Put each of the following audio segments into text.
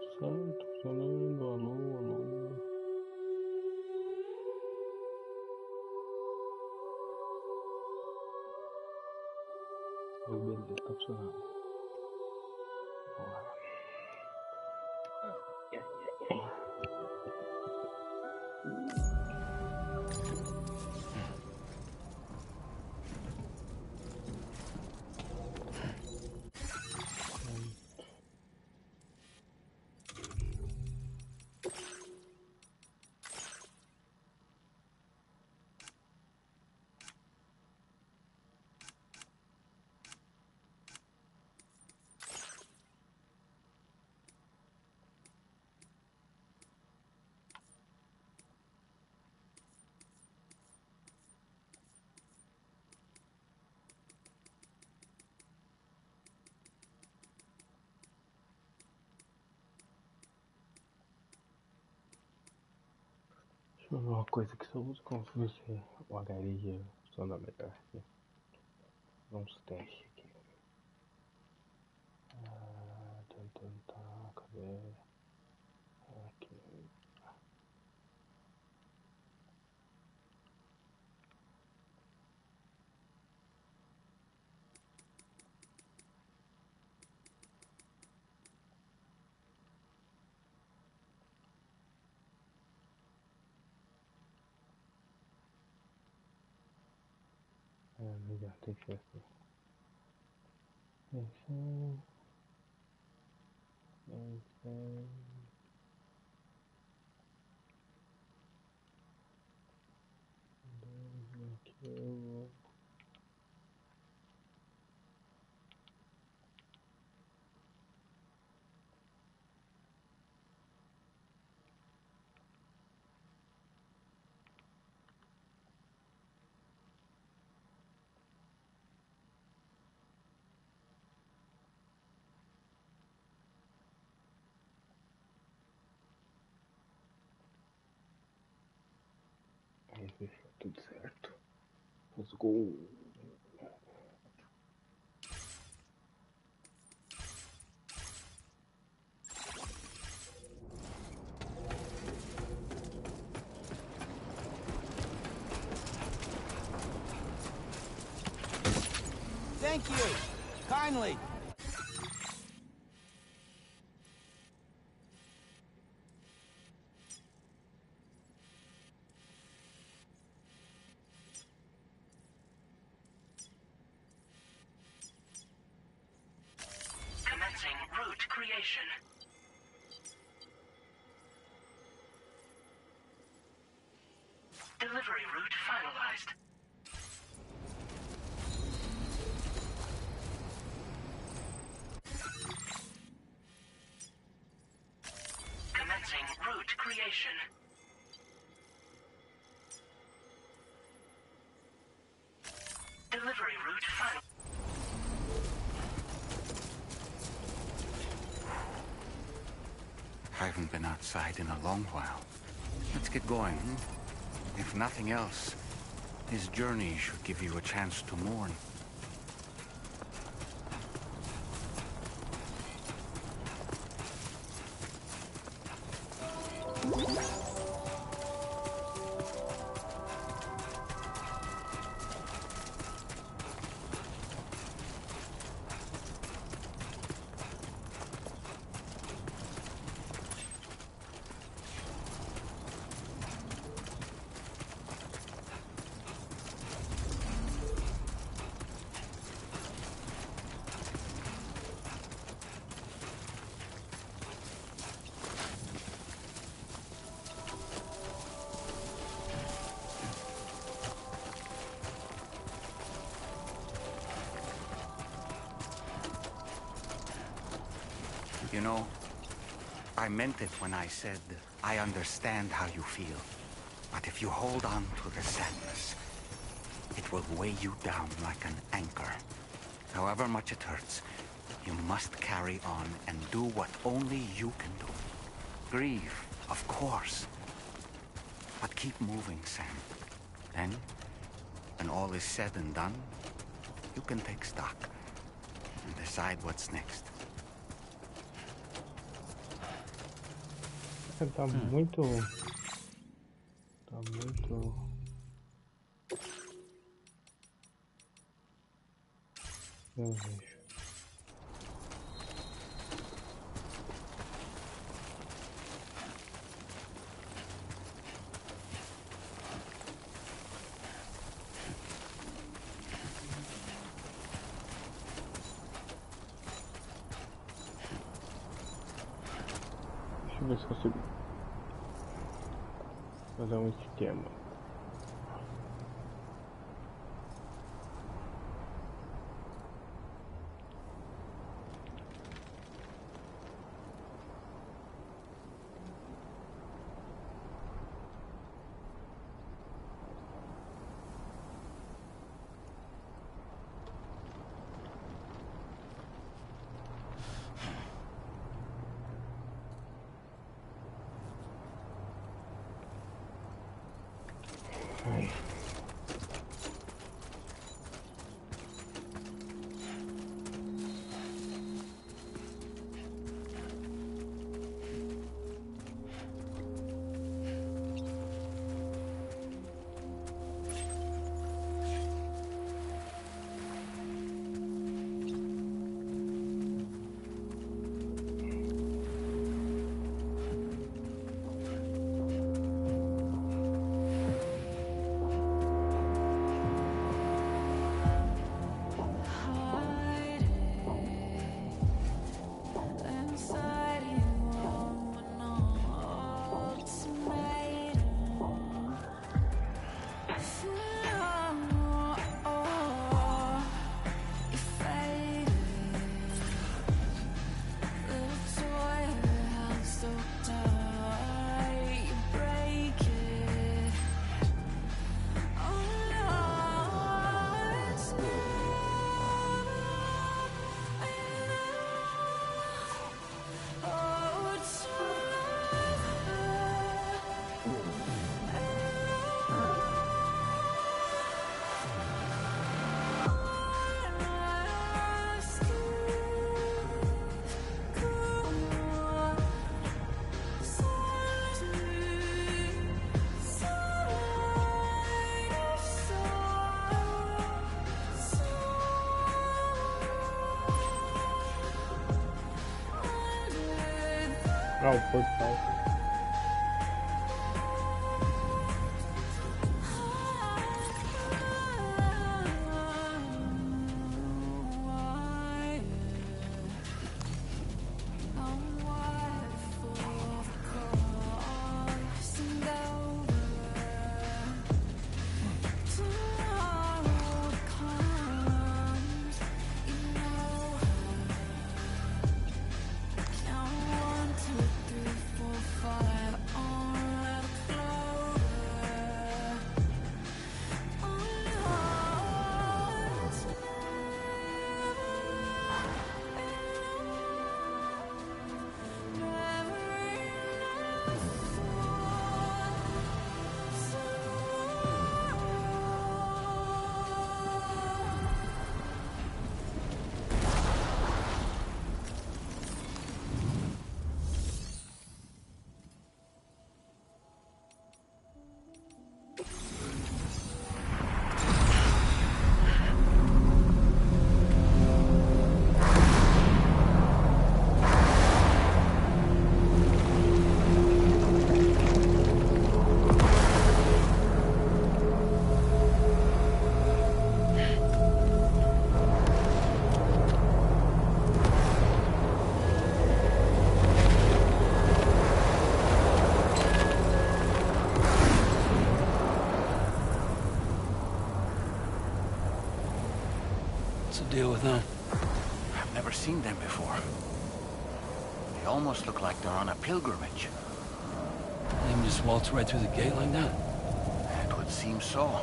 Certo, funcionando, alô, alô. Beleza, tá funcionando. Vamos lá. Deixa eu ver uma coisa que só vou conseguir se o HLG funciona melhor aqui. Vamos testes aqui. Cadê? Aqui. Melhor, tem que ser assim. Aqui eu... Aí fechou tudo certo. Let's go. Thank you. Kindly. Commencing route creation. Delivery route finalized. Commencing route creation. Delivery route final. I haven't been outside in a long while. Let's get going. If nothing else, this journey should give you a chance to mourn. You know, I meant it when I said, I understand how you feel. But if you hold on to the sadness, it will weigh you down like an anchor. However much it hurts, you must carry on and do what only you can do. Grieve, of course. But keep moving, Sam. Then, when all is said and done, you can take stock and decide what's next. Tá muito... Tá muito... Não vejo. Deixa eu ver se consigo fazer um esquema. Ai. Ah, o portal. Deal with them. I've never seen them before. They almost look like they're on a pilgrimage. They can just waltz right through the gate like that? It would seem so.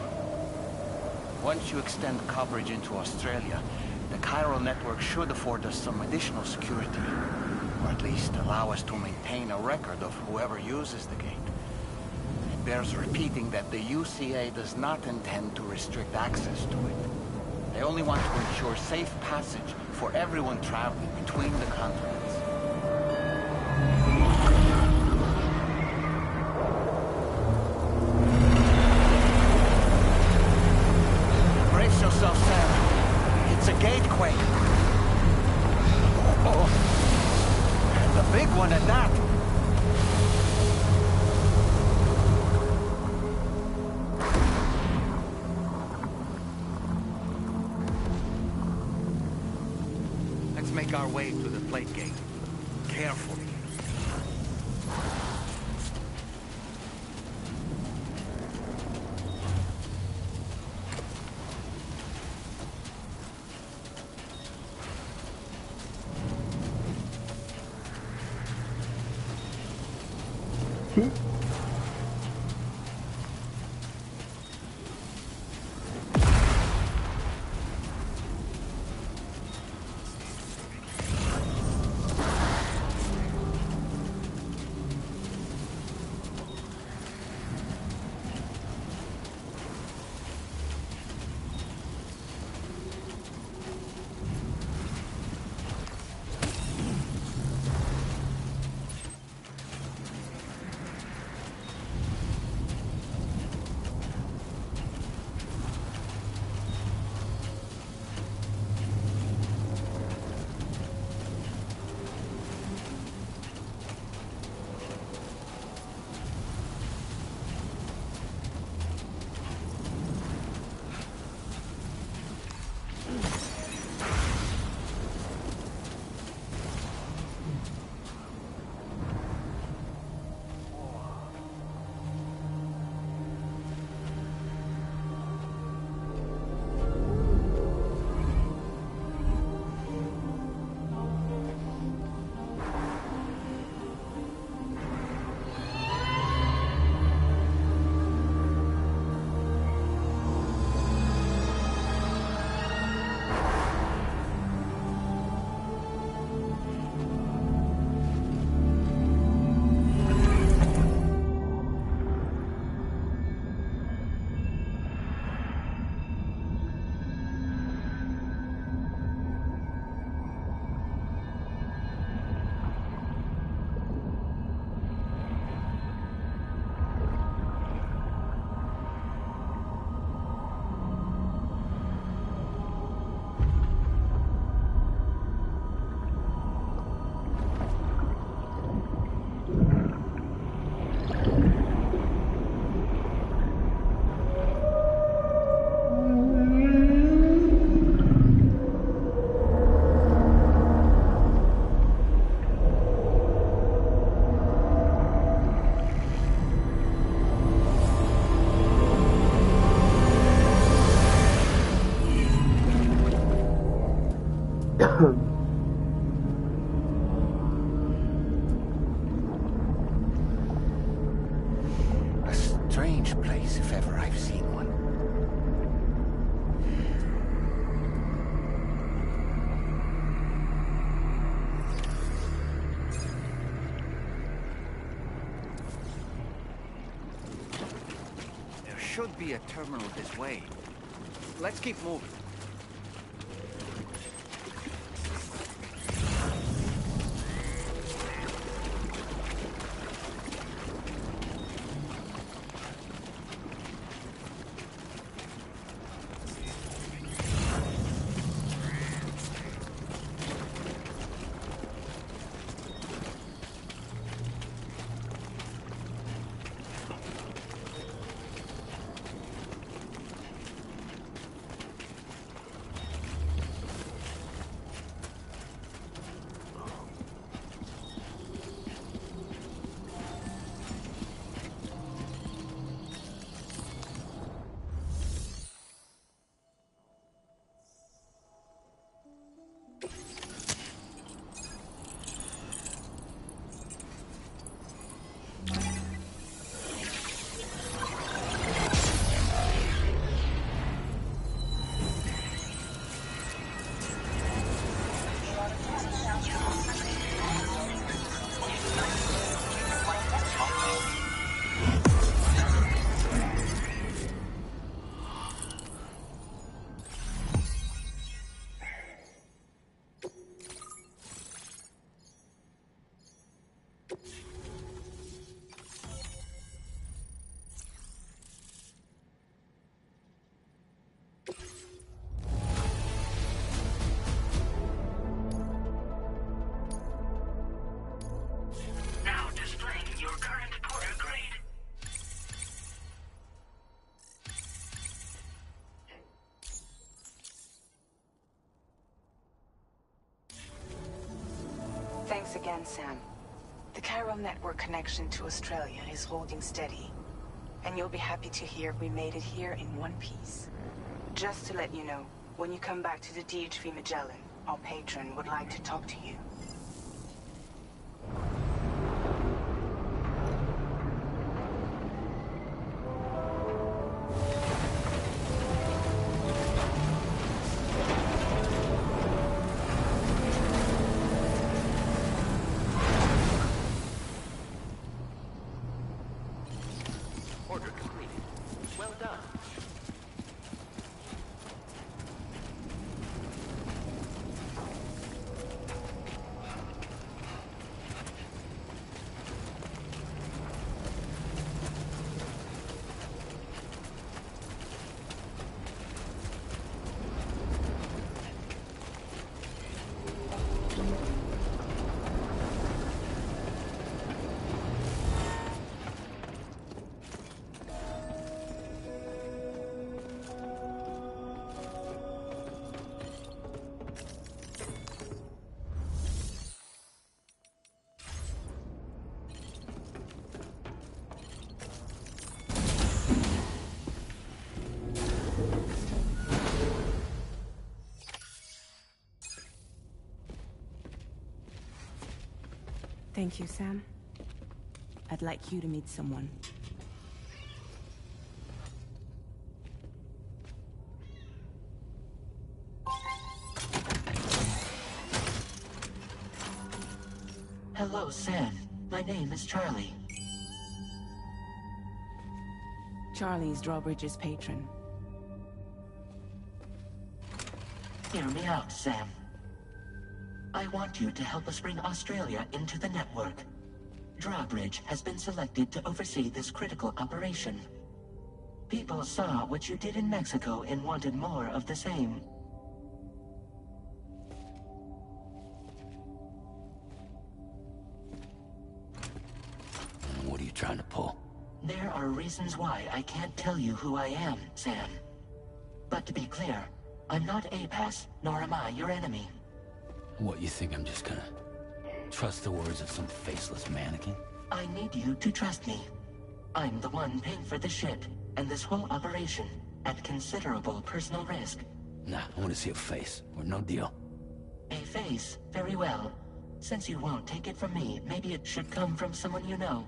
Once you extend coverage into Australia, the chiral network should afford us some additional security. Or at least allow us to maintain a record of whoever uses the gate. It bears repeating that the UCA does not intend to restrict access to it. They only want to ensure safe passage for everyone traveling between the continents. way to the plate gate. Carefully. A strange place if ever I've seen one. There should be a terminal this way. Let's keep moving. understand, Sam. The chiral network connection to Australia is holding steady. And you'll be happy to hear we made it here in one piece. Just to let you know, when you come back to the DHV Magellan, our patron would like to talk to you. Order completed. Well done. Thank you, Sam. I'd like you to meet someone. Hello, Sam. My name is Charlie. Charlie's Drawbridge's patron. Hear me out, Sam. I want you to help us bring Australia into the network. Drawbridge has been selected to oversee this critical operation. People saw what you did in Mexico and wanted more of the same. What are you trying to pull? There are reasons why I can't tell you who I am, Sam. But to be clear, I'm not APAS, nor am I your enemy. What, you think I'm just gonna trust the words of some faceless mannequin? I need you to trust me. I'm the one paying for the ship, and this whole operation, at considerable personal risk. Nah, I want to see a face, or no deal. A face? Very well. Since you won't take it from me, maybe it should come from someone you know.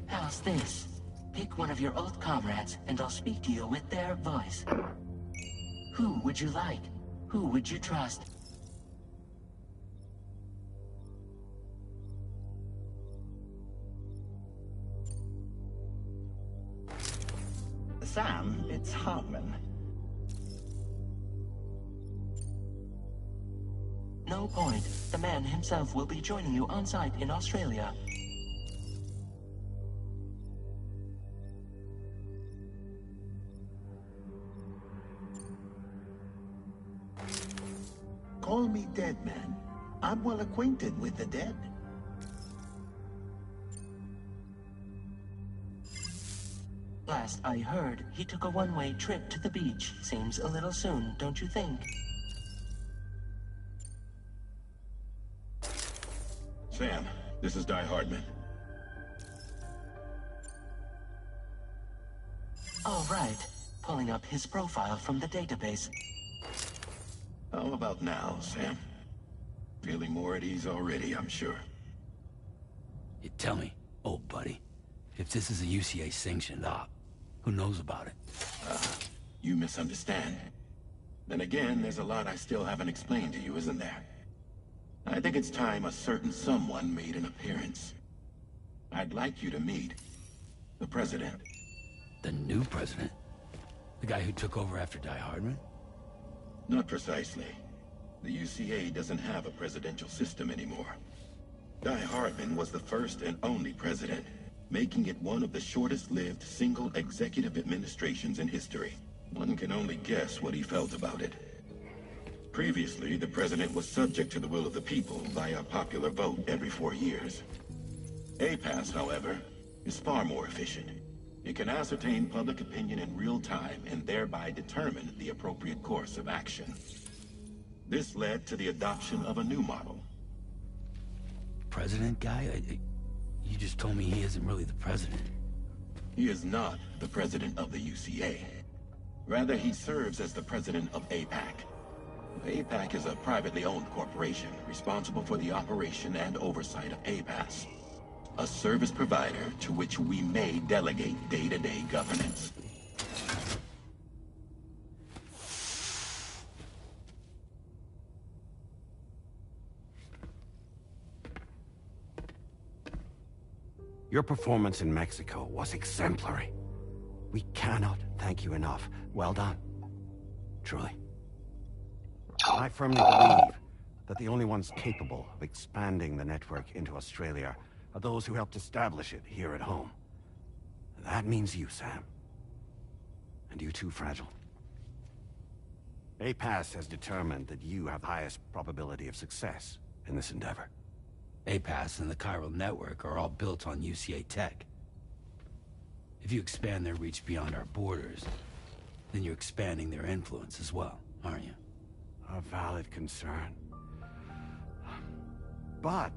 How's this? Pick one of your old comrades, and I'll speak to you with their voice. Who would you like? Who would you trust? Sam, it's Hartman. No point. The man himself will be joining you on site in Australia. Call me Dead Man. I'm well acquainted with the dead. Last I heard, he took a one-way trip to the beach. Seems a little soon, don't you think? Sam, this is Di Hardman. All right. Pulling up his profile from the database. How about now, Sam? Feeling more at ease already, I'm sure. You tell me, old buddy, if this is a UCA-sanctioned op, who knows about it? You misunderstand. Then again, there's a lot I still haven't explained to you, isn't there? I think it's time a certain someone made an appearance. I'd like you to meet the President. The new president? The guy who took over after Die Hardman? Not precisely. The UCA doesn't have a presidential system anymore. Di Hardman was the first and only president, making it one of the shortest-lived single executive administrations in history. One can only guess what he felt about it. Previously, the president was subject to the will of the people via popular vote every 4 years. APAS, however, is far more efficient. It can ascertain public opinion in real time and thereby determine the appropriate course of action. This led to the adoption of a new model. president guy? You just told me he isn't really the president. He is not the president of the UCA. Rather, he serves as the president of APAC. APAC is a privately owned corporation responsible for the operation and oversight of APAS, a service provider to which we may delegate day-to-day governance. Your performance in Mexico was exemplary. We cannot thank you enough. Well done. Truly. I firmly believe that the only ones capable of expanding the network into Australia are those who helped establish it here at home. That means you, Sam. And you too, Fragile. APAS has determined that you have the highest probability of success in this endeavor. APAS and the chiral network are all built on UCA tech. If you expand their reach beyond our borders, then you're expanding their influence as well, aren't you? A valid concern. But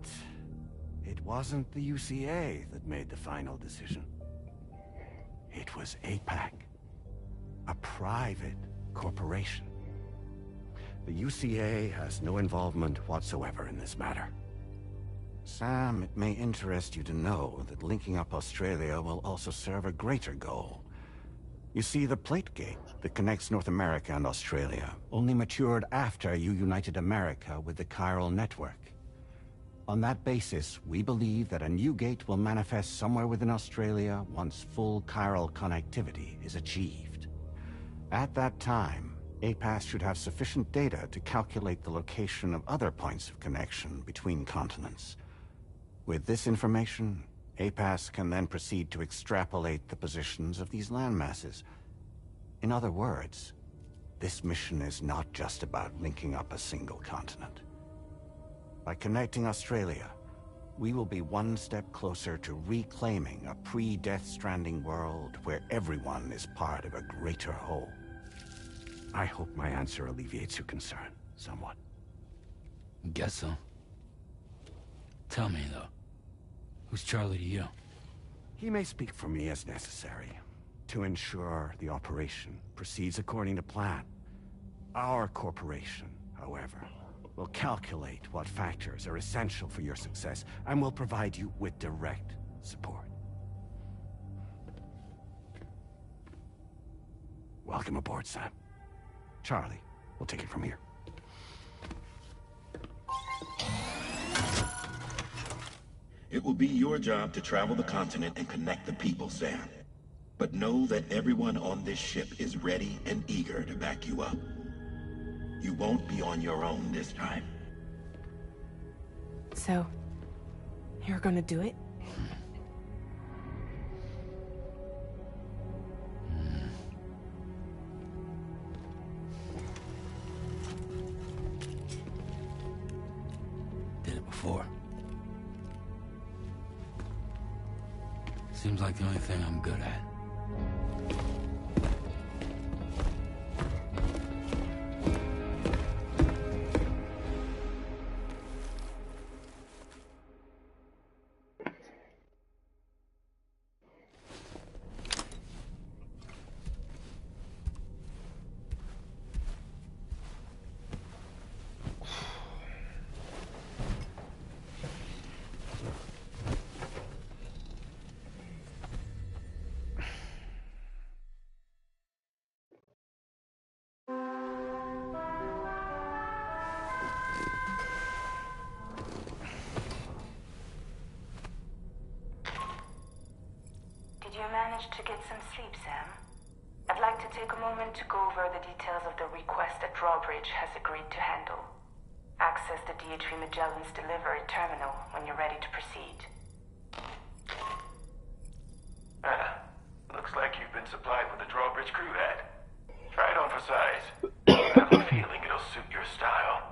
it wasn't the UCA that made the final decision. It was APAC, a private corporation. The UCA has no involvement whatsoever in this matter. Sam, it may interest you to know that linking up Australia will also serve a greater goal. You see, the plate gate that connects North America and Australia only matured after you united America with the chiral network. On that basis, we believe that a new gate will manifest somewhere within Australia once full chiral connectivity is achieved. At that time, APAS should have sufficient data to calculate the location of other points of connection between continents. With this information, APAS can then proceed to extrapolate the positions of these landmasses. In other words, this mission is not just about linking up a single continent. By connecting Australia, we will be one step closer to reclaiming a pre-Death Stranding world where everyone is part of a greater whole. I hope my answer alleviates your concern somewhat. Guess so. Tell me, though. Who's Charlie to you? He may speak for me as necessary, to ensure the operation proceeds according to plan. Our corporation, however, will calculate what factors are essential for your success, and will provide you with direct support. Welcome aboard, Sam. Charlie, we'll take it from here. It will be your job to travel the continent and connect the people, Sam. But know that everyone on this ship is ready and eager to back you up. You won't be on your own this time. So, you're gonna do it? Did it before. Seems like the only thing I'm good at. Did you manage to get some sleep, Sam? I'd like to take a moment to go over the details of the request that Drawbridge has agreed to handle. Access the DHV Magellan's delivery terminal when you're ready to proceed. Looks like you've been supplied with the Drawbridge crew hat. Try it on for size. I have a feeling it'll suit your style.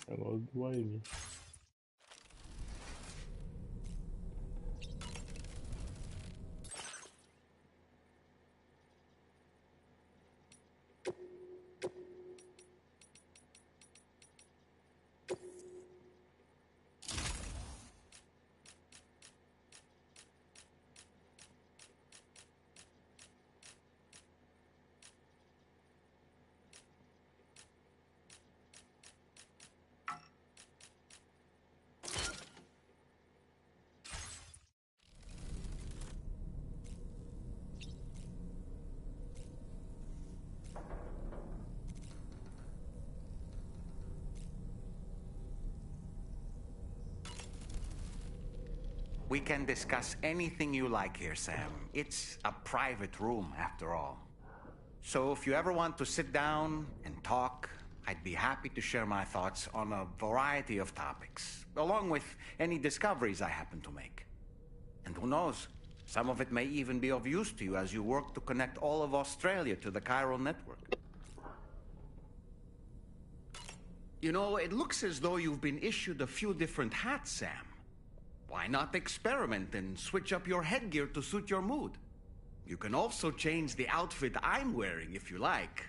Hello, dua ini. We can discuss anything you like here, Sam. It's a private room, after all. So if you ever want to sit down and talk, I'd be happy to share my thoughts on a variety of topics, along with any discoveries I happen to make. And who knows, some of it may even be of use to you as you work to connect all of Australia to the chiral network. You know, it looks as though you've been issued a few different hats, Sam. Why not experiment and switch up your headgear to suit your mood? You can also change the outfit I'm wearing if you like.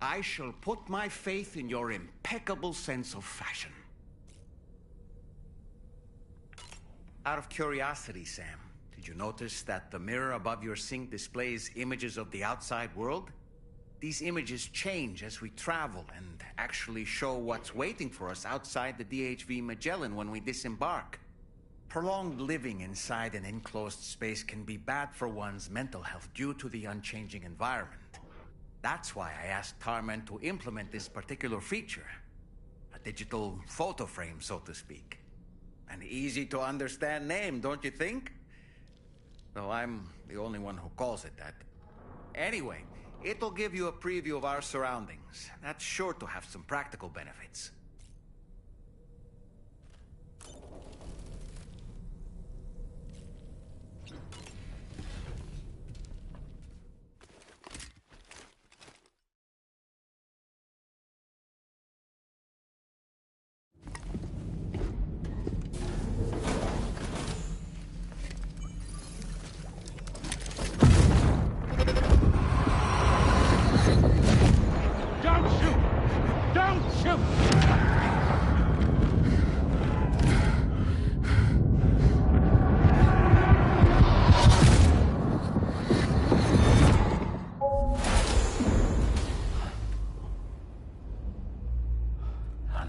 I shall put my faith in your impeccable sense of fashion. Out of curiosity, Sam, did you notice that the mirror above your sink displays images of the outside world? These images change as we travel and actually show what's waiting for us outside the DHV Magellan when we disembark. Prolonged living inside an enclosed space can be bad for one's mental health due to the unchanging environment. That's why I asked Carmen to implement this particular feature. A digital photo frame, so to speak. An easy-to-understand name, don't you think? Though I'm the only one who calls it that. Anyway, it'll give you a preview of our surroundings. That's sure to have some practical benefits.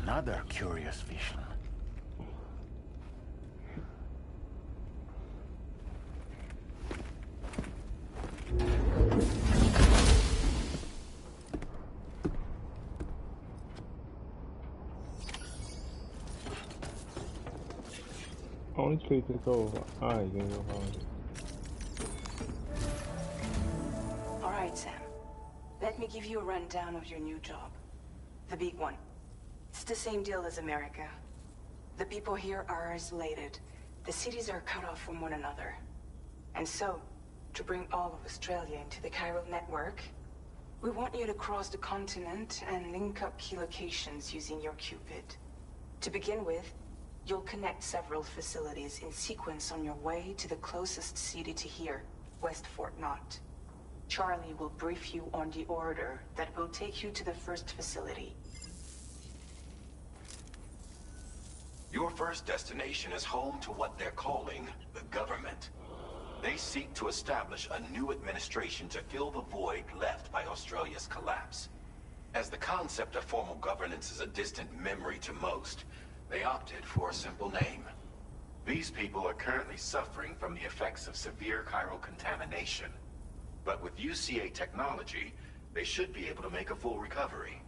Another curious vision. Only place to go. Alright, then go find it. Alright, Sam. Let me give you a rundown of your new job. The big one. It's the same deal as America. The people here are isolated. The cities are cut off from one another. And so, to bring all of Australia into the chiral network, we want you to cross the continent and link up key locations using your Cupid. To begin with, you'll connect several facilities in sequence on your way to the closest city to here, West Fort Knott. Charlie will brief you on the order that will take you to the first facility. Your first destination is home to what they're calling the government. They seek to establish a new administration to fill the void left by Australia's collapse. As the concept of formal governance is a distant memory to most, they opted for a simple name. These people are currently suffering from the effects of severe chiral contamination. But with UCA technology, they should be able to make a full recovery.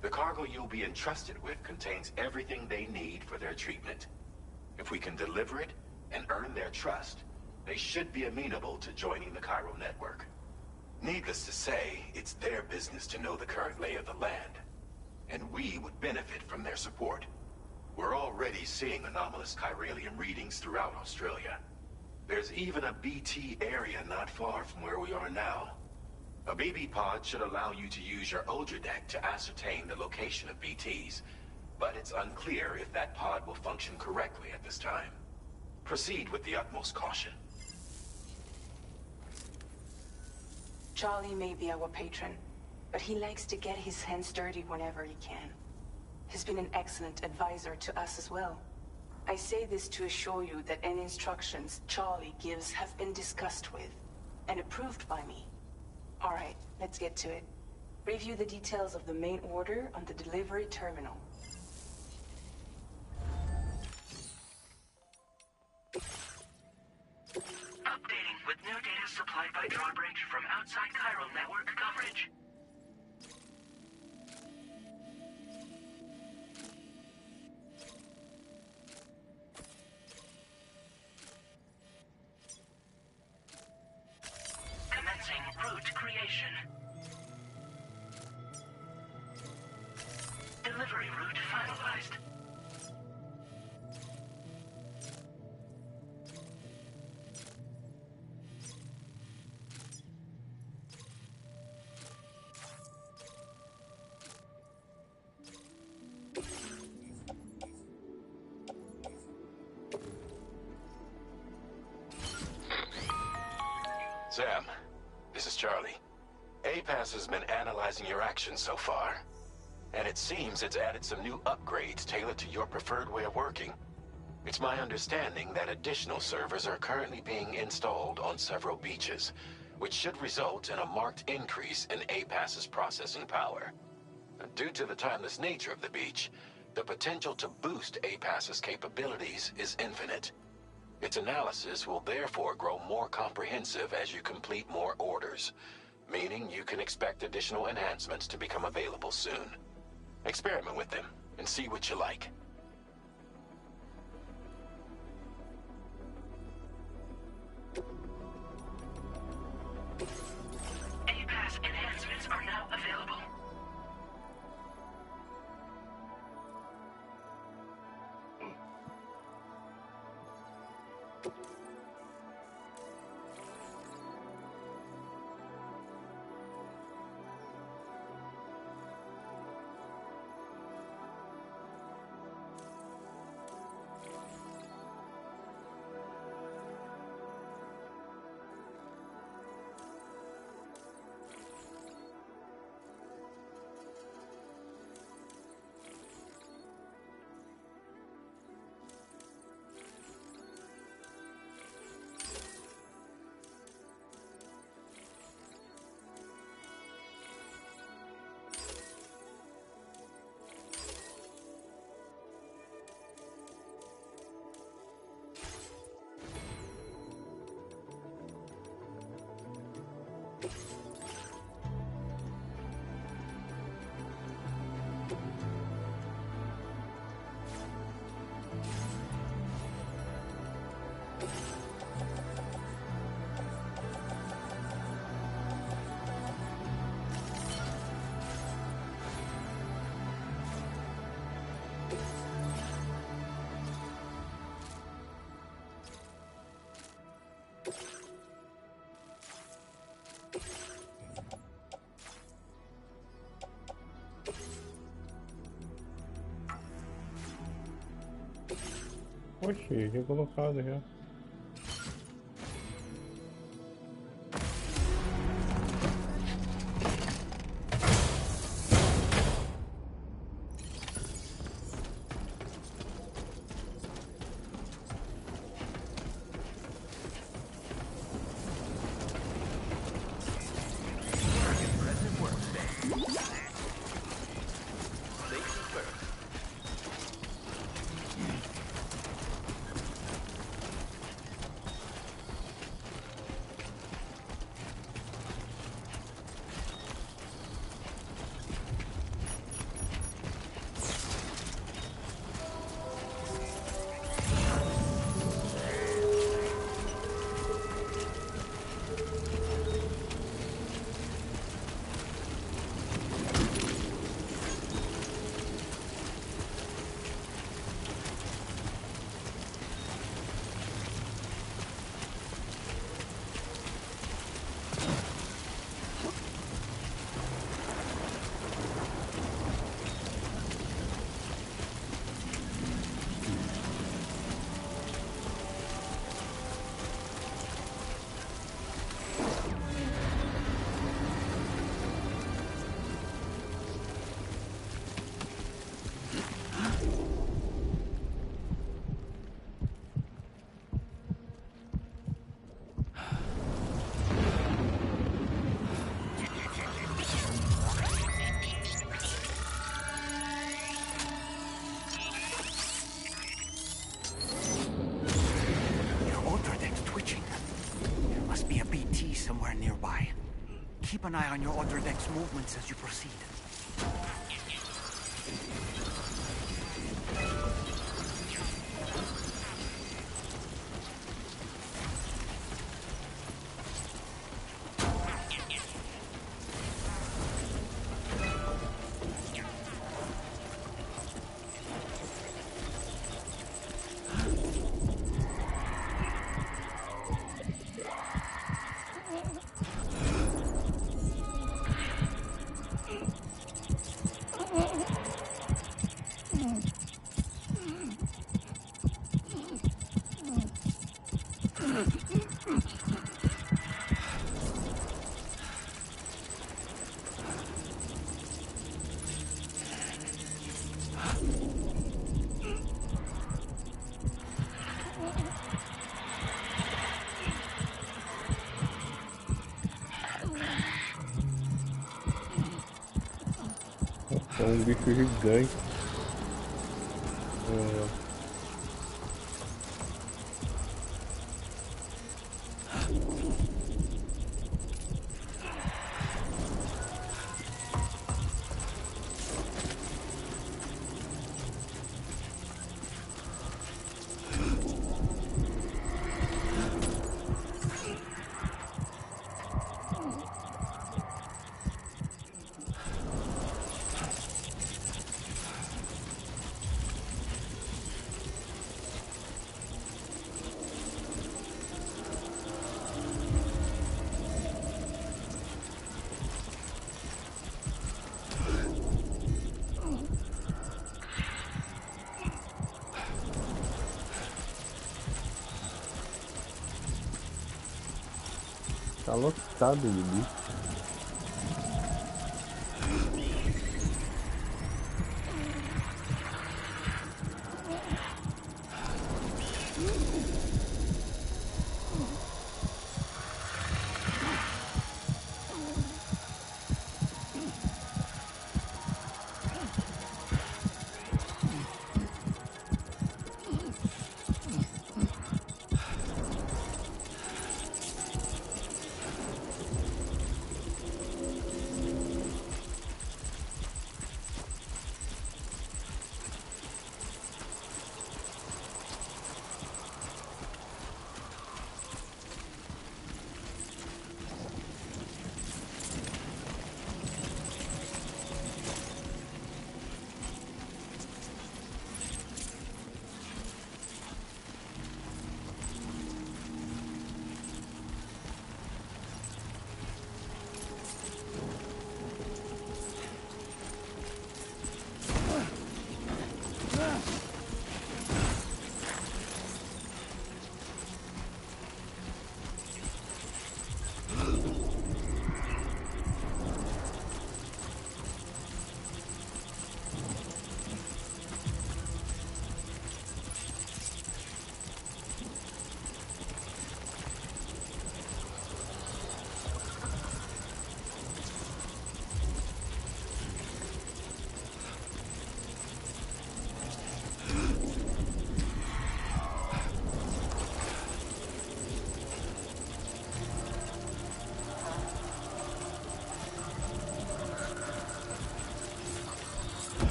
The cargo you'll be entrusted with contains everything they need for their treatment. If we can deliver it and earn their trust, they should be amenable to joining the chiral network. Needless to say, it's their business to know the current lay of the land, and we would benefit from their support. We're already seeing anomalous chiralium readings throughout Australia. There's even a BT area not far from where we are now. A BB pod should allow you to use your Ultra deck to ascertain the location of BTs. but it's unclear if that pod will function correctly at this time. Proceed with the utmost caution. Charlie may be our patron, but he likes to get his hands dirty whenever he can. He's been an excellent advisor to us as well. I say this to assure you that any instructions Charlie gives have been discussed with and approved by me. All right, let's get to it. Review the details of the main order on the delivery terminal. Updating with new data supplied by Drawbridge from outside chiral network coverage. Commencing route creation. Delivery route finalized. Sam, this is Charlie. APAS has been analyzing your actions so far, and it seems it's added some new upgrades tailored to your preferred way of working. It's my understanding that additional servers are currently being installed on several beaches, which should result in a marked increase in APAS's processing power. Due to the timeless nature of the beach, the potential to boost APAS's capabilities is infinite. Its analysis will therefore grow more comprehensive as you complete more orders, meaning you can expect additional enhancements to become available soon. Experiment with them and see what you like. APAS enhancements are now available. Oxi, já colocado já. somewhere nearby. Keep an eye on your other deck's movements as you proceed. É um bicho gigante. Tá lotado de bicho.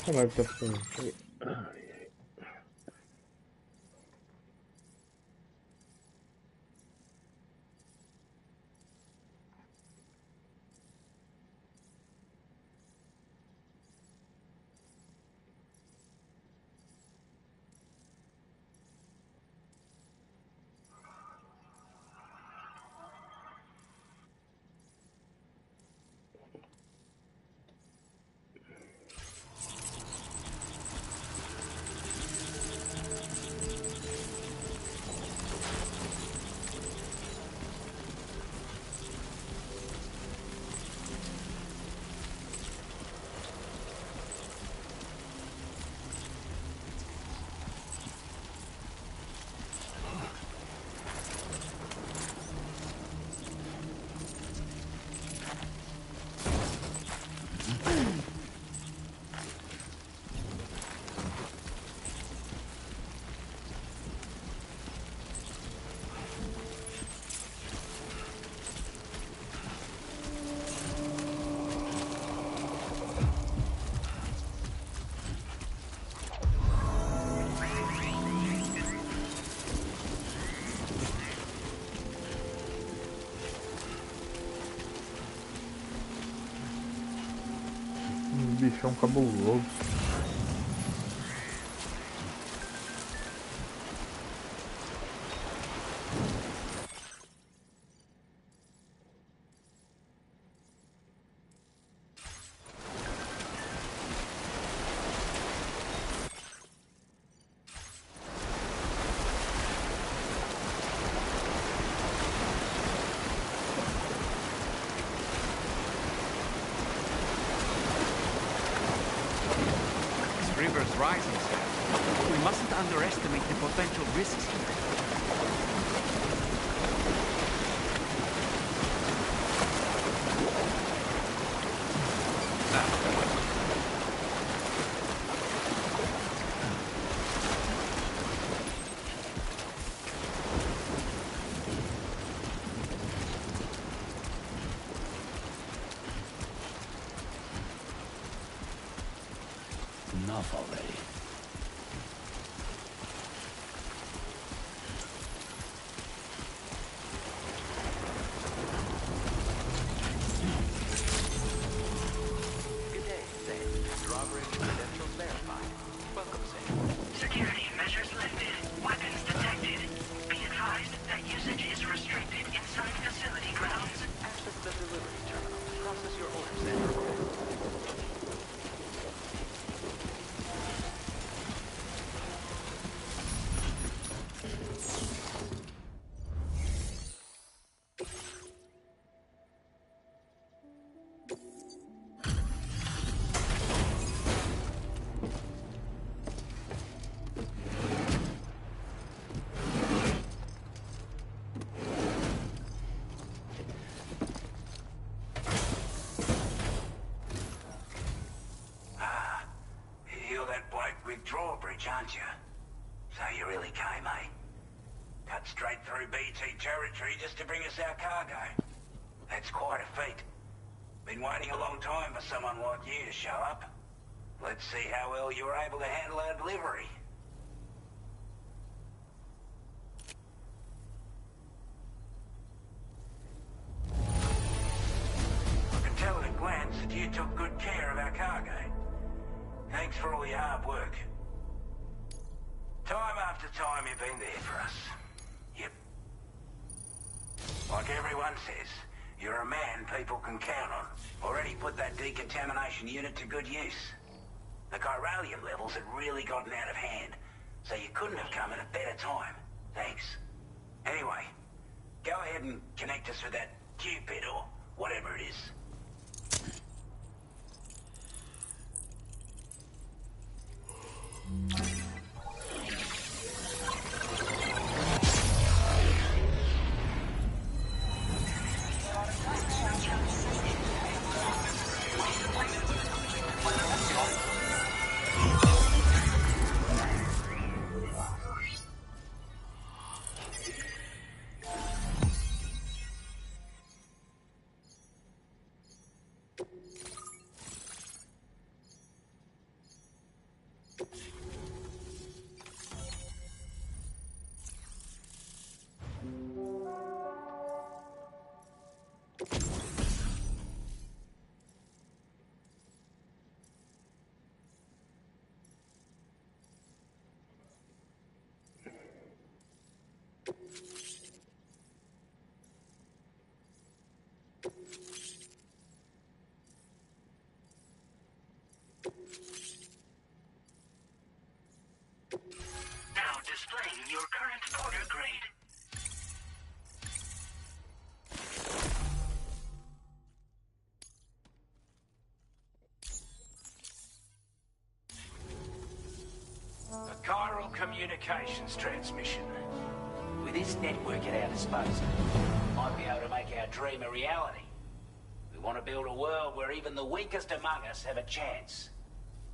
Essa live tá ficando. bichão cabuloso. River's rising, sir. We mustn't underestimate the potential risks here. Enough already. Good day, Sam. Drawbridge credentials verified. Welcome, Sam. Security measures lifted. Weapons detected. Be advised that usage is restricted inside facility grounds. Access the delivery terminal. Process your orders there. Drawbridge, aren't you? So you really came, eh? Cut straight through BT territory just to bring us our cargo. That's quite a feat. Been waiting a long time for someone like you to show up. Let's see how well you were able to handle our delivery. I can tell at a glance that you took good care of our cargo. Thanks for all your hard work. Time after time you've been there for us. Yep. Like everyone says, you're a man people can count on. Already put that decontamination unit to good use. The chiralium levels had really gotten out of hand, so you couldn't have come at a better time. Thanks. Anyway, go ahead and connect us with that Cupid or whatever it is. Now displaying your current porter grade. A chiral communications transmission. With this network at our disposal, we might be able to make our dream a reality. We want to build a world where even the weakest among us have a chance.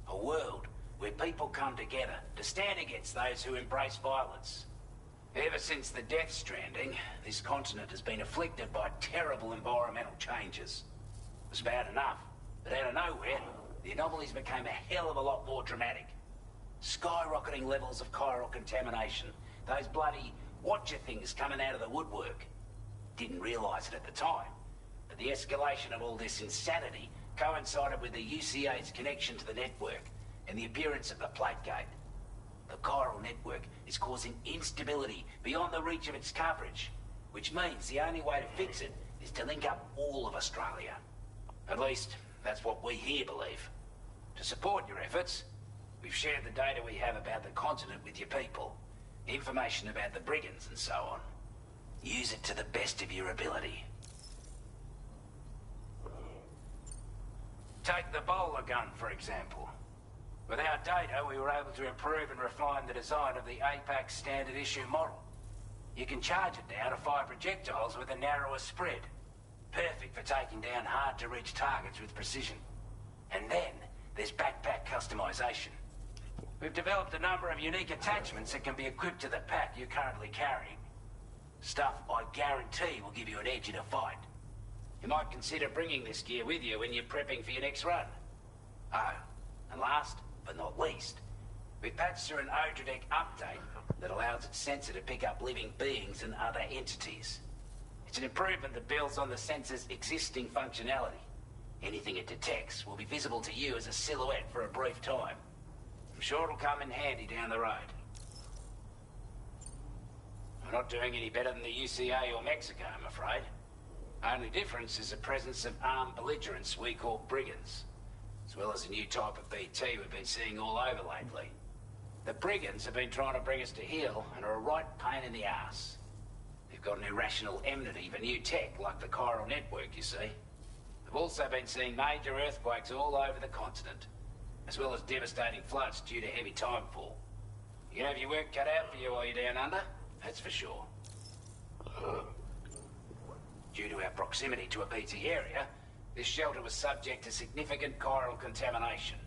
A world where people come together to stand against those who embrace violence. Ever since the Death Stranding, this continent has been afflicted by terrible environmental changes. It was bad enough, but out of nowhere, the anomalies became a hell of a lot more dramatic. Skyrocketing levels of chiral contamination, those bloody watcher things coming out of the woodwork. Didn't realise it at the time, but the escalation of all this insanity coincided with the UCA's connection to the network and the appearance of the plate gate. The chiral network is causing instability beyond the reach of its coverage, which means the only way to fix it is to link up all of Australia. At least, that's what we here believe. To support your efforts, we've shared the data we have about the continent with your people, information about the brigands and so on. Use it to the best of your ability. Take the bowler gun, for example. With our data, we were able to improve and refine the design of the APAC standard issue model. You can charge it now to fire projectiles with a narrower spread. Perfect for taking down hard-to-reach targets with precision. And then, there's backpack customization. We've developed a number of unique attachments that can be equipped to the pack you're currently carrying. Stuff I guarantee will give you an edge in a fight. You might consider bringing this gear with you when you're prepping for your next run. Oh, and last but not least, we patched through an Odradek update that allows its sensor to pick up living beings and other entities. It's an improvement that builds on the sensor's existing functionality. Anything it detects will be visible to you as a silhouette for a brief time. I'm sure it'll come in handy down the road. We're not doing any better than the UCA or Mexico, I'm afraid. Only difference is the presence of armed belligerents we call brigands, as well as a new type of BT we've been seeing all over lately. The brigands have been trying to bring us to heel and are a right pain in the ass. They've got an irrational enmity for new tech like the chiral network, you see. They've also been seeing major earthquakes all over the continent, as well as devastating floods due to heavy timefall. You can have your work cut out for you while you're down under, that's for sure. Due to our proximity to a BT area, this shelter was subject to significant chiral contamination.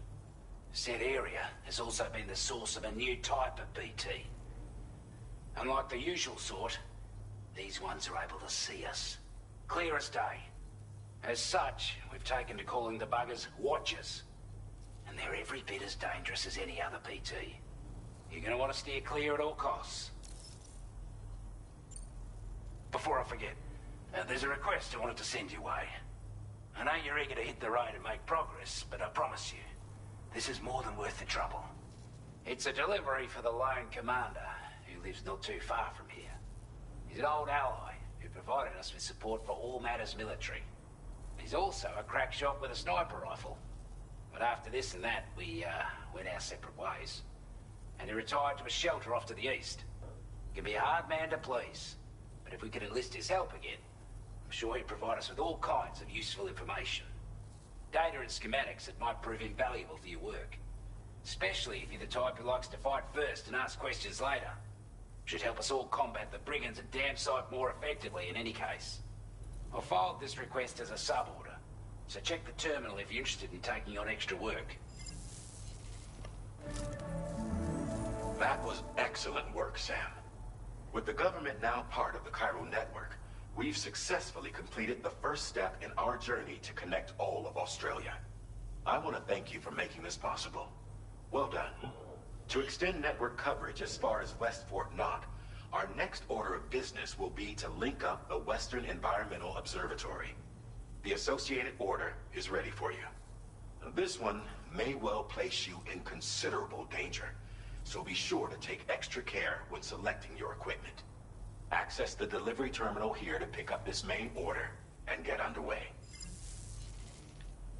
Said area has also been the source of a new type of BT. Unlike the usual sort, these ones are able to see us. Clear as day. As such, we've taken to calling the buggers Watchers. And they're every bit as dangerous as any other BT. You're gonna want to steer clear at all costs. Before I forget, there's a request I wanted to send your way. I know you're eager to hit the road and make progress, but I promise you, this is more than worth the trouble. It's a delivery for the lone commander, who lives not too far from here. He's an old ally who provided us with support for all matters military. He's also a crack shot with a sniper rifle. But after this and that, we went our separate ways. And he retired to a shelter off to the east. He can be a hard man to please, but if we could enlist his help again, I'm sure he'd provide us with all kinds of useful information. Data and schematics that might prove invaluable for your work. Especially if you're the type who likes to fight first and ask questions later. Should help us all combat the brigands a damn sight more effectively in any case. I filed this request as a sub-order, so check the terminal if you're interested in taking on extra work. That was excellent work, Sam. With the government now part of the chiral network, we've successfully completed the first step in our journey to connect all of Australia. I want to thank you for making this possible. Well done. To extend network coverage as far as West Fort Knott, our next order of business will be to link up the Western Environmental Observatory. The associated order is ready for you. This one may well place you in considerable danger, so be sure to take extra care when selecting your equipment. Access the delivery terminal here to pick up this main order and get underway.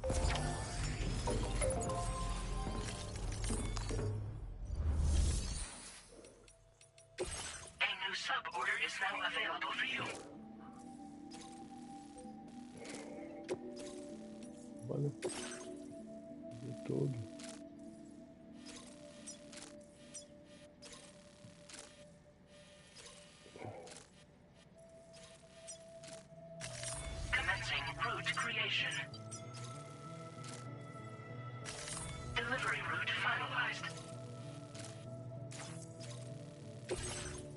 A new sub-order is now available for you. Vale. De todo. Commencing route creation. Delivery route finalized.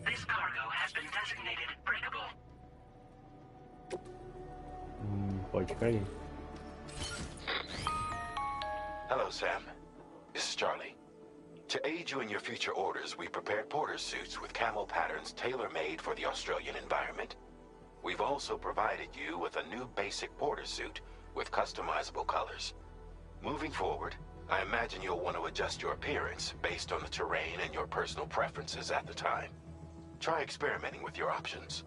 This cargo has been designated breakable. Pode cair. Hello, Sam. This is Charlie. To aid you in your future orders, we prepared porter suits with camel patterns tailor-made for the Australian environment. We've also provided you with a new basic porter suit with customizable colors. Moving forward, I imagine you'll want to adjust your appearance based on the terrain and your personal preferences at the time. Try experimenting with your options.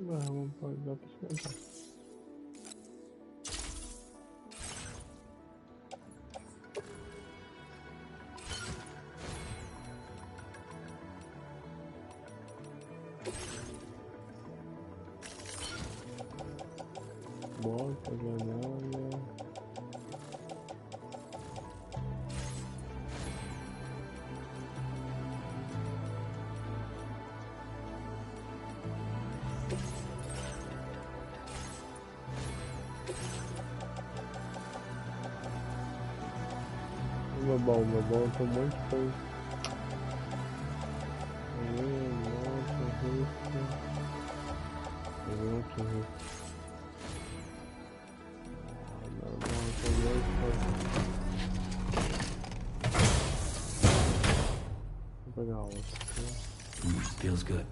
Vamos para la piscina. Volta, granada. Meu bom, tô muito feio. Nossa, risco. Muito risco. Não, tô muito feio. Vou pegar outro. Feels good.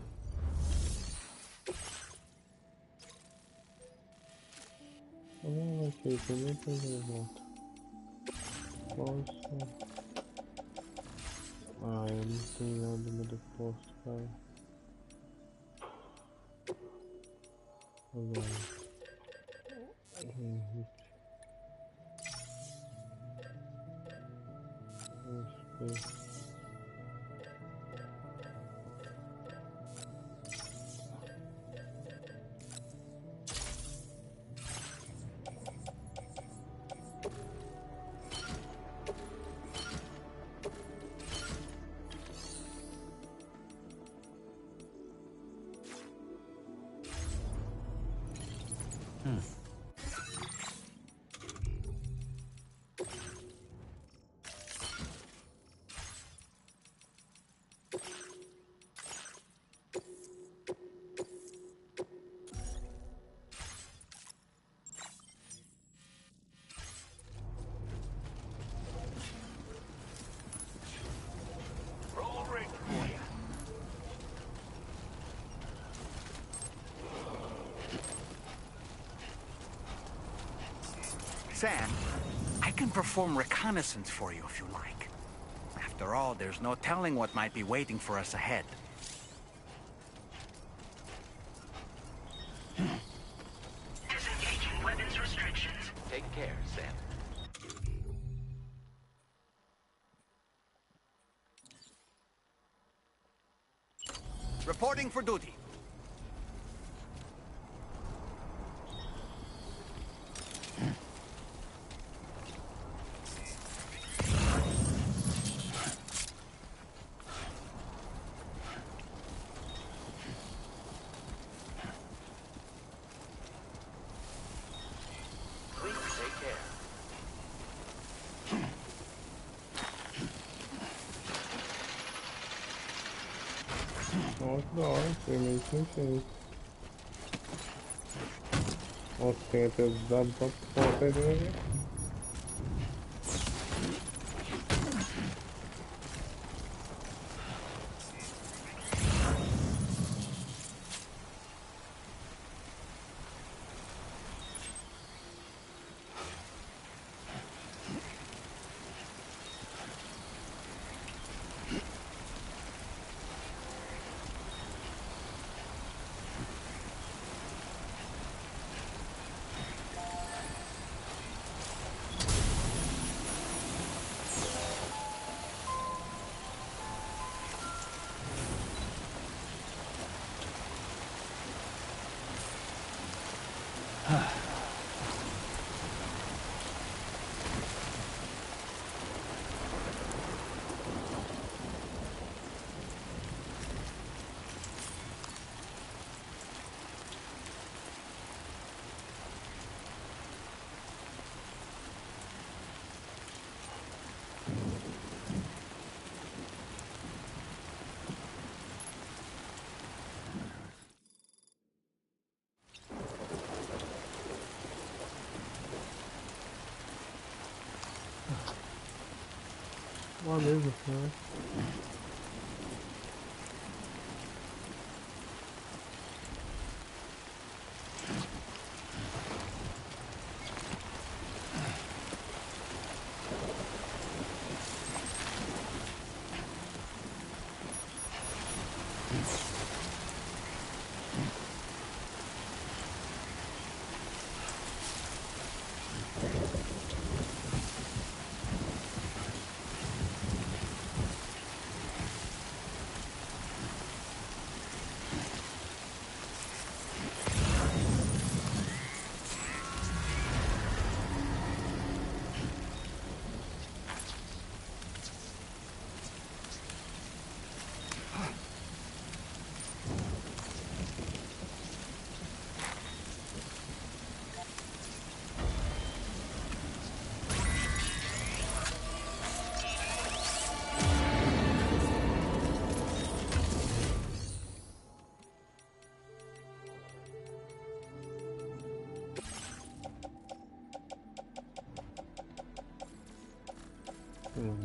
Ok, primeiro fazer a volta. Posso. Ah, eu não tenho nada no meu depósito, cara. Agora. Vamos ver. Sam, I can perform reconnaissance for you if you like. After all, there's no telling what might be waiting for us ahead. Disengaging weapons restrictions. Take care, Sam. Reporting for duty. Nossa, da hora, foi meio que feito. Nossa, tem até dado pra porta aí dentro. What is it, man?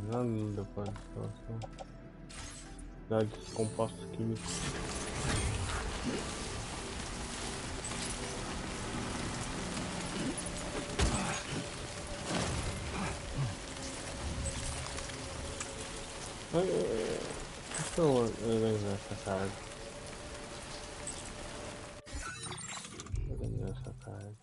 Nada para situação. Dá descompostos químicos. Deixa eu organizar essa carga. Organizar essa carga.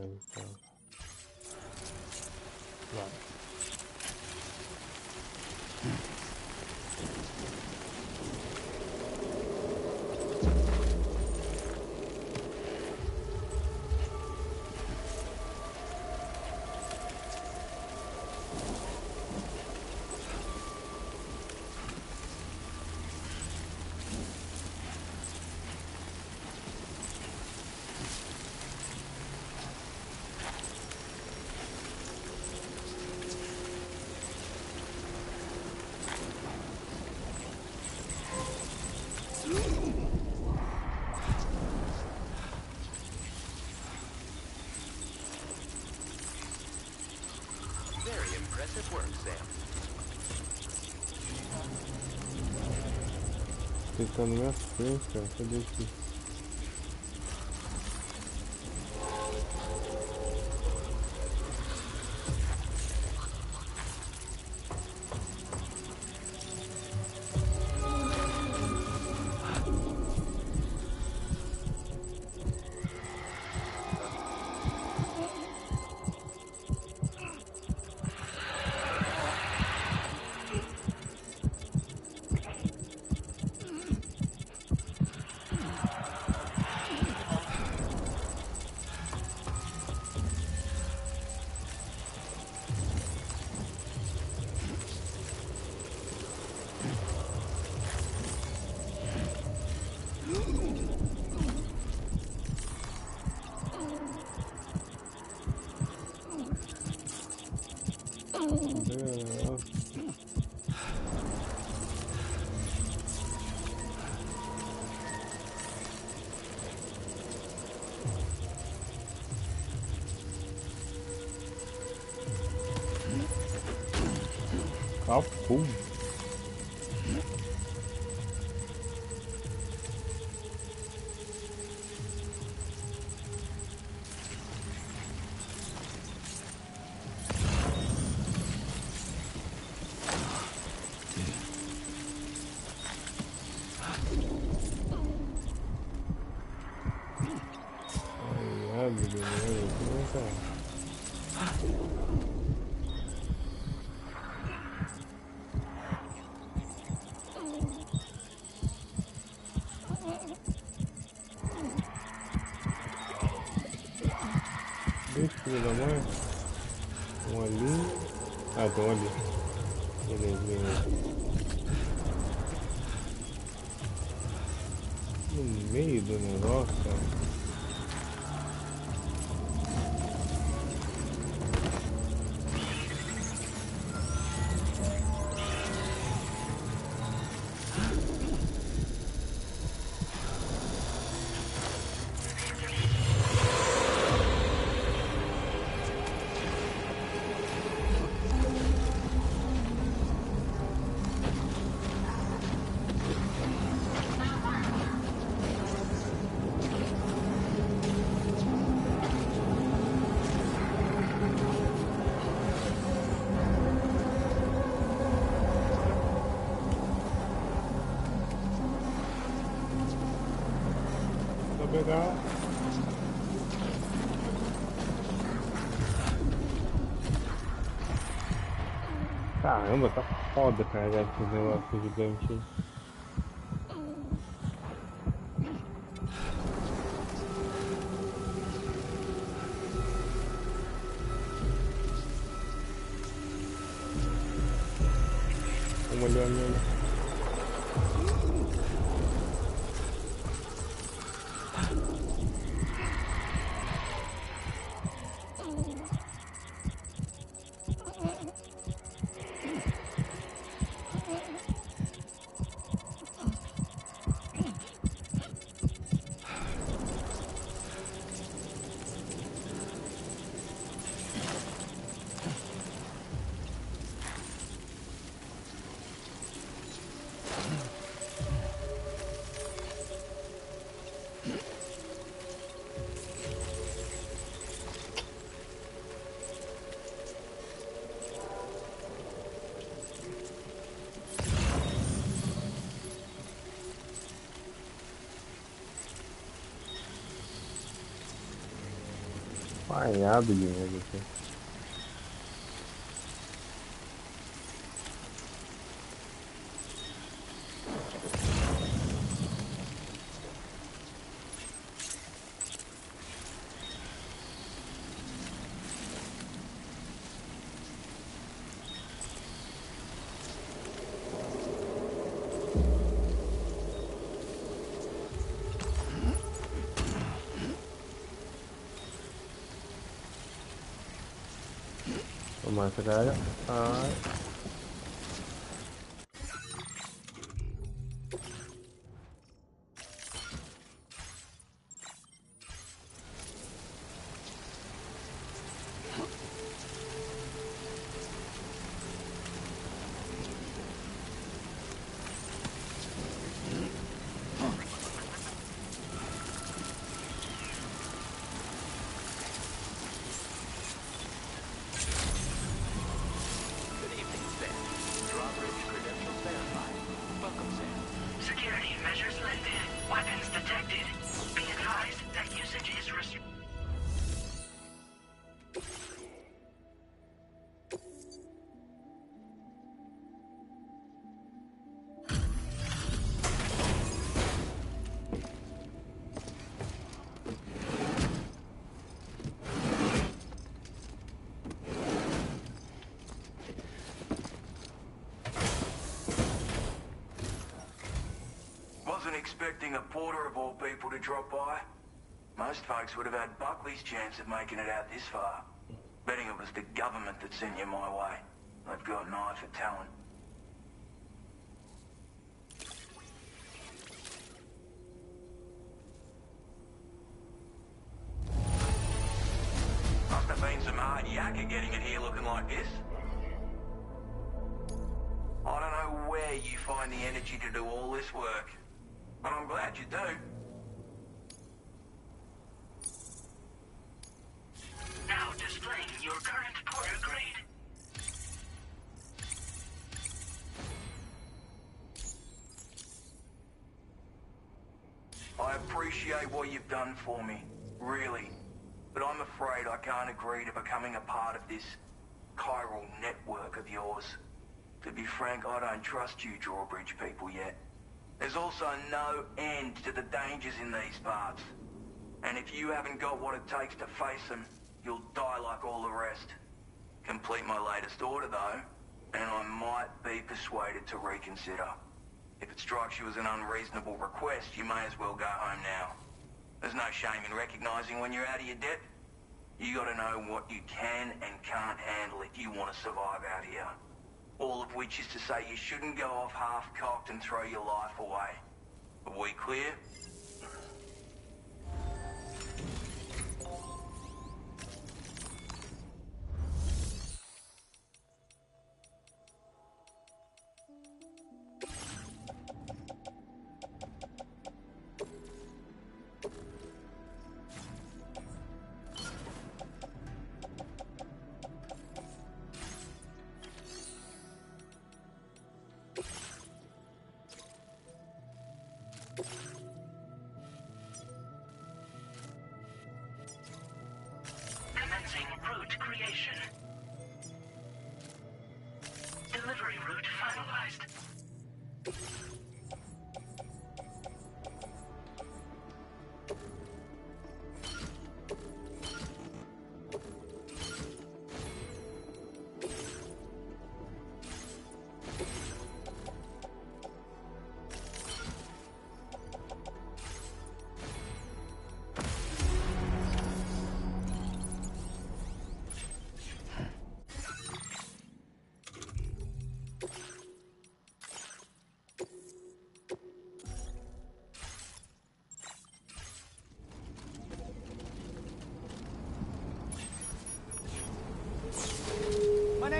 Então. Vai. Very impressive work, Sam. Ele tá na minha frente, cara. Cadê aqui? Capum. Filho da mãe. Um ali. Ah, tem um ali. Beleza. No meio do negócio, cara. pegar. Caramba, tá foda carregar esses negócios gigantes. Olha. Apanhado de medo aqui. Tomar essa galera. Ai. Expecting a porter of all people to drop by. Most folks would have had Buckley's chance of making it out this far. Betting it was the government that sent you my way. They've got an eye for talent. Must have been some hard yakka getting it here looking like this. I don't know where you find the energy to do all this work. But I'm glad you do. Now displaying your current porter grade. I appreciate what you've done for me, really. But I'm afraid I can't agree to becoming a part of this chiral network of yours. To be frank, I don't trust you drawbridge people yet. There's also no end to the dangers in these parts. And if you haven't got what it takes to face them, you'll die like all the rest. Complete my latest order, though, and I might be persuaded to reconsider. If it strikes you as an unreasonable request, you may as well go home now. There's no shame in recognizing when you're out of your depth. You gotta know what you can and can't handle if you want to survive out here. All of which is to say you shouldn't go off half-cocked and throw your life away. Are we clear?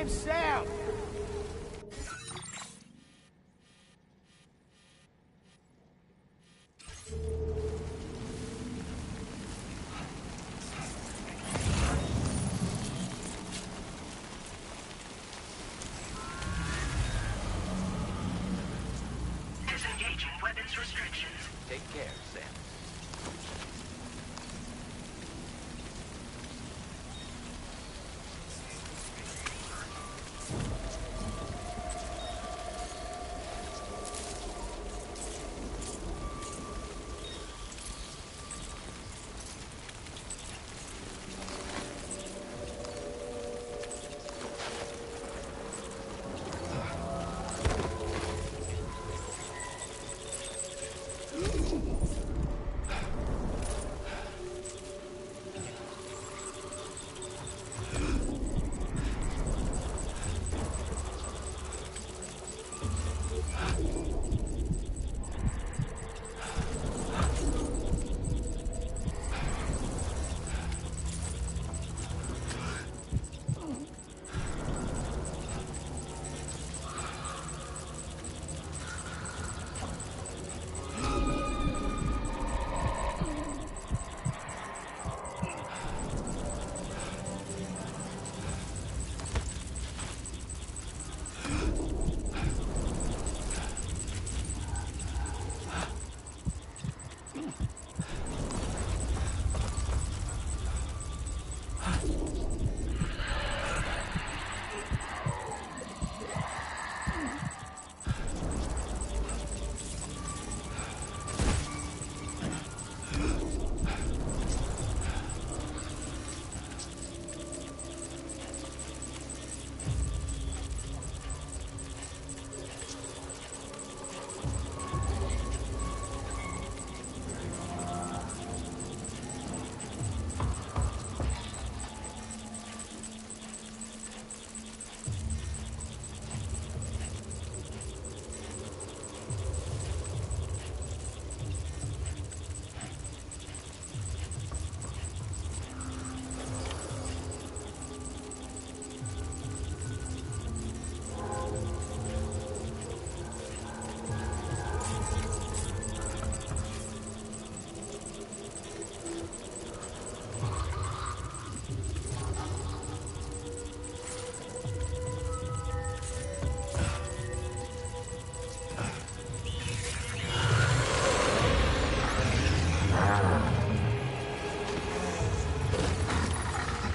Sam south! Disengaging weapons restrictions. Take care, Sam.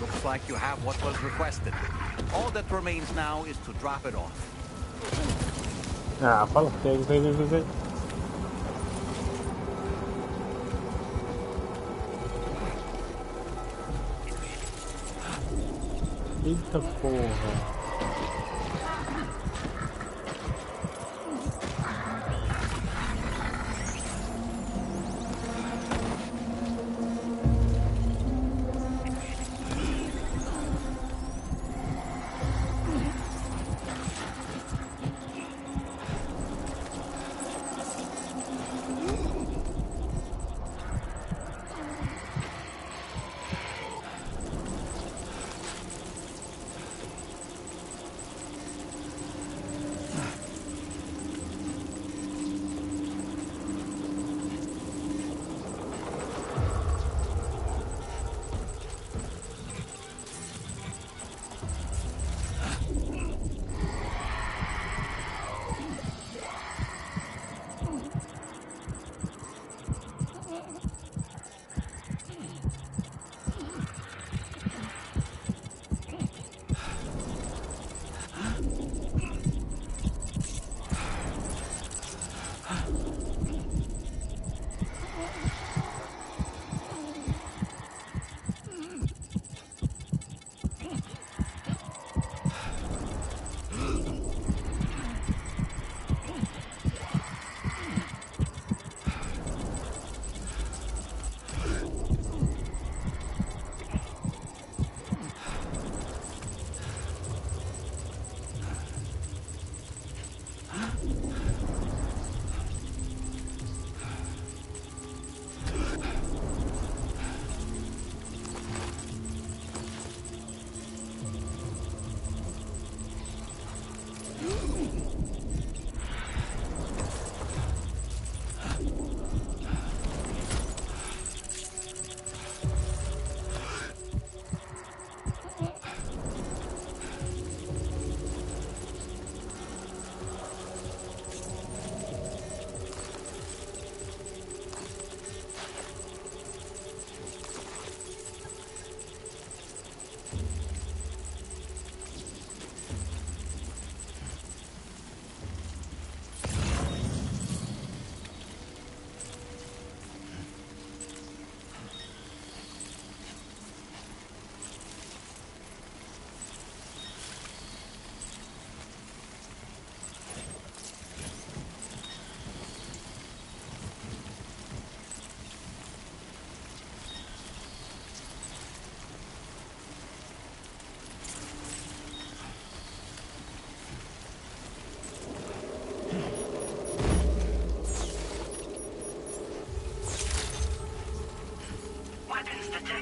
Looks like you have what was requested. All that remains now is to drop it off. Ah, fala, vem. Eita porra.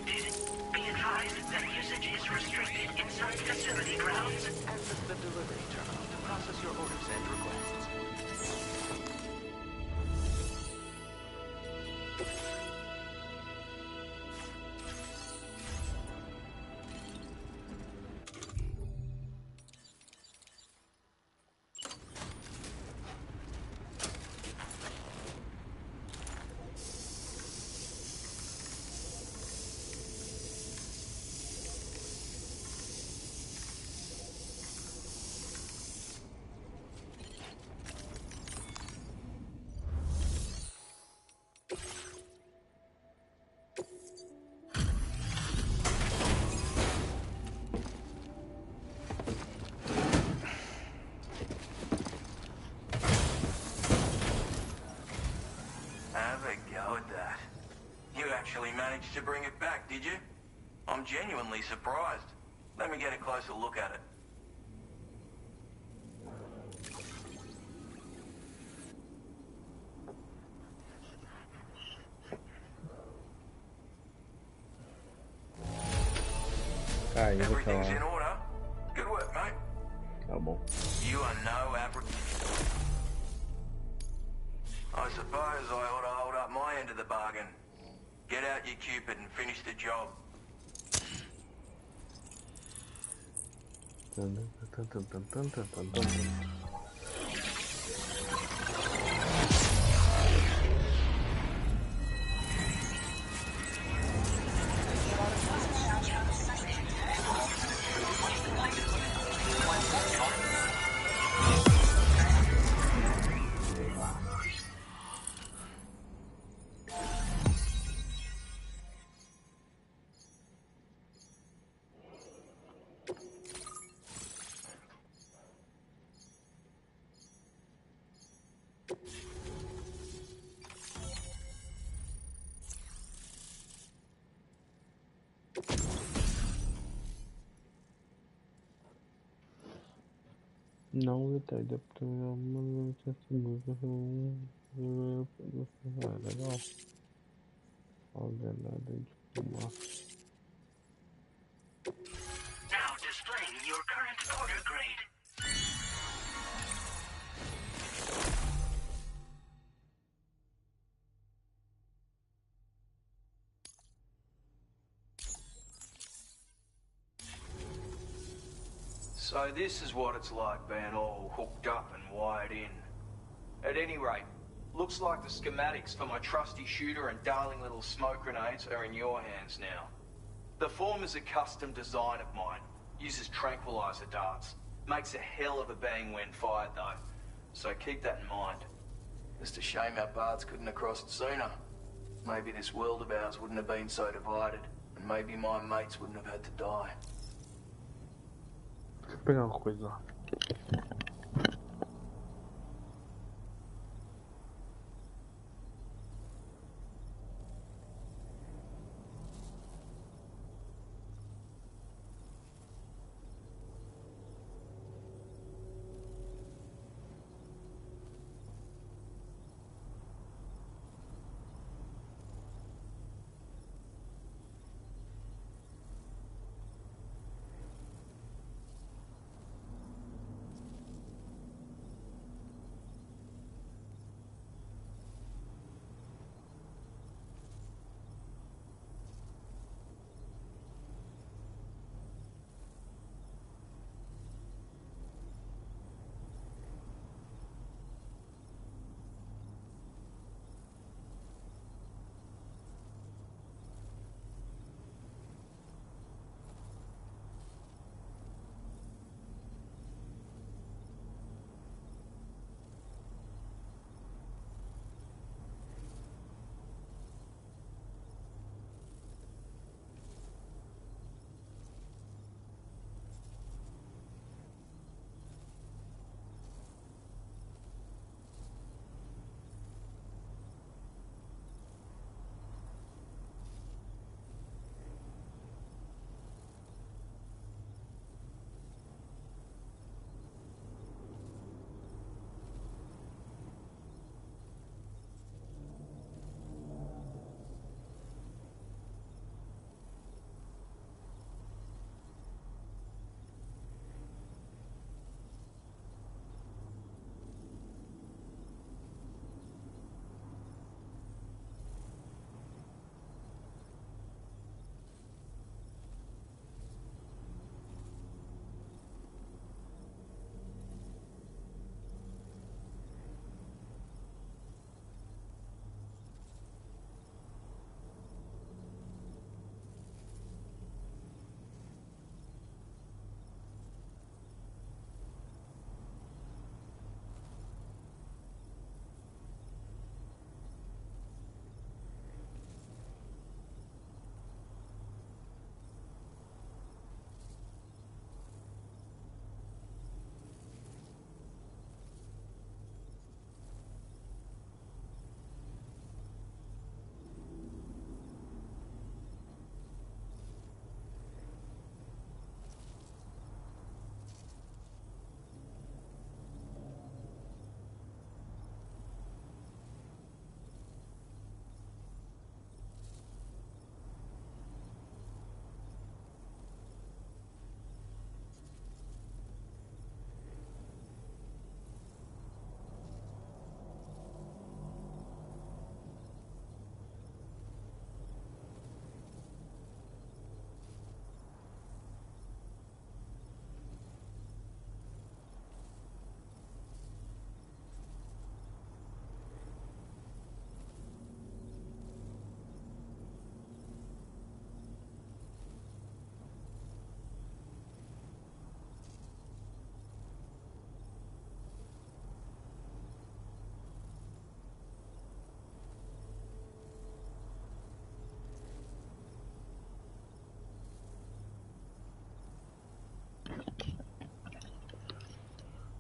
detected. Be advised that usage is restricted inside facility grounds. Access the delivery terminal to process your orders and requests. Have a go at that. You actually managed to bring it back, did you? I'm genuinely surprised. Let me get a closer look at it. Everything's in order. Good work, mate. Tá bom. You are no average. I suppose I ought to hold up my end of the bargain. Get out your Cupid and finish the job. Não detalhe da legal. Ordenada de fumaça. Now displaying your current order grade. So this is what it's like being all hooked up and wired in. At any rate, looks like the schematics for my trusty shooter and darling little smoke grenades are in your hands now. The former's a custom design of mine. Uses tranquilizer darts. Makes a hell of a bang when fired though. So keep that in mind. Just a shame our paths couldn't have crossed sooner. Maybe this world of ours wouldn't have been so divided. And maybe my mates wouldn't have had to die. Deixa eu pegar uma coisa lá.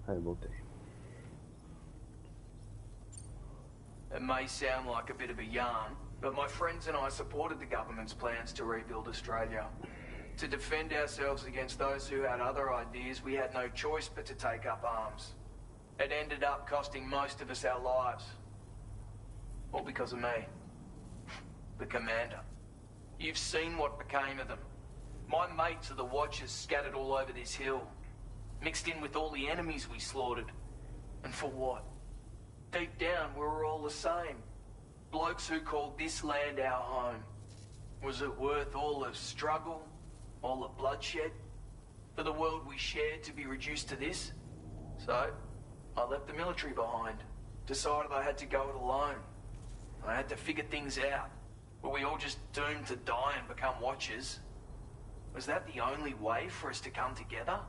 Aí, voltei. It may sound like a bit of a yarn, but my friends and I supported the government's plans to rebuild Australia. To defend ourselves against those who had other ideas, we had no choice but to take up arms. It ended up costing most of us our lives. All because of me. The commander. You've seen what became of them. My mates are the Watchers scattered all over this hill, mixed in with all the enemies we slaughtered. And for what? Deep down, we were all the same. Blokes who called this land our home. Was it worth all the struggle, all the bloodshed, for the world we shared to be reduced to this? So, I left the military behind. Decided I had to go it alone. I had to figure things out. Were we all just doomed to die and become Watchers? Was that the only way for us to come together?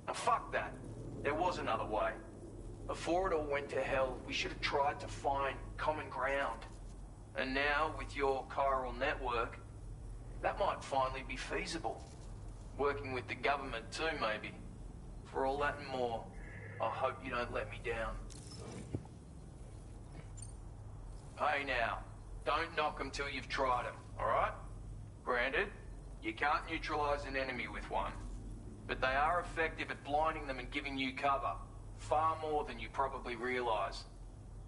Now, fuck that. There was another way. Before it all went to hell, we should have tried to find common ground. And now, with your chiral network, that might finally be feasible. Working with the government too, maybe. For all that and more, I hope you don't let me down. Hey now, don't knock them till you've tried them, alright? Granted, you can't neutralize an enemy with one, but they are effective at blinding them and giving you cover, far more than you probably realize.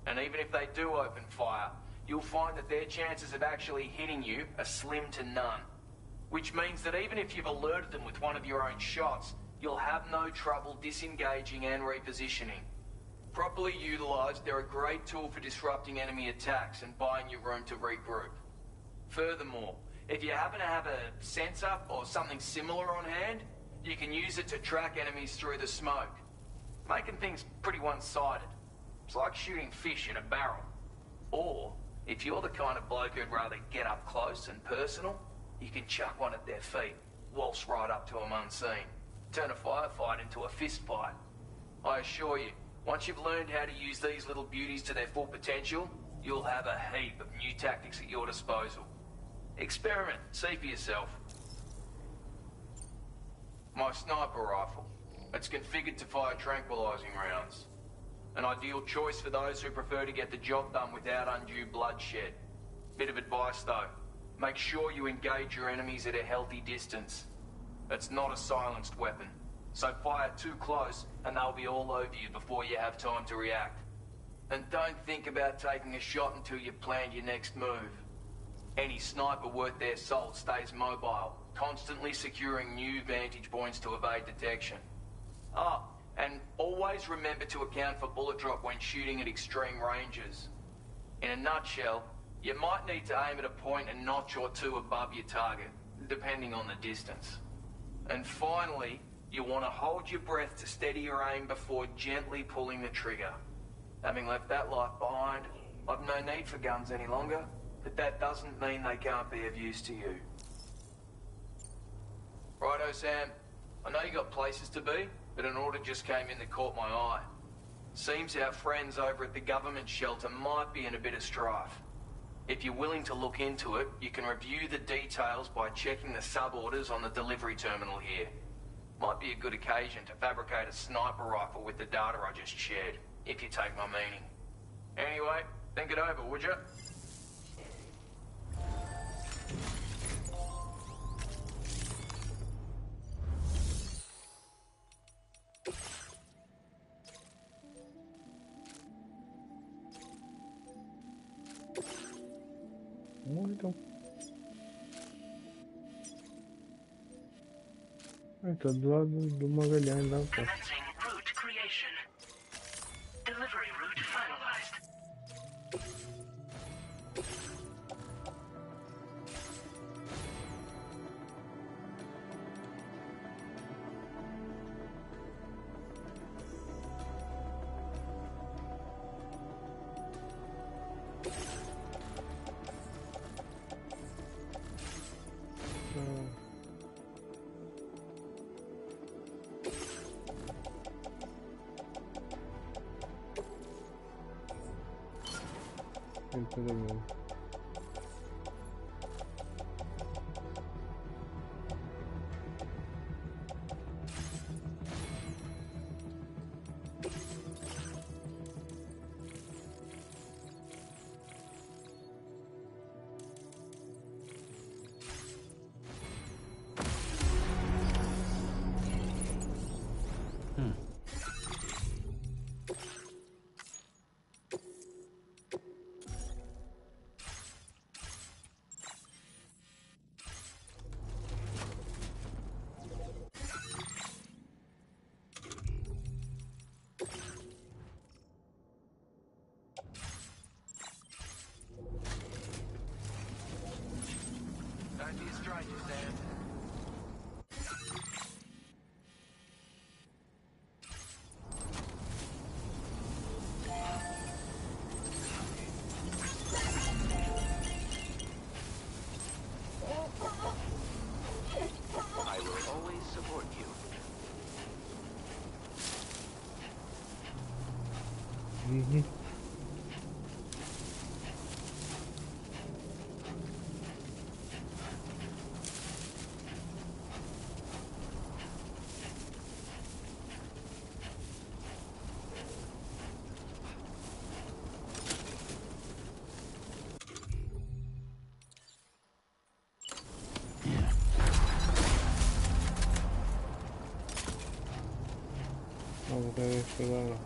And even if they do open fire, you'll find that their chances of actually hitting you are slim to none. Which means that even if you've alerted them with one of your own shots, you'll have no trouble disengaging and repositioning. Properly utilized, they're a great tool for disrupting enemy attacks and buying you room to regroup. Furthermore, if you happen to have a sensor or something similar on hand, you can use it to track enemies through the smoke, making things pretty one-sided. It's like shooting fish in a barrel. Or, if you're the kind of bloke who'd rather get up close and personal, you can chuck one at their feet, waltz right up to them unseen, turn a firefight into a fist fight. I assure you, once you've learned how to use these little beauties to their full potential, you'll have a heap of new tactics at your disposal. Experiment, see for yourself. My sniper rifle. It's configured to fire tranquilizing rounds. An ideal choice for those who prefer to get the job done without undue bloodshed. Bit of advice though, make sure you engage your enemies at a healthy distance. It's not a silenced weapon, so fire too close and they'll be all over you before you have time to react. And don't think about taking a shot until you've planned your next move. Any sniper worth their salt stays mobile, constantly securing new vantage points to evade detection. Ah, and always remember to account for bullet drop when shooting at extreme ranges. In a nutshell, you might need to aim at a point a notch or two above your target, depending on the distance. And finally, you want to hold your breath to steady your aim before gently pulling the trigger. Having left that life behind, I've no need for guns any longer, but that doesn't mean they can't be of use to you. Righto, Sam. I know you got places to be, but an order just came in that caught my eye. Seems our friends over at the government shelter might be in a bit of strife. If you're willing to look into it, you can review the details by checking the sub-orders on the delivery terminal here. Might be a good occasion to fabricate a sniper rifle with the data I just shared, if you take my meaning. Anyway, think it over, would you? Então. Tá do lado do Magalhães lá, pô. Route creation. Delivery route finalized. Tudo bem. Don't be a stranger, Sam. I will always support you. Vamos a despegarlo.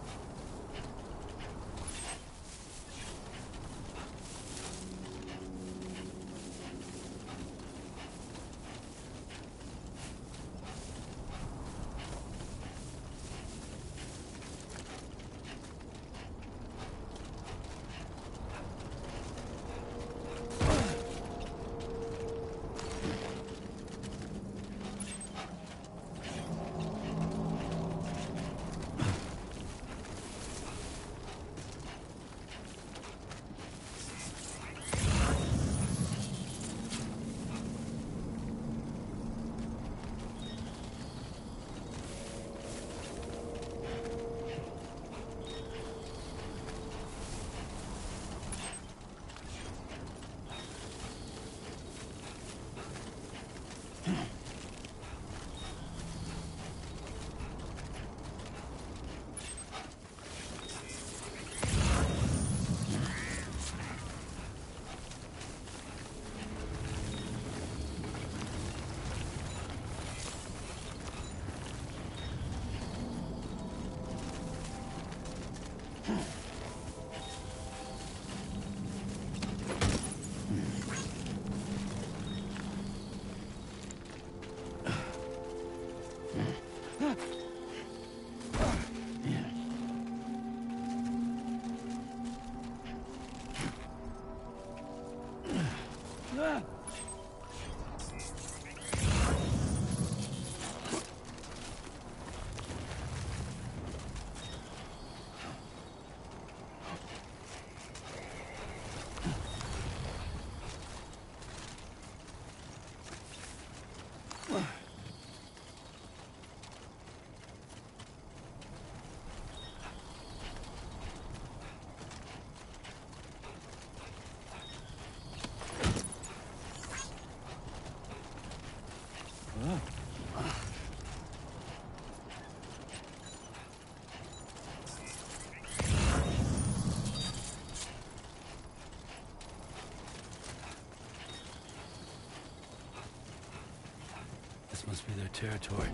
This must be their territory.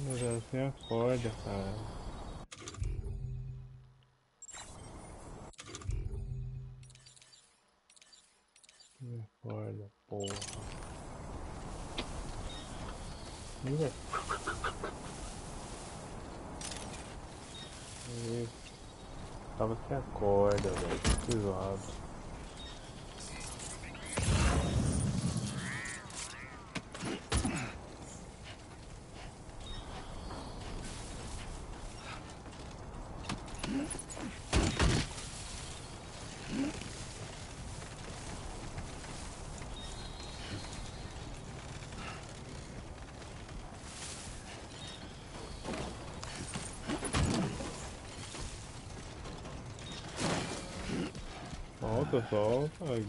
Meu Deus, me acorda, cara. Me acorda, porra. Ih. Tava que acorda, velho. Que zoado.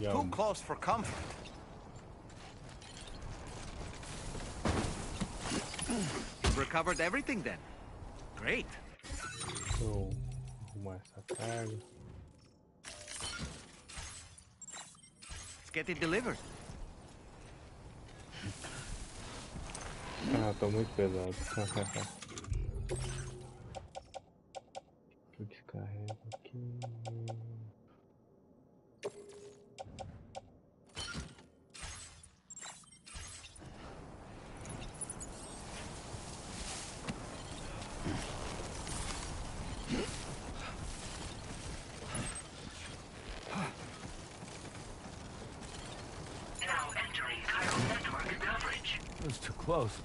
Too close for comfort. You've recovered everything then. Great. Vou arrumar essa carga. Let's get it delivered. Ah, tô muito pesado. Eu descarrego aqui. Now entering chiral network coverage. It was too close.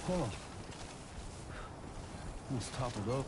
Oh. Let's toppled up.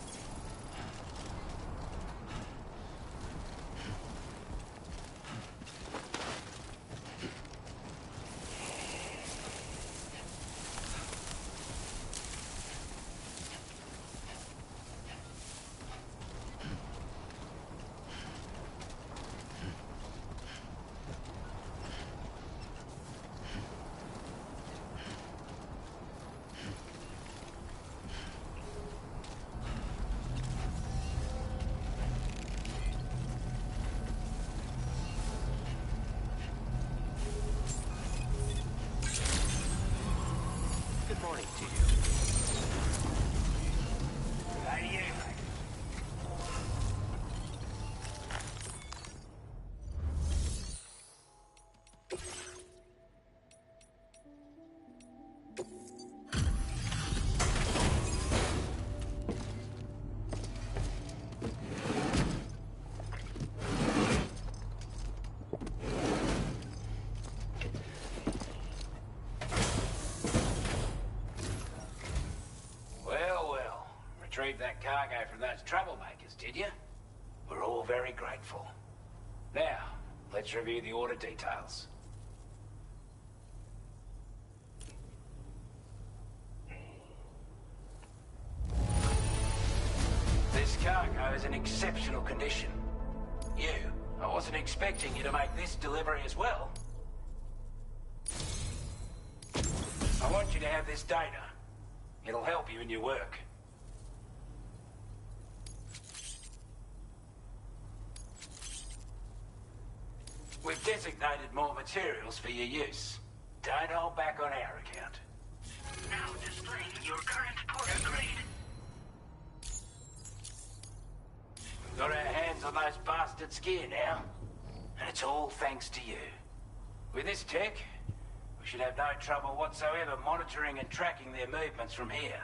Good morning to you. How do you, mate? Retrieved that cargo from those troublemakers, did you? We're all very grateful. Now, let's review the order details. This cargo is in exceptional condition. I wasn't expecting you to make this delivery as well. I want you to have this data. It'll help you in your work. We've designated more materials for your use. Don't hold back on our account. Now displaying your current porter grade. We've got our hands on those bastards' gear now. And it's all thanks to you. With this tech, we should have no trouble whatsoever monitoring and tracking their movements from here.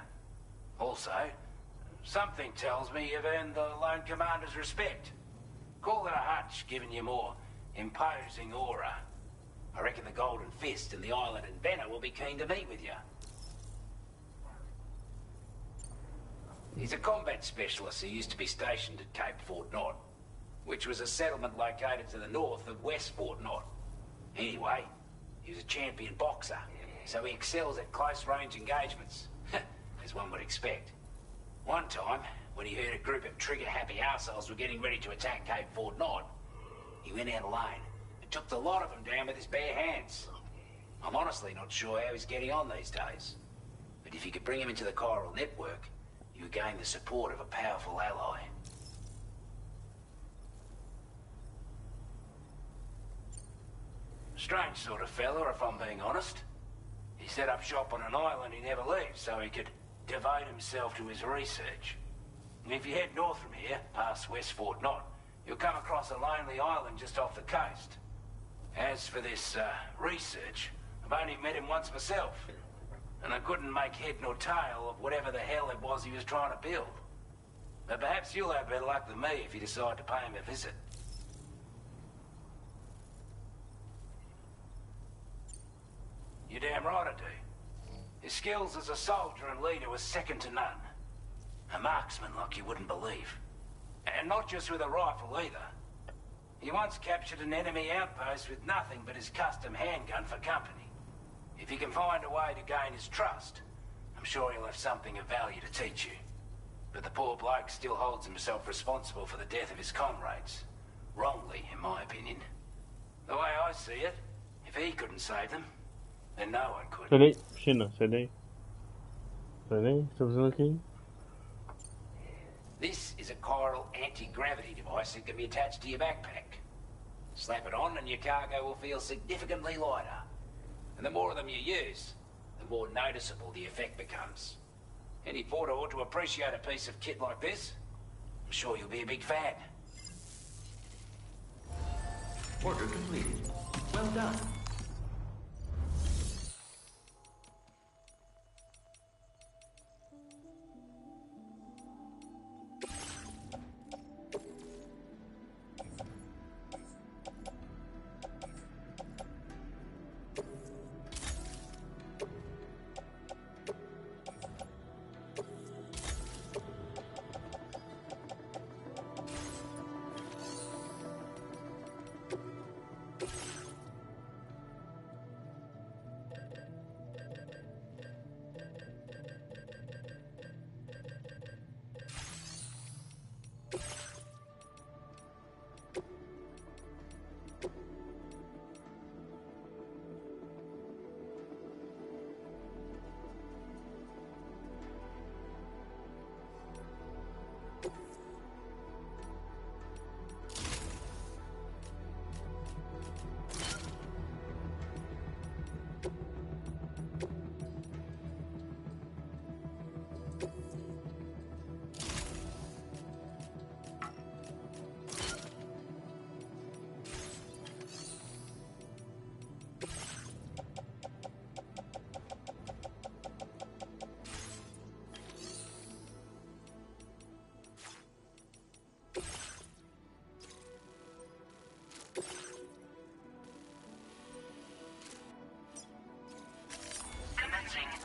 Also, something tells me you've earned the Lone Commander's respect. Call it a hunch, giving you more imposing aura. I reckon the Golden Fist and the Island Inventor will be keen to meet with you. He's a combat specialist who used to be stationed at Cape Fort Knot, which was a settlement located to the north of West Fort Knot. Anyway, he was a champion boxer, so he excels at close-range engagements, as one would expect. One time, when he heard a group of trigger-happy arseholes were getting ready to attack Cape Fort Knot, he went out alone and took the lot of them down with his bare hands. I'm honestly not sure how he's getting on these days, but if you could bring him into the chiral network, you would gain the support of a powerful ally. Strange sort of fella, if I'm being honest. He set up shop on an island he never leaves so he could devote himself to his research. And if you head north from here, past West Fort Knot, you'll come across a lonely island just off the coast. As for this research, I've only met him once myself, and I couldn't make head nor tail of whatever the hell it was he was trying to build. But perhaps you'll have better luck than me if you decide to pay him a visit. You're damn right I do. His skills as a soldier and leader were second to none. A marksman like you wouldn't believe. And not just with a rifle either. He once captured an enemy outpost with nothing but his custom handgun for company. If you can find a way to gain his trust, I'm sure he'll have something of value to teach you. But the poor bloke still holds himself responsible for the death of his comrades. Wrongly, in my opinion. The way I see it, if he couldn't save them, then no one could. Sai daí, China, sai daí. Sai daí, estou fazendo aqui. This is a chiral anti-gravity device that can be attached to your backpack. Slap it on and your cargo will feel significantly lighter. And the more of them you use, the more noticeable the effect becomes. Any porter ought to appreciate a piece of kit like this. I'm sure you'll be a big fan. Order completed. Well done.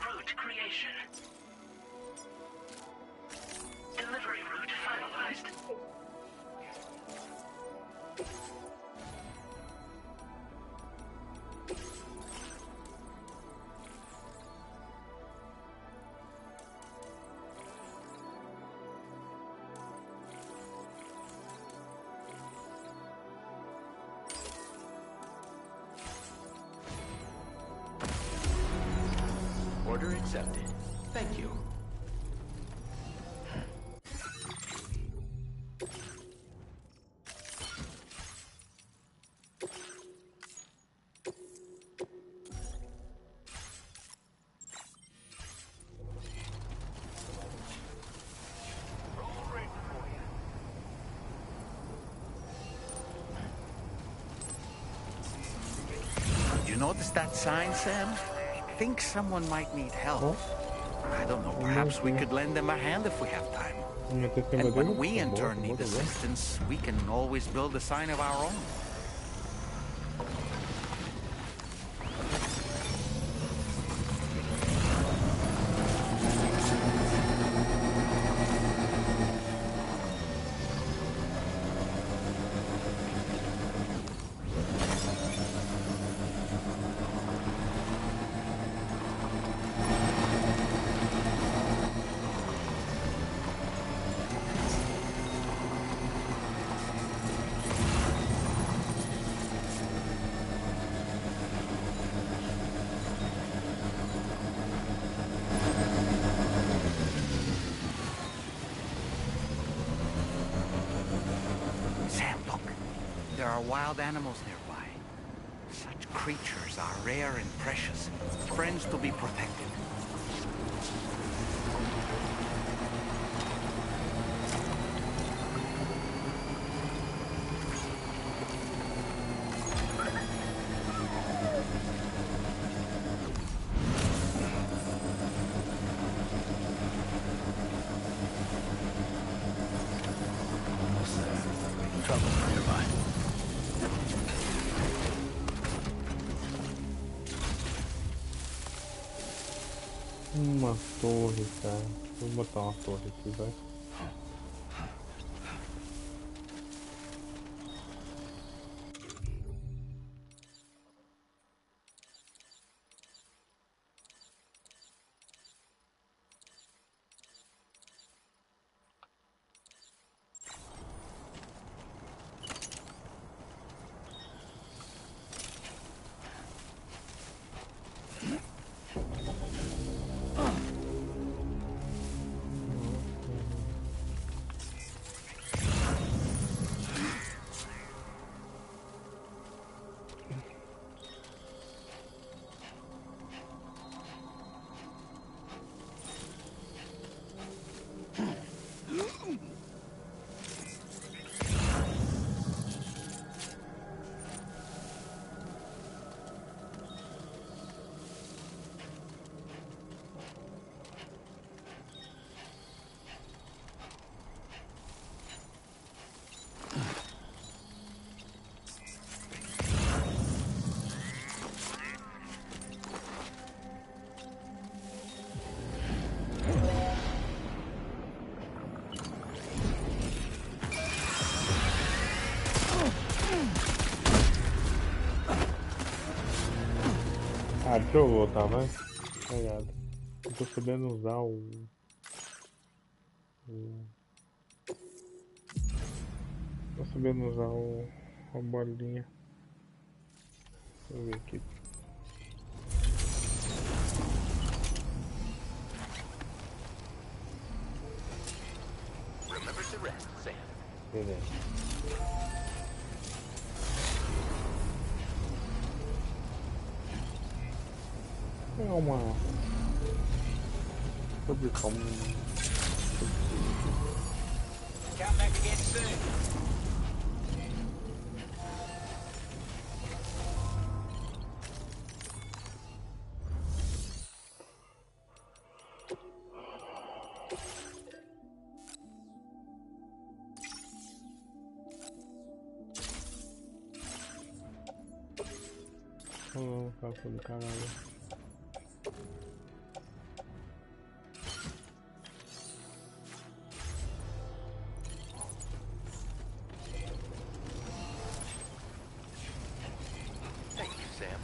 Route creation. Delivery route finalized. Order accepted. Thank you. You notice that sign, Sam? I think someone might need help. I don't know, perhaps we could lend them a hand if we have time. And when we in turn need assistance, we can always build a sign of our own. are wild animals nearby. Such creatures are rare and precious, friends to be protected. Uma torre, cara. Vou botar uma torre aqui, vai. Ah, deixa eu voltar, vai. Obrigado. Eu tô sabendo usar tô sabendo usar a bolinha. Deixa eu ver aqui. Remember to rest, Sam. Beleza. É uma... sobre como... Come back again soon. Oh, cálculo do caralho. Thank you, Sam.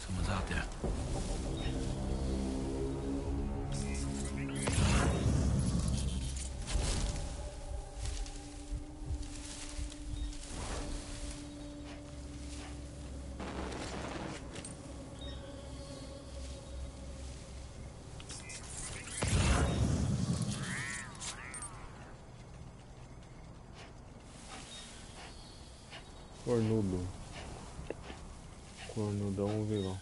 Someone's out there. Cornudo. Cornudão vilão.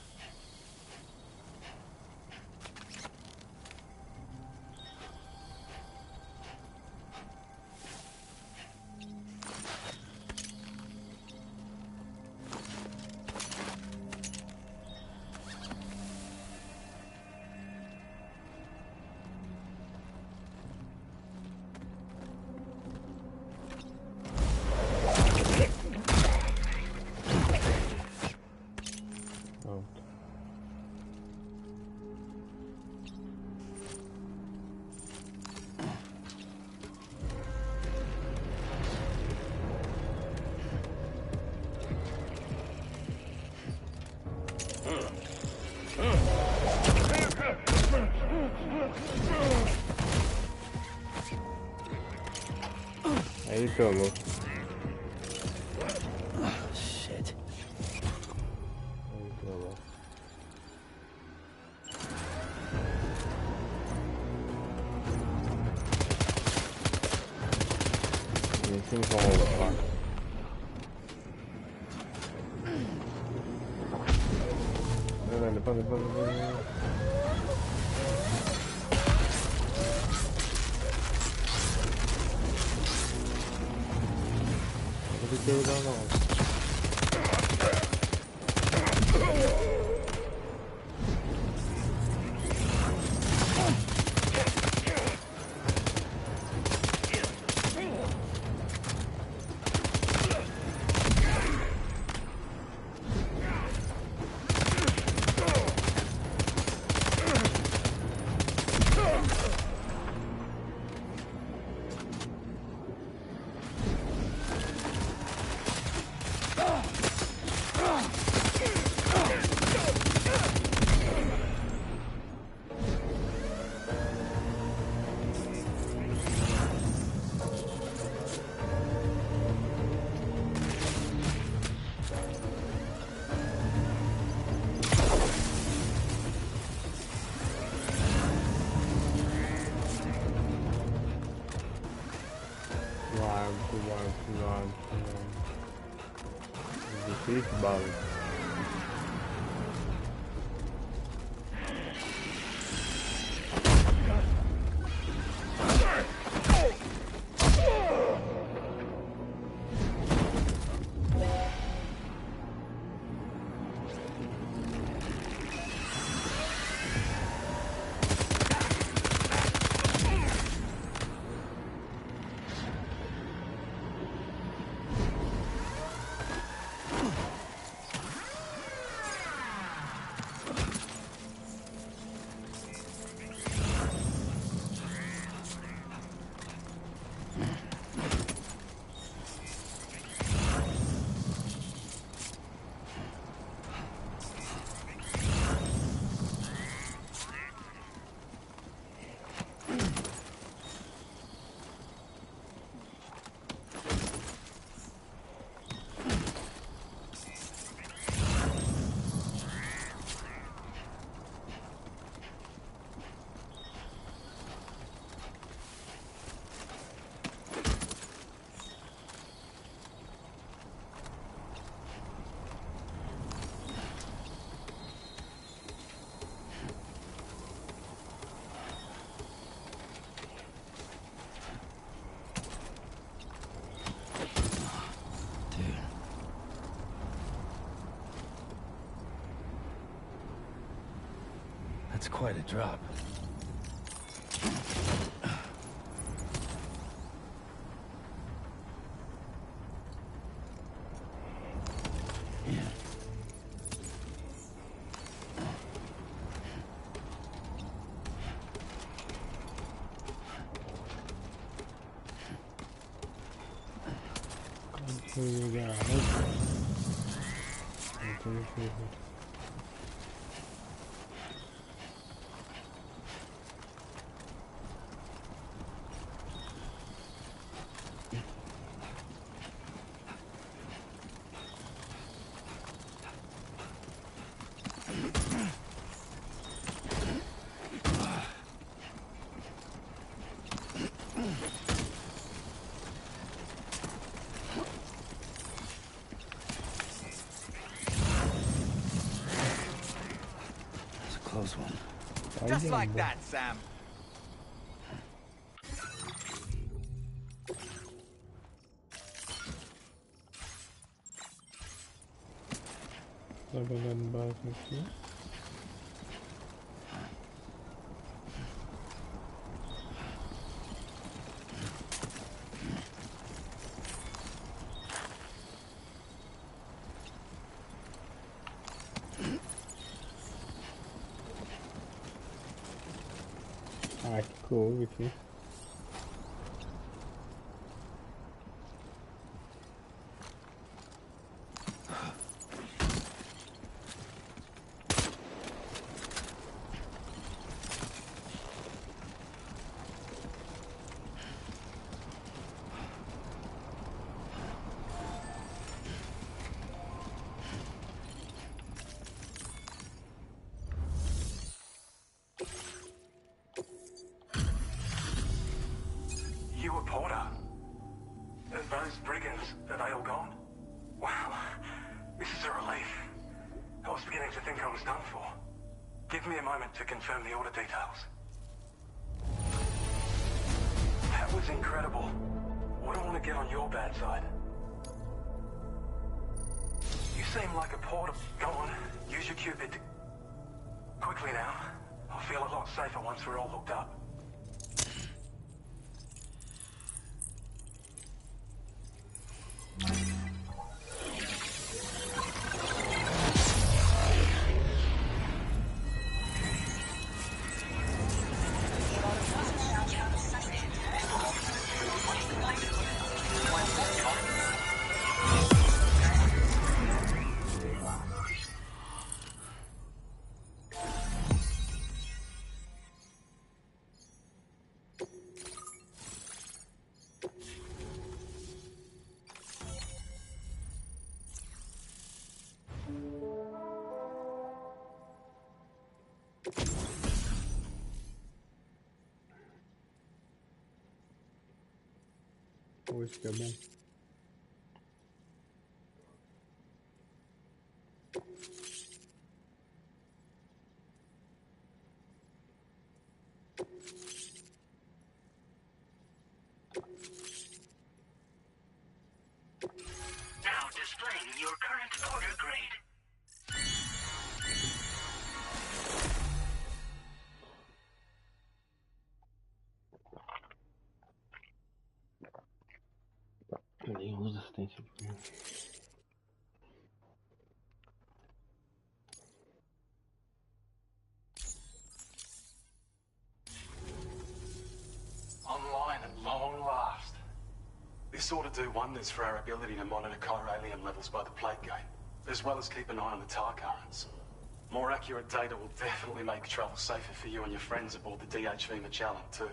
Aí pegou. Shit. Aí pegou. E assim volta. Depois. Não dá não. Difícil, bala. That's quite a drop. Close one. Just like that, Sam. Trabalhando base aqui. Ah, que cool aqui. You were Porter? Those brigands, are they all gone? Wow, this is a relief. I was beginning to think I was done for. Give me a moment to confirm the order details. That was incredible. Wouldn't want to get on your bad side. You seem like a Porter. Go on, use your Cupid. Quickly now. I'll feel a lot safer once we're all hooked up. Hoje que é bom. Now displaying your current order grade. Nem usa assistência aqui. Online at long last. This ought to do wonders for our ability to monitor chiralium levels by the plate gate, as well as keep an eye on the tar currents. More accurate data will definitely make travel safer for you and your friends aboard the DHV Magellan, too.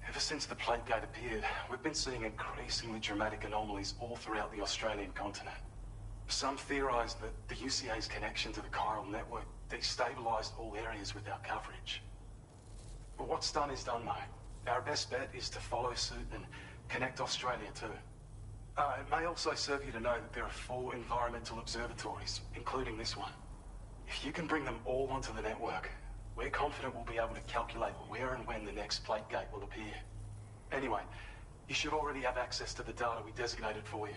Ever since the plate gate appeared, we've been seeing increasingly dramatic anomalies all throughout the Australian continent. Some theorise that the UCA's connection to the chiral network destabilised all areas with our coverage. But what's done is done, though. Our best bet is to follow suit and connect Australia too. It may also serve you to know that there are 4 environmental observatories, including this one. If you can bring them all onto the network, we're confident we'll be able to calculate where and when the next plate gate will appear. Anyway, you should already have access to the data we designated for you.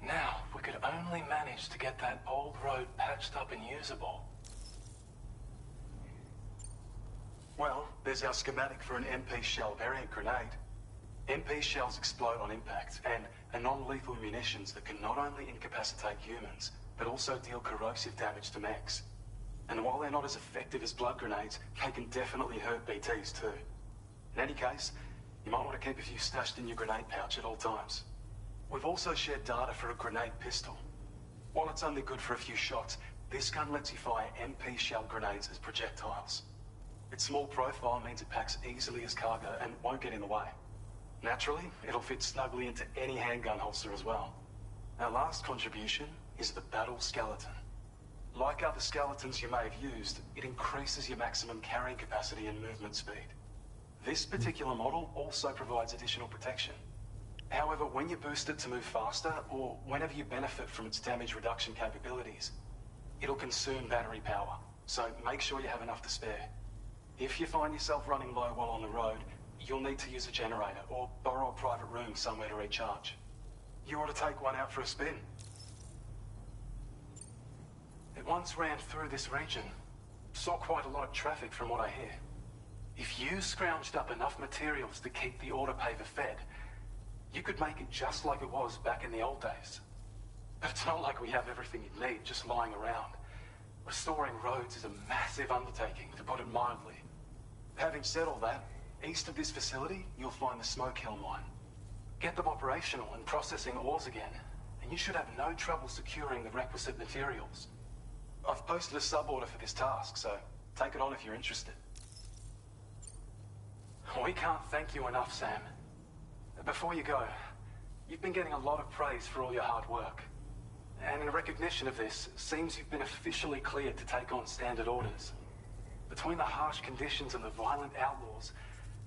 Now, if we could only manage to get that old road patched up and usable. There's our schematic for an MP shell variant grenade. MP shells explode on impact and are non-lethal munitions that can not only incapacitate humans, but also deal corrosive damage to mechs. And while they're not as effective as blood grenades, they can definitely hurt BTs too. In any case, you might want to keep a few stashed in your grenade pouch at all times. We've also shared data for a grenade pistol. While it's only good for a few shots, this gun lets you fire MP shell grenades as projectiles. Its small profile means it packs easily as cargo and won't get in the way. Naturally, it'll fit snugly into any handgun holster as well. Our last contribution is the battle skeleton. Like other skeletons you may have used, it increases your maximum carrying capacity and movement speed. This particular model also provides additional protection. However, when you boost it to move faster, or whenever you benefit from its damage reduction capabilities, it'll consume battery power, so make sure you have enough to spare. If you find yourself running low while on the road, you'll need to use a generator or borrow a private room somewhere to recharge. You ought to take one out for a spin. It once ran through this region. Saw quite a lot of traffic from what I hear. If you scrounged up enough materials to keep the autopaver fed, you could make it just like it was back in the old days. But it's not like we have everything you need just lying around. Restoring roads is a massive undertaking, to put it mildly. Having said all that, east of this facility, you'll find the Smoke Hill mine. Get them operational and processing ores again, and you should have no trouble securing the requisite materials. I've posted a sub-order for this task, so take it on if you're interested. We can't thank you enough, Sam. Before you go, you've been getting a lot of praise for all your hard work. And in recognition of this, it seems you've been officially cleared to take on standard orders. Between the harsh conditions and the violent outlaws,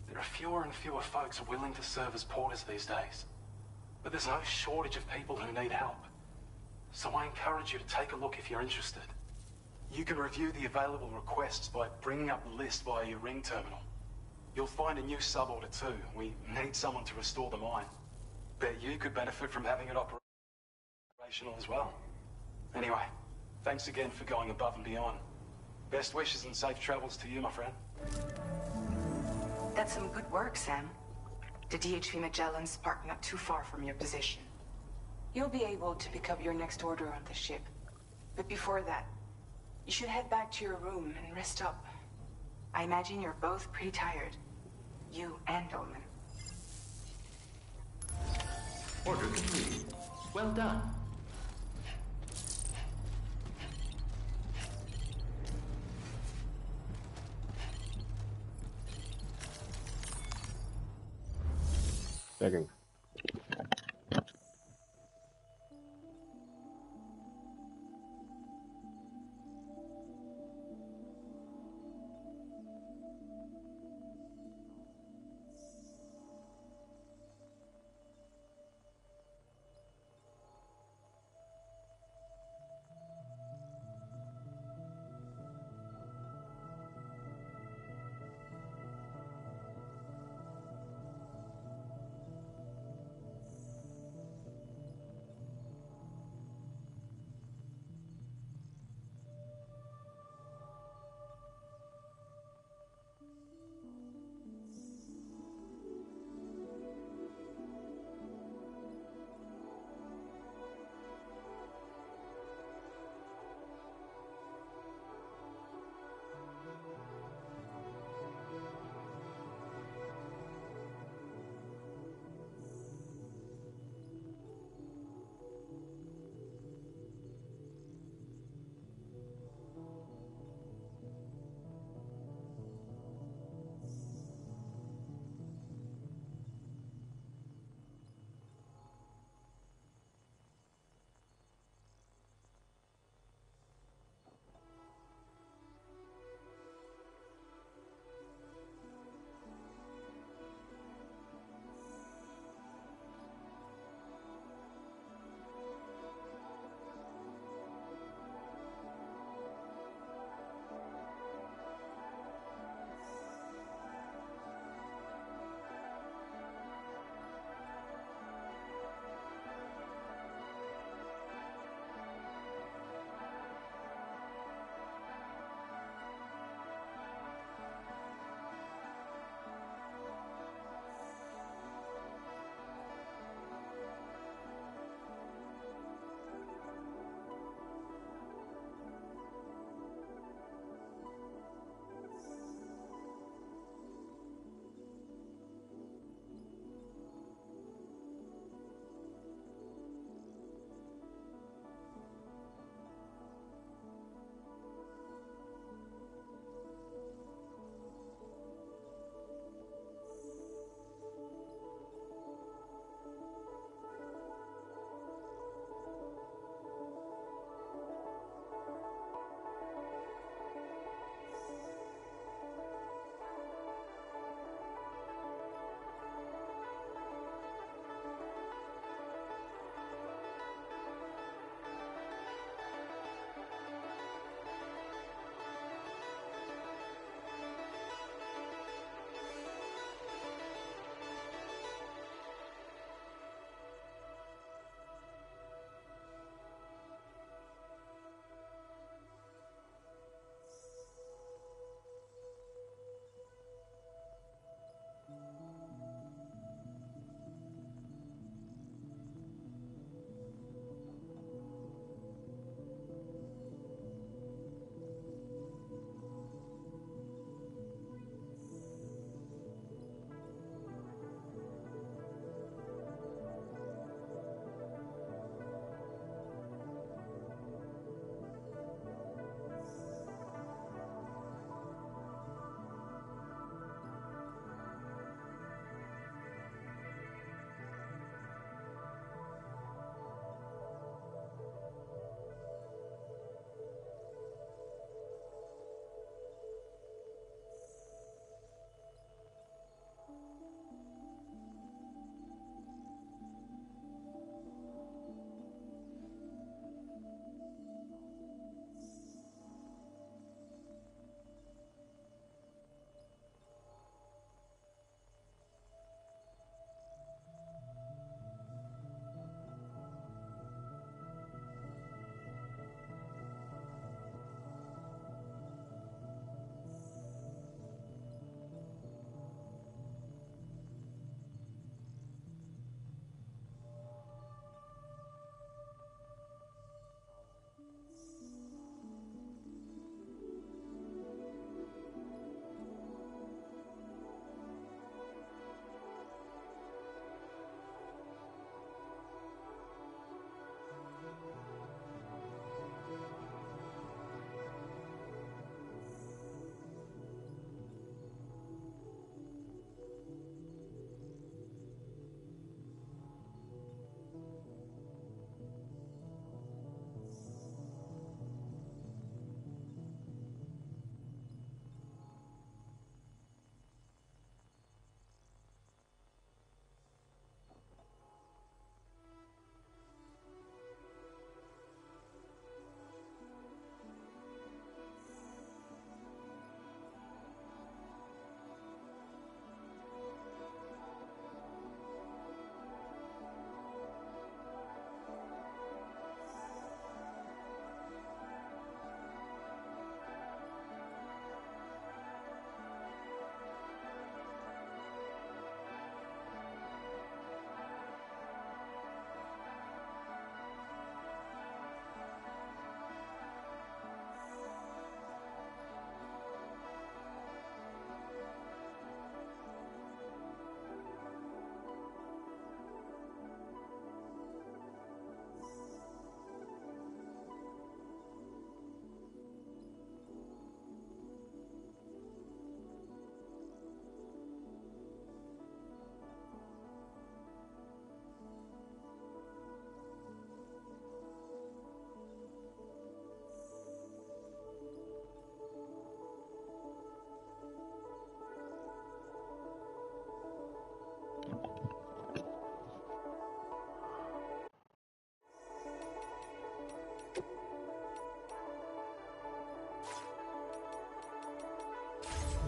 there are fewer and fewer folks willing to serve as porters these days. But there's no shortage of people who need help. So I encourage you to take a look if you're interested. You can review the available requests by bringing up the list via your ring terminal. You'll find a new sub-order too. We need someone to restore the mine. Bet you could benefit from having it operational as well. Anyway, thanks again for going above and beyond. Best wishes and safe travels to you, my friend. That's some good work, Sam. The DHV Magellan's parked not too far from your position. You'll be able to pick up your next order on the ship. But before that, you should head back to your room and rest up. I imagine you're both pretty tired. You and Dolman. Order complete. Well done. Second.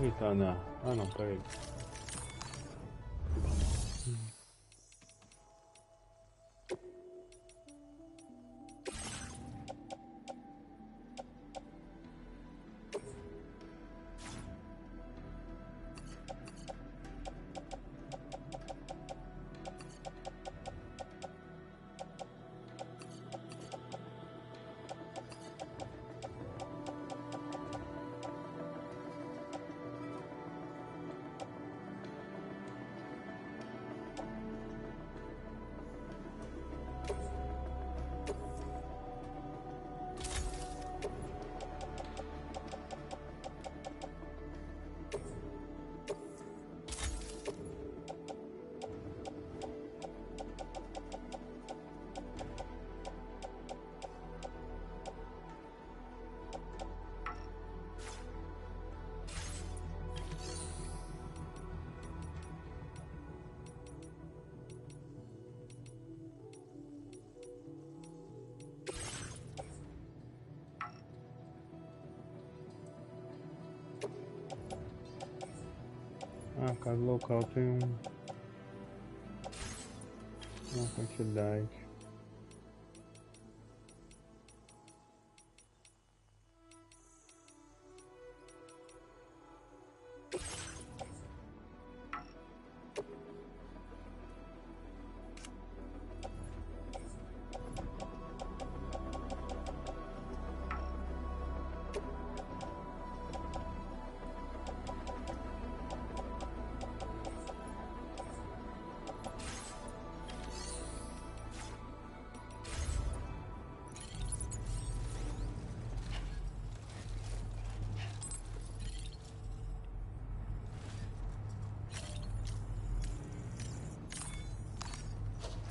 Eita, não. Ah, não, peraí. Ah, cada local tem uma quantidade.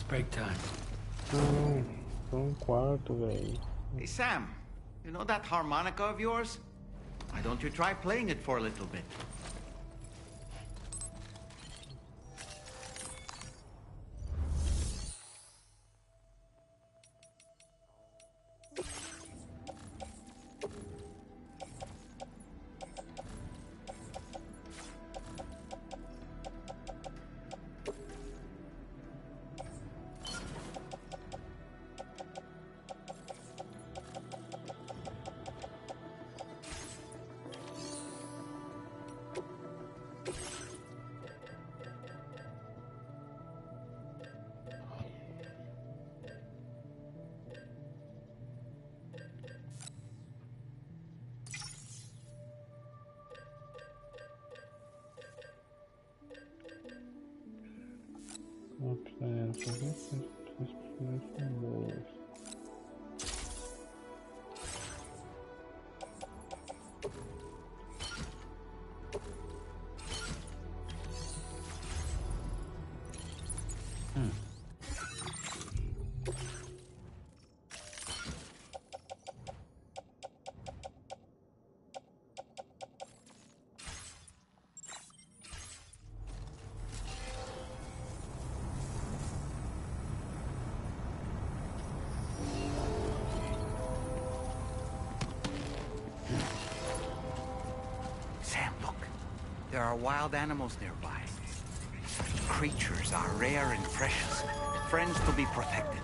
Break time. Não, são 4, velho. Hey, Sam, you know that harmonica of yours? Why don't you try playing it for a little bit? Sam, look. There are wild animals nearby. Such creatures are rare and precious. Friends to be protected.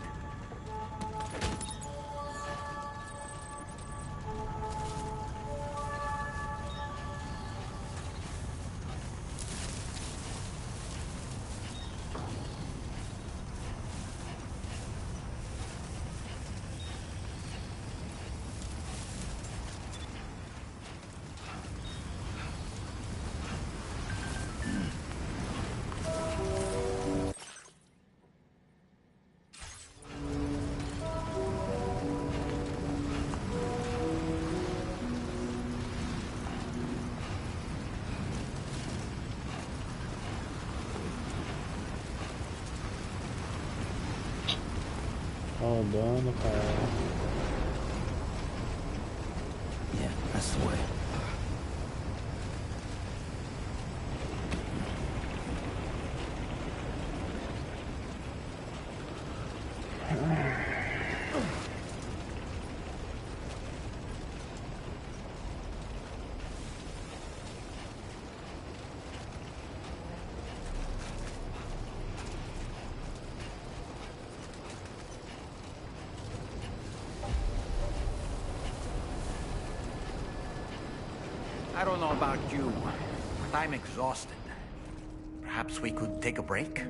Rodando, cara. Yeah, that's the way. I don't know about you, but I'm exhausted. Perhaps we could take a break?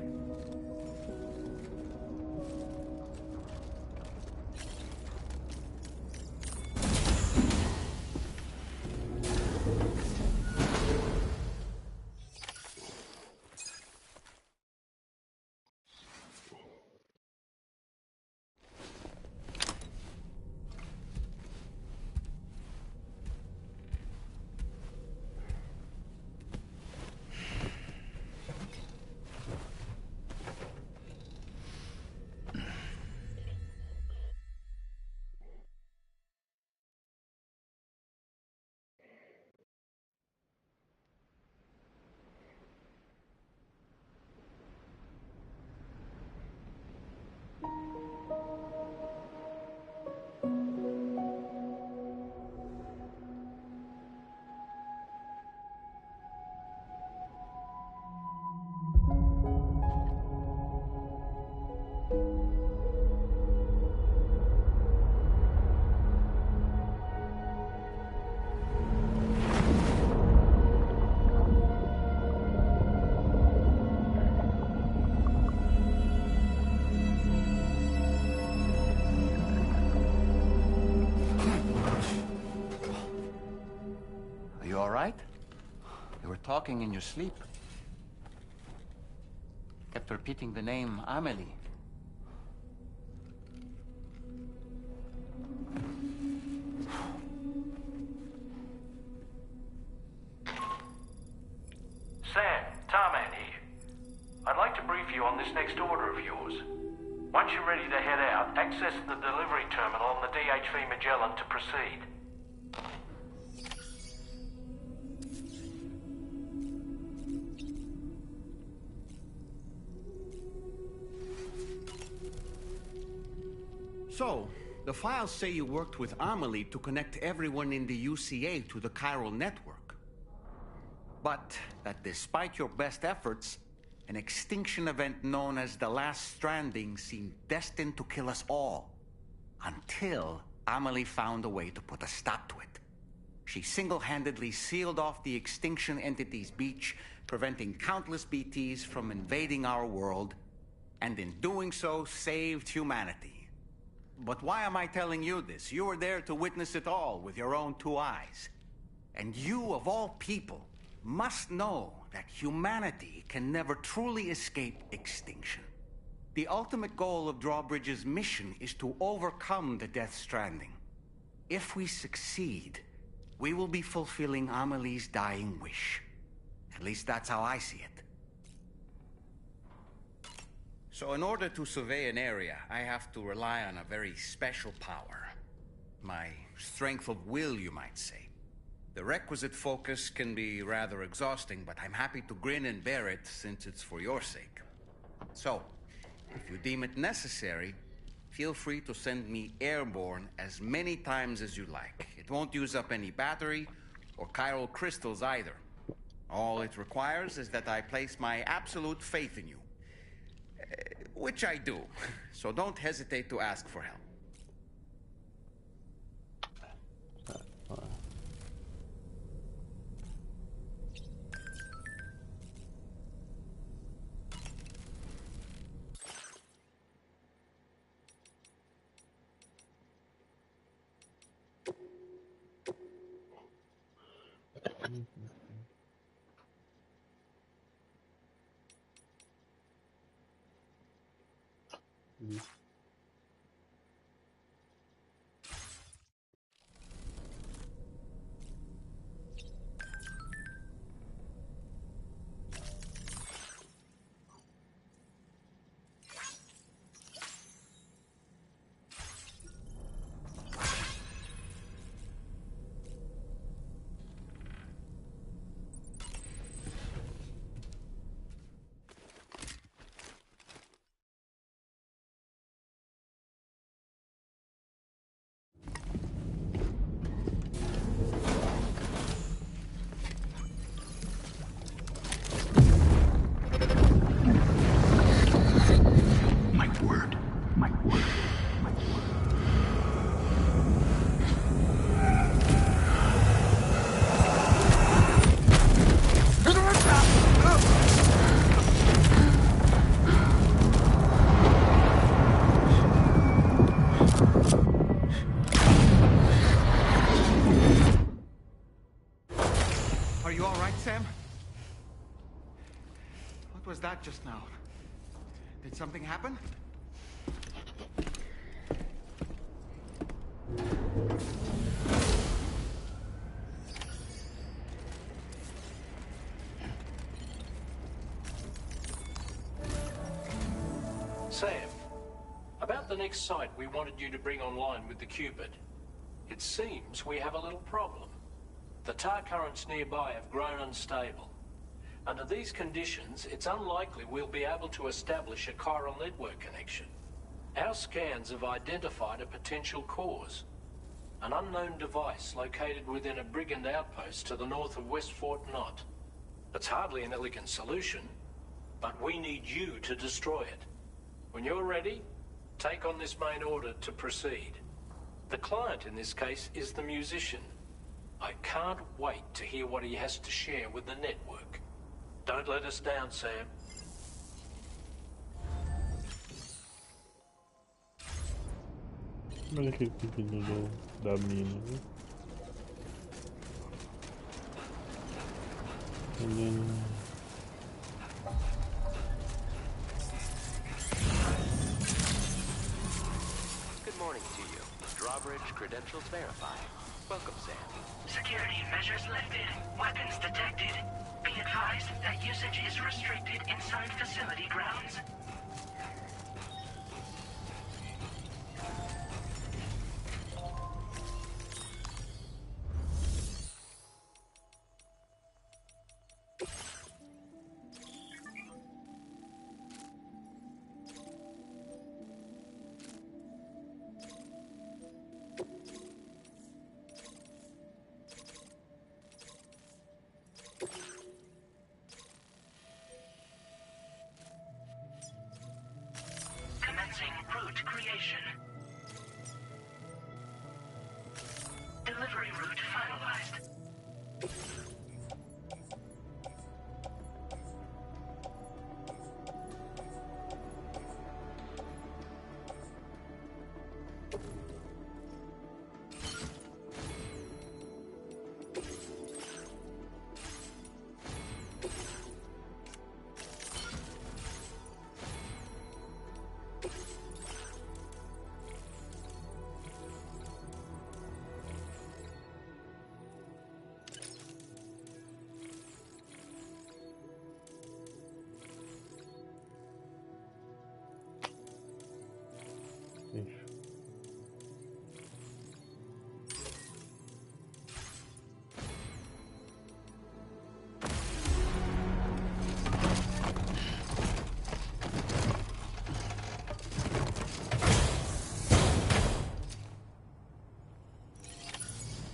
Talking in your sleep. Kept repeating the name Amelie. Sam, Tarman here. I'd like to brief you on this next order of yours. Once you're ready to head out, access the delivery terminal on the DHV Magellan to proceed. So, the files say you worked with Amelie to connect everyone in the UCA to the chiral network. But that despite your best efforts, an extinction event known as the Last Stranding seemed destined to kill us all. Until Amelie found a way to put a stop to it. She single-handedly sealed off the extinction entity's beach, preventing countless BTs from invading our world, and in doing so, saved humanity. But why am I telling you this? You were there to witness it all with your own two eyes. And you, of all people, must know that humanity can never truly escape extinction. The ultimate goal of Drawbridge's mission is to overcome the Death Stranding. If we succeed, we will be fulfilling Amelie's dying wish. At least that's how I see it. So in order to survey an area, I have to rely on a very special power. My strength of will, you might say. The requisite focus can be rather exhausting, but I'm happy to grin and bear it since it's for your sake. So, if you deem it necessary, feel free to send me airborne as many times as you like. It won't use up any battery or chiral crystals either. All it requires is that I place my absolute faith in you. Which I do, so don't hesitate to ask for help. Are you all right, Sam? What was that just now? Did something happen? Sam, about the next site we wanted you to bring online with the Cupid. It seems we have a little problem. The tar currents nearby have grown unstable. Under these conditions, it's unlikely we'll be able to establish a chiral network connection. Our scans have identified a potential cause. An unknown device located within a brigand outpost to the north of West Fort Knott. It's hardly an elegant solution, but we need you to destroy it. When you're ready, take on this main order to proceed. The client in this case is the musician. I can't wait to hear what he has to share with the network. Don't let us down, Sam. Olha aquele pequeno da mina, né? Good morning to you. Drawbridge credentials verified. Welcome, Sam. Security measures lifted. Weapons detected. Be advised that usage is restricted inside facility grounds. Commencing route creation. Delivery route finalized.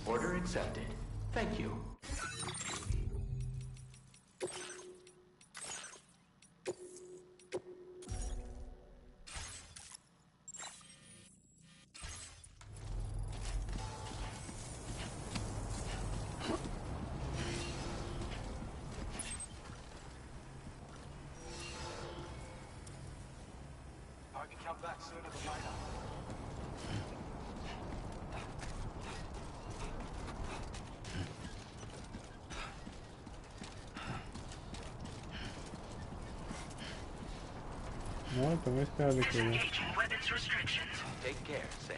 Order accepted. Thank you. I can come back sooner than later. No, tem uma escada aqui, né? Disengaging weapons restrictions. Take care, Sam.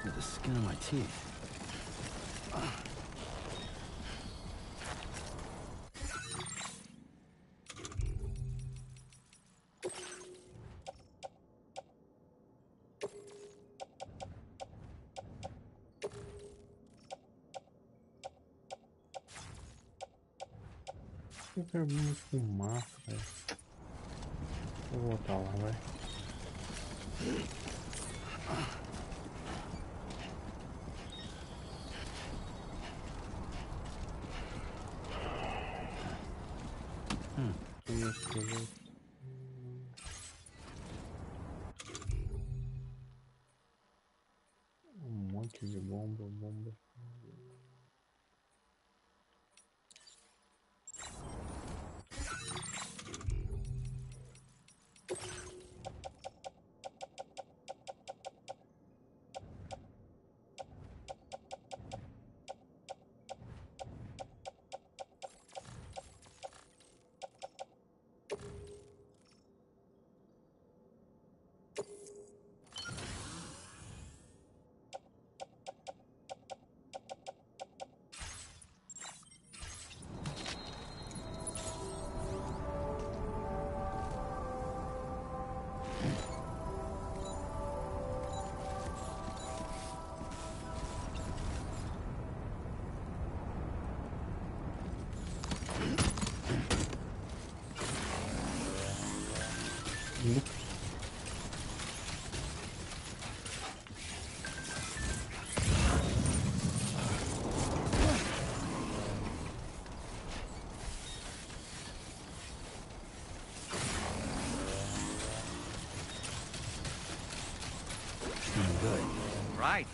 With the skin of my teeth. Eu quero muito fumaça, velho. Vou voltar lá, vai. Um monte de bomba. Right.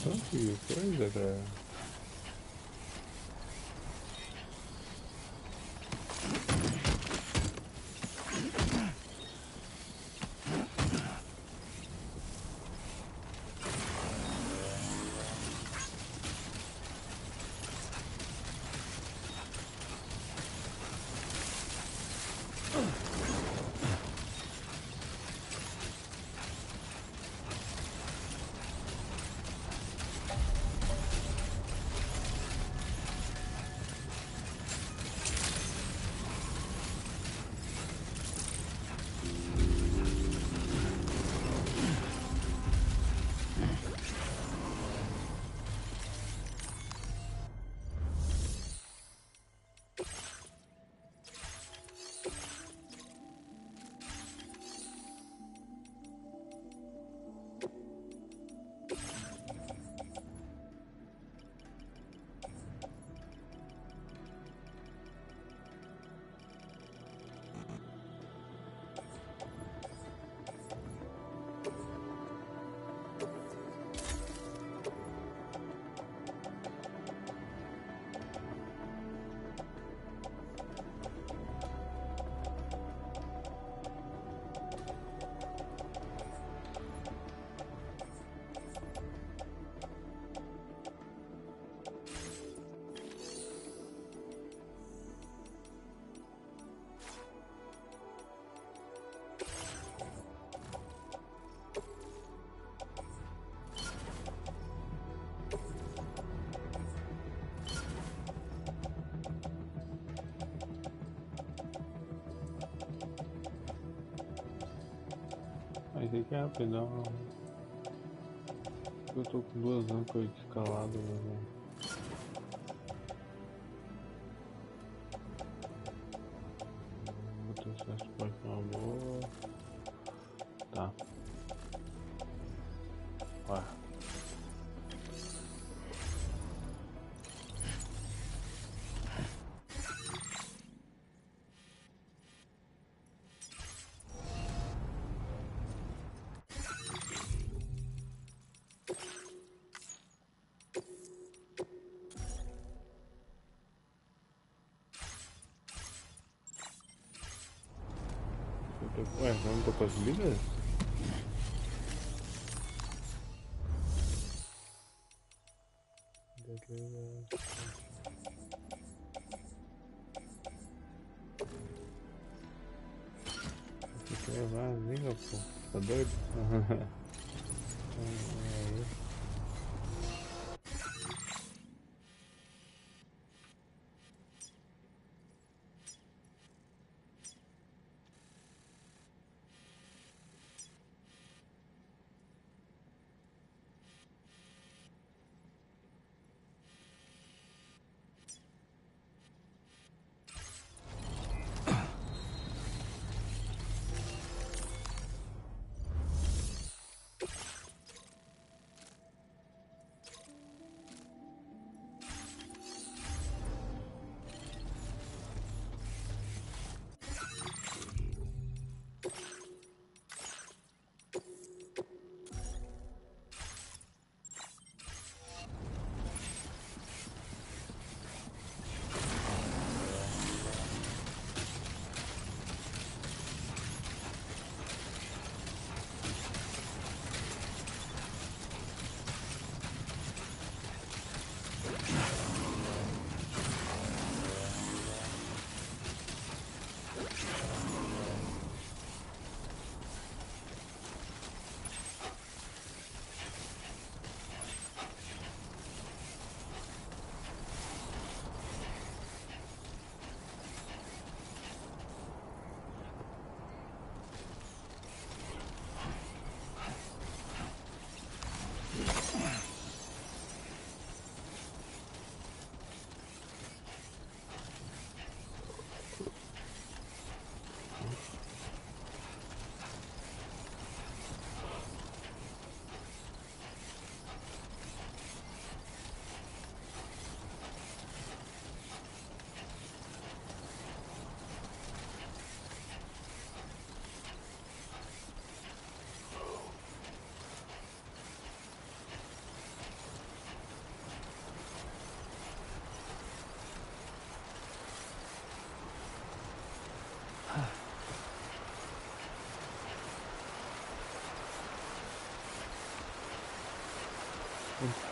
Tanto de coisa, cara. Mas tem que é rapidão. Eu tô com 2 âncoras de escalada, meu irmão. Vou ter acesso pra uma boa. Tá. Vai. Ué, não tô com as ligas? Beleza. Tem que levar as ligas, pô. Tá doido? Aí.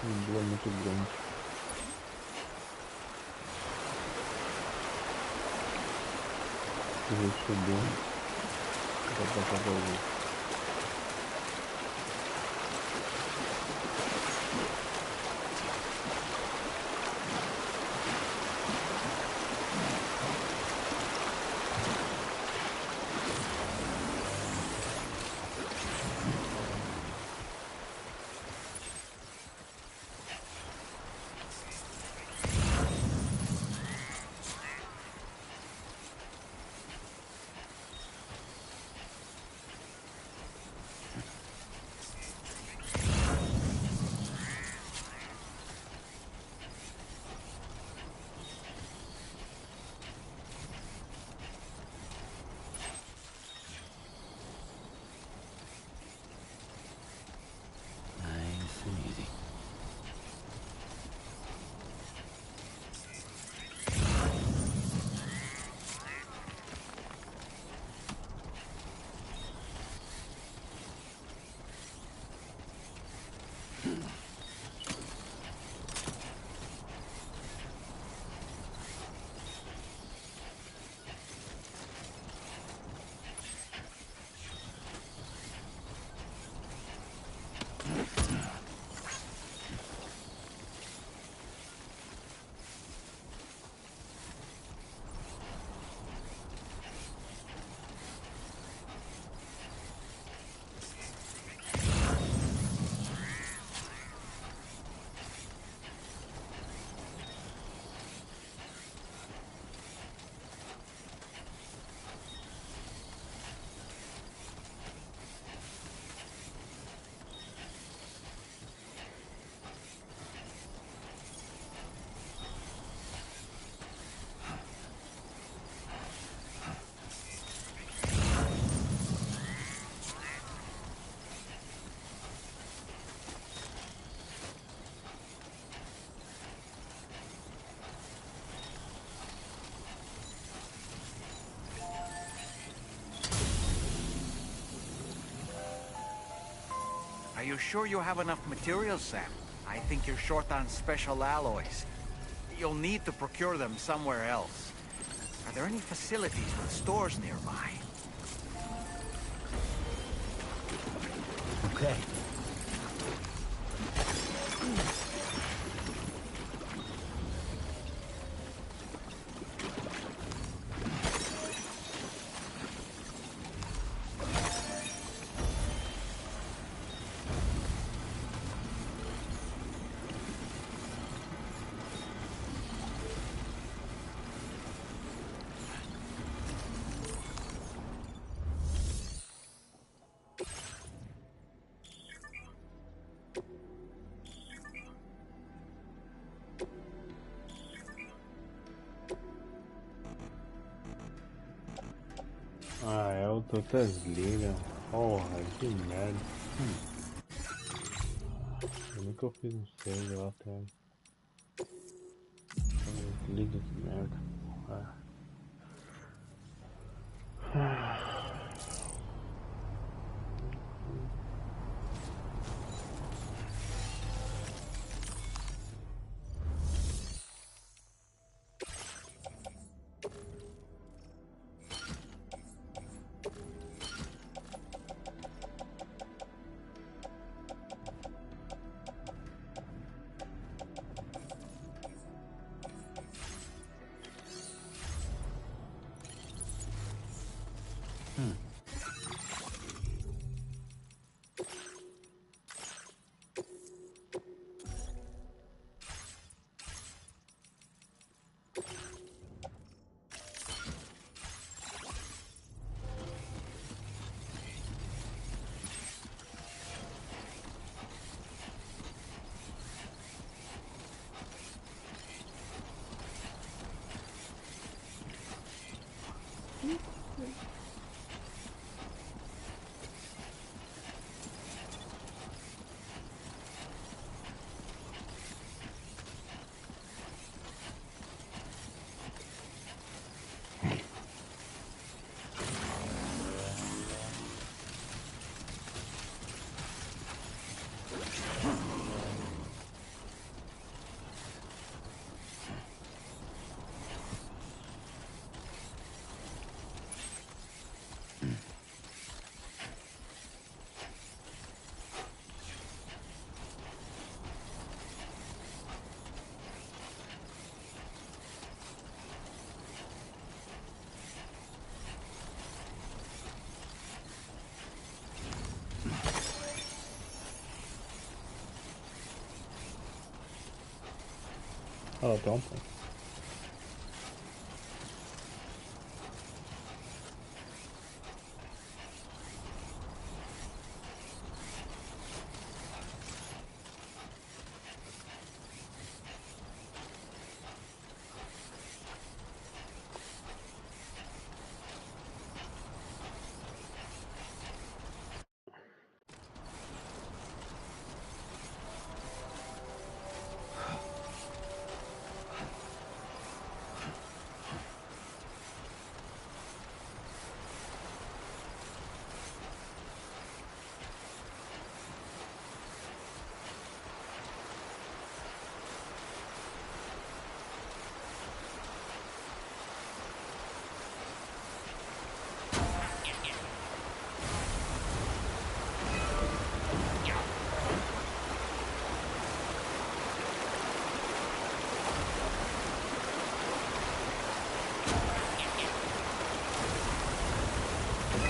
Uma lua muito grande. Eu vou subir. Vou passar pra ver. Are you sure you have enough materials, Sam? I think you're short on special alloys. You'll need to procure them somewhere else. Are there any facilities with stores nearby? Okay. Ah, é o Desliga. Porra, que merda. Eu nunca fiz um save lá atrás. Desliga que merda. Oh, dumpling.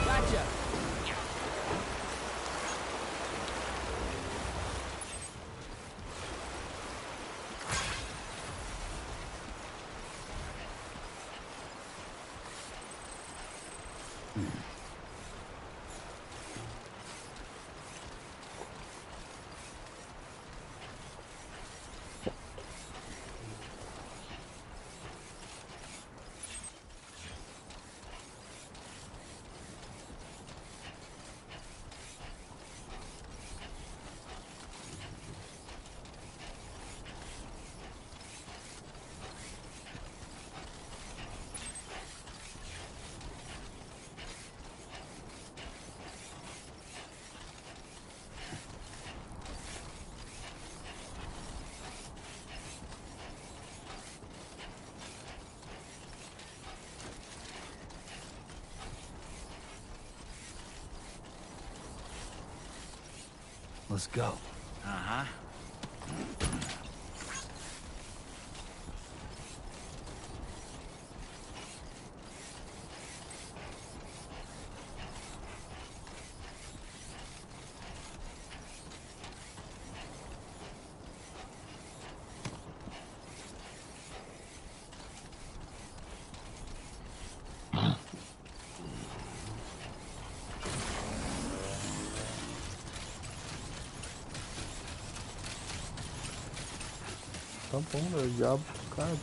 Gotcha. Let's go. Uh-huh. Tá bom, meu diabo, cara.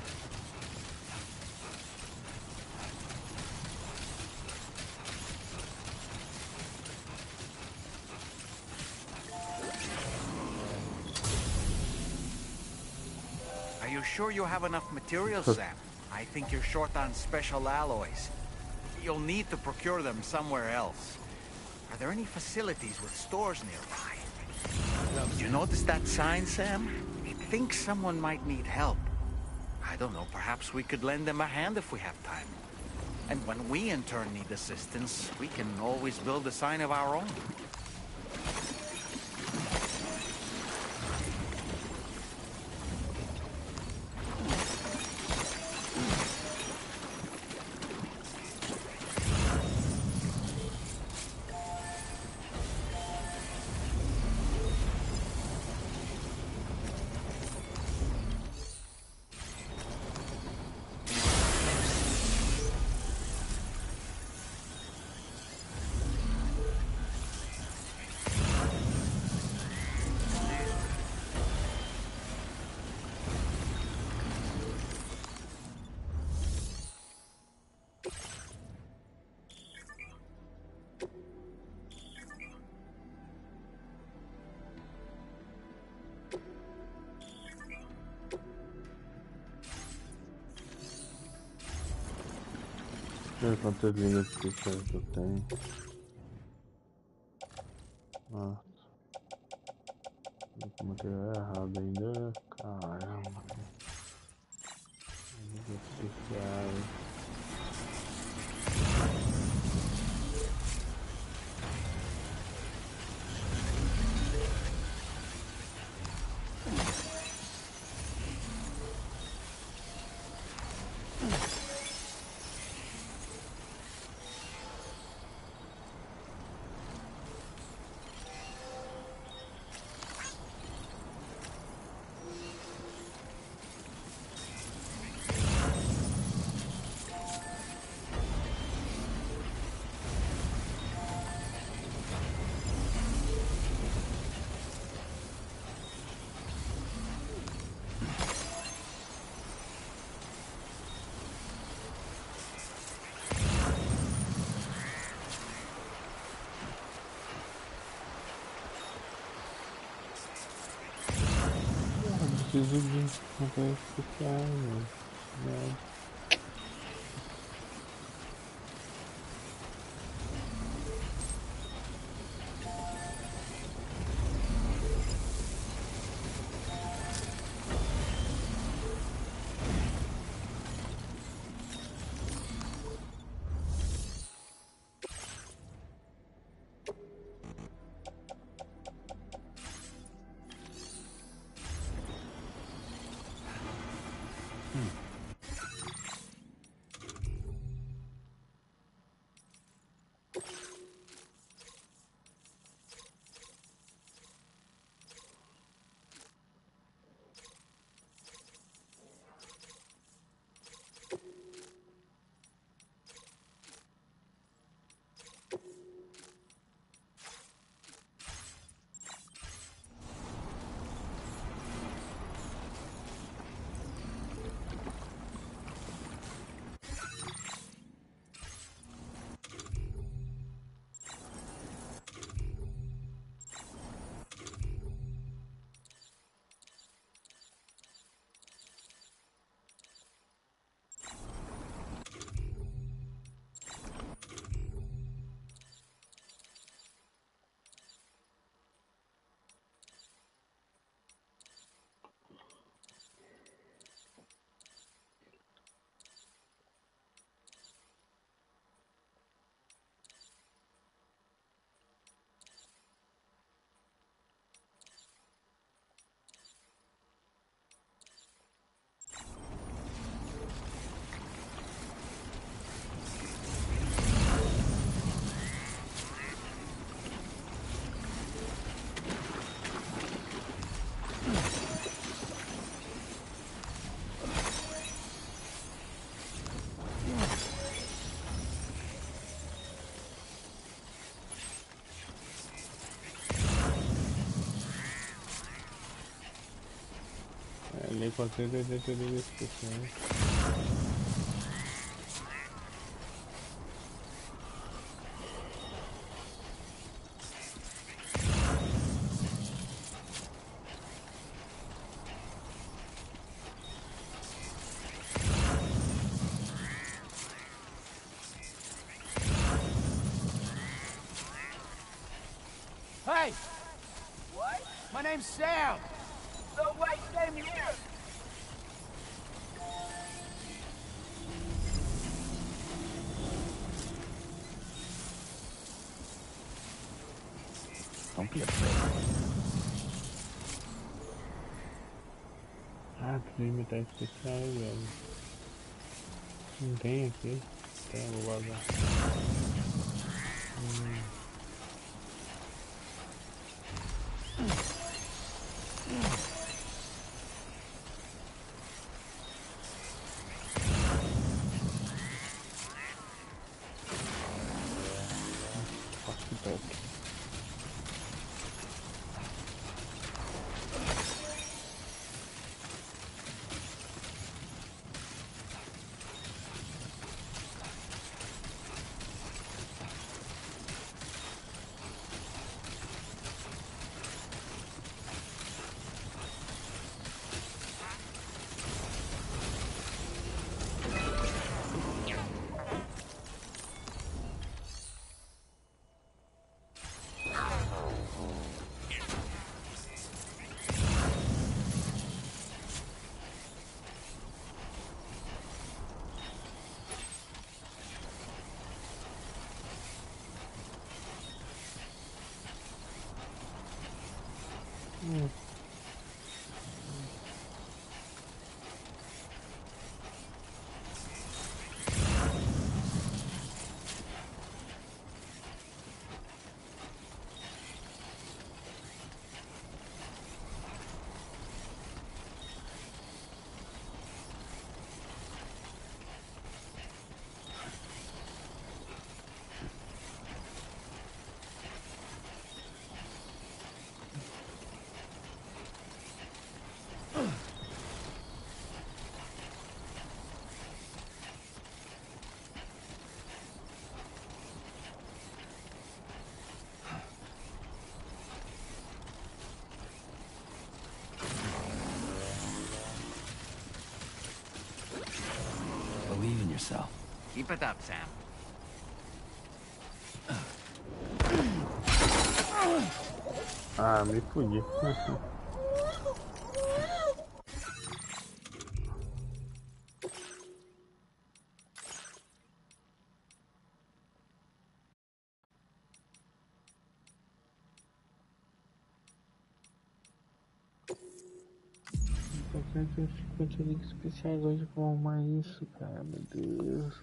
Are you sure you have enough materials, Sam? I think you're short on special alloys. You'll need to procure them somewhere else. Are there any facilities with stores nearby? You notice that sign, Sam? I think someone might need help. I don't know, perhaps we could lend them a hand if we have time. And when we in turn need assistance, we can always build a sign of our own. Ver quantas linhas de que eu tenho. Nossa. O material é errado ainda. Caramba. Linhas especiais. preciso de campanhas especiais, né? Lei 482 especiais. Hey! What? My name's Sam! So wait, same here! Don't be afraid. Ah, preciso imitar especiais, velho. Não tem aqui. Tem, vou guardar. Acho que tá aqui. in yourself. Keep it up, Sam. Ah, me fudi. Importante 50 links especiais hoje pra arrumar isso, cara, meu Deus.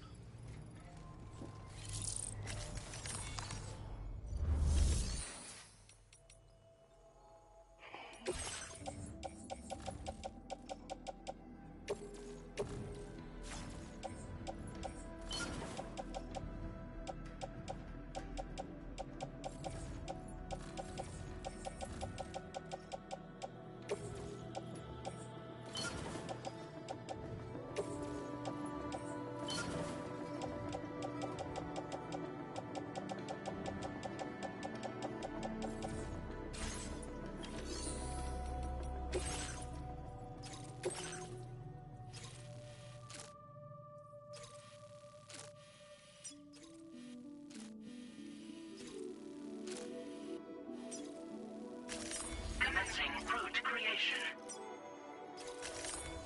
Commencing route creation.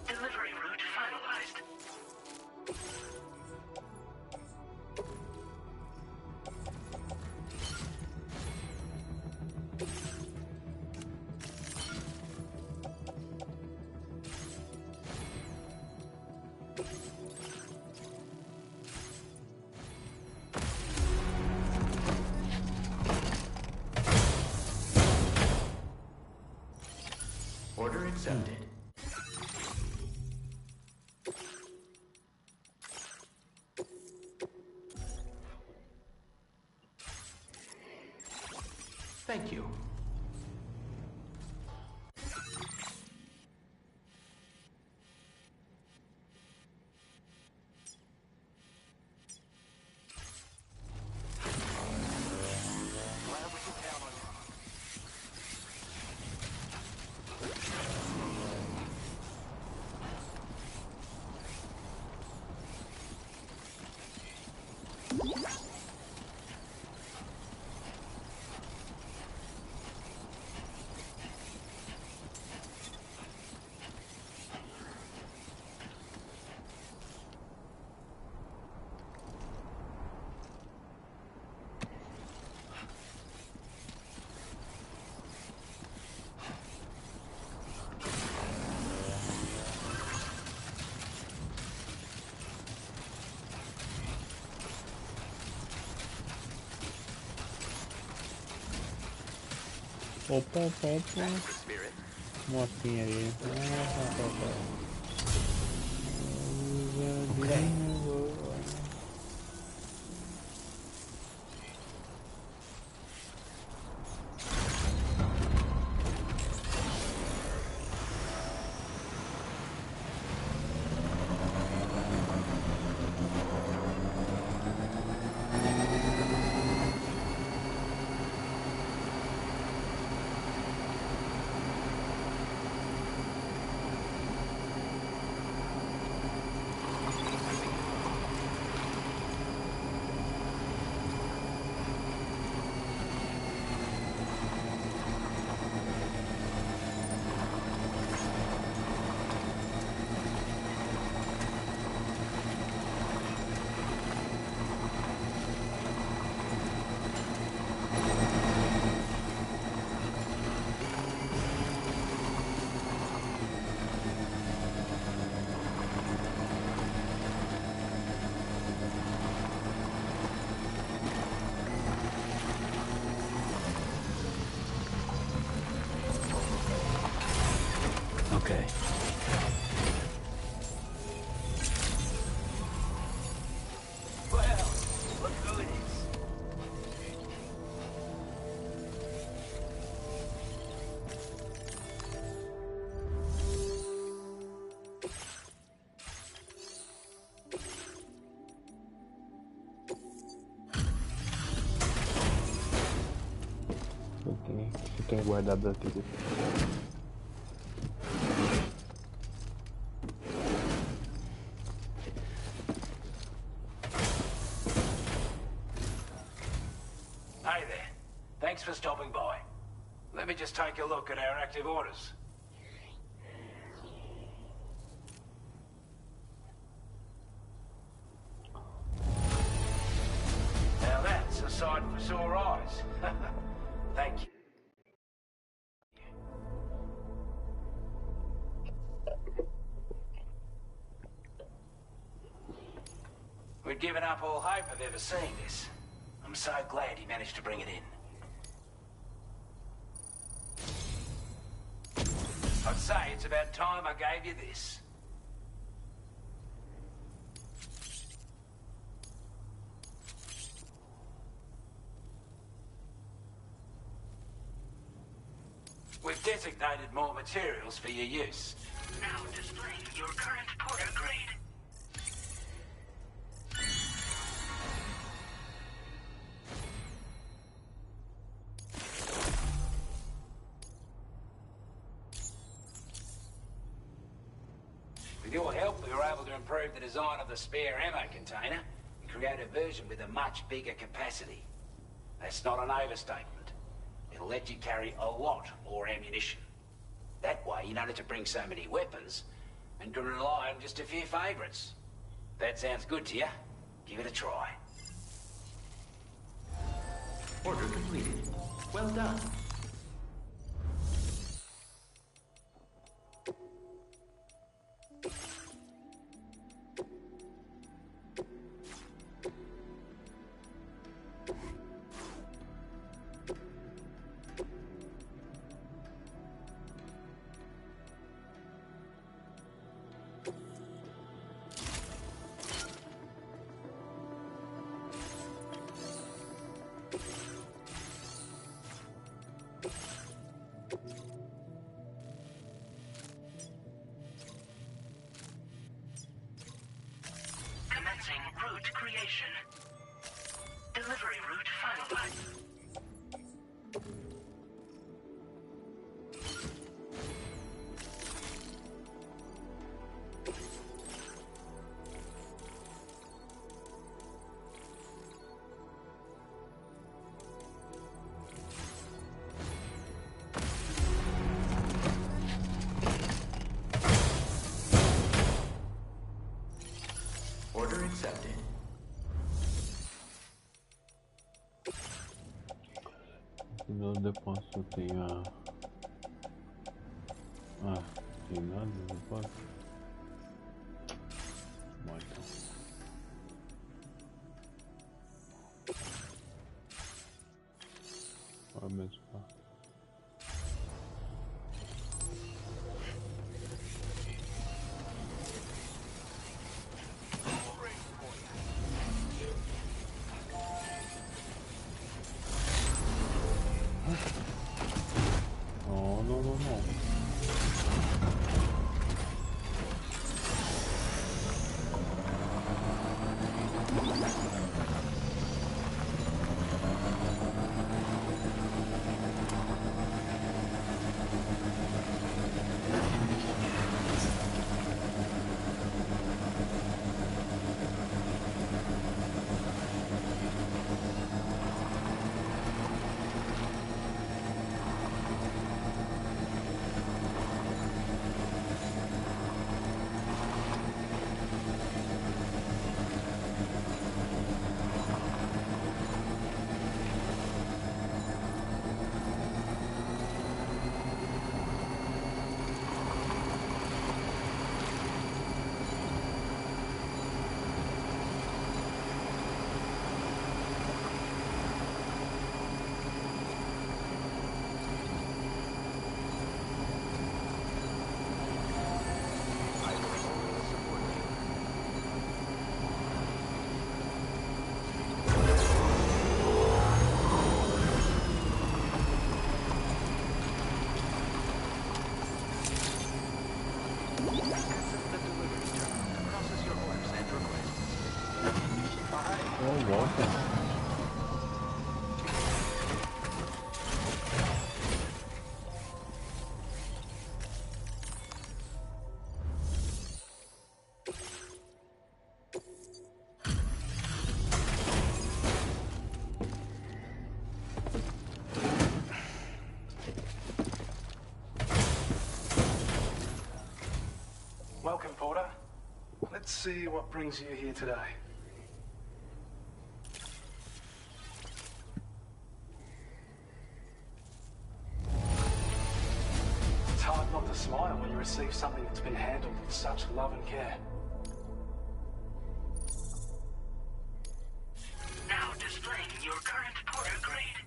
Delivery route finalized. Order accepted. Thank you. Opa. Motinha ali. Okay. Well, look who it is. Eu tenho guardado a TV. Thanks for stopping by. Let me just take a look at our active orders. Now that's a sight for sore eyes. Thank you. We'd given up all hope of ever seeing this. I'm so glad he managed to bring it in. I'd say it's about time I gave you this. We've designated more materials for your use. Now displaying your current Porter grade. With your help, we were able to improve the design of the spare ammo container and create a version with a much bigger capacity. That's not an overstatement. It'll let you carry a lot more ammunition. That way, you don't have to bring so many weapons and can rely on just a few favorites. That sounds good to you? Give it a try. Order completed. Well done. Commencing route creation. Delivery route finalized. Order accepted. Eu depósito tem a... Ah, tem nada no depósito? Bom, então. Olha mesmo, tá? Oh, no, no, no. Oh, Walter. Let's see what brings you here today. It's hard not to smile when you receive something that's been handled with such love and care. Now displaying your current porter grade.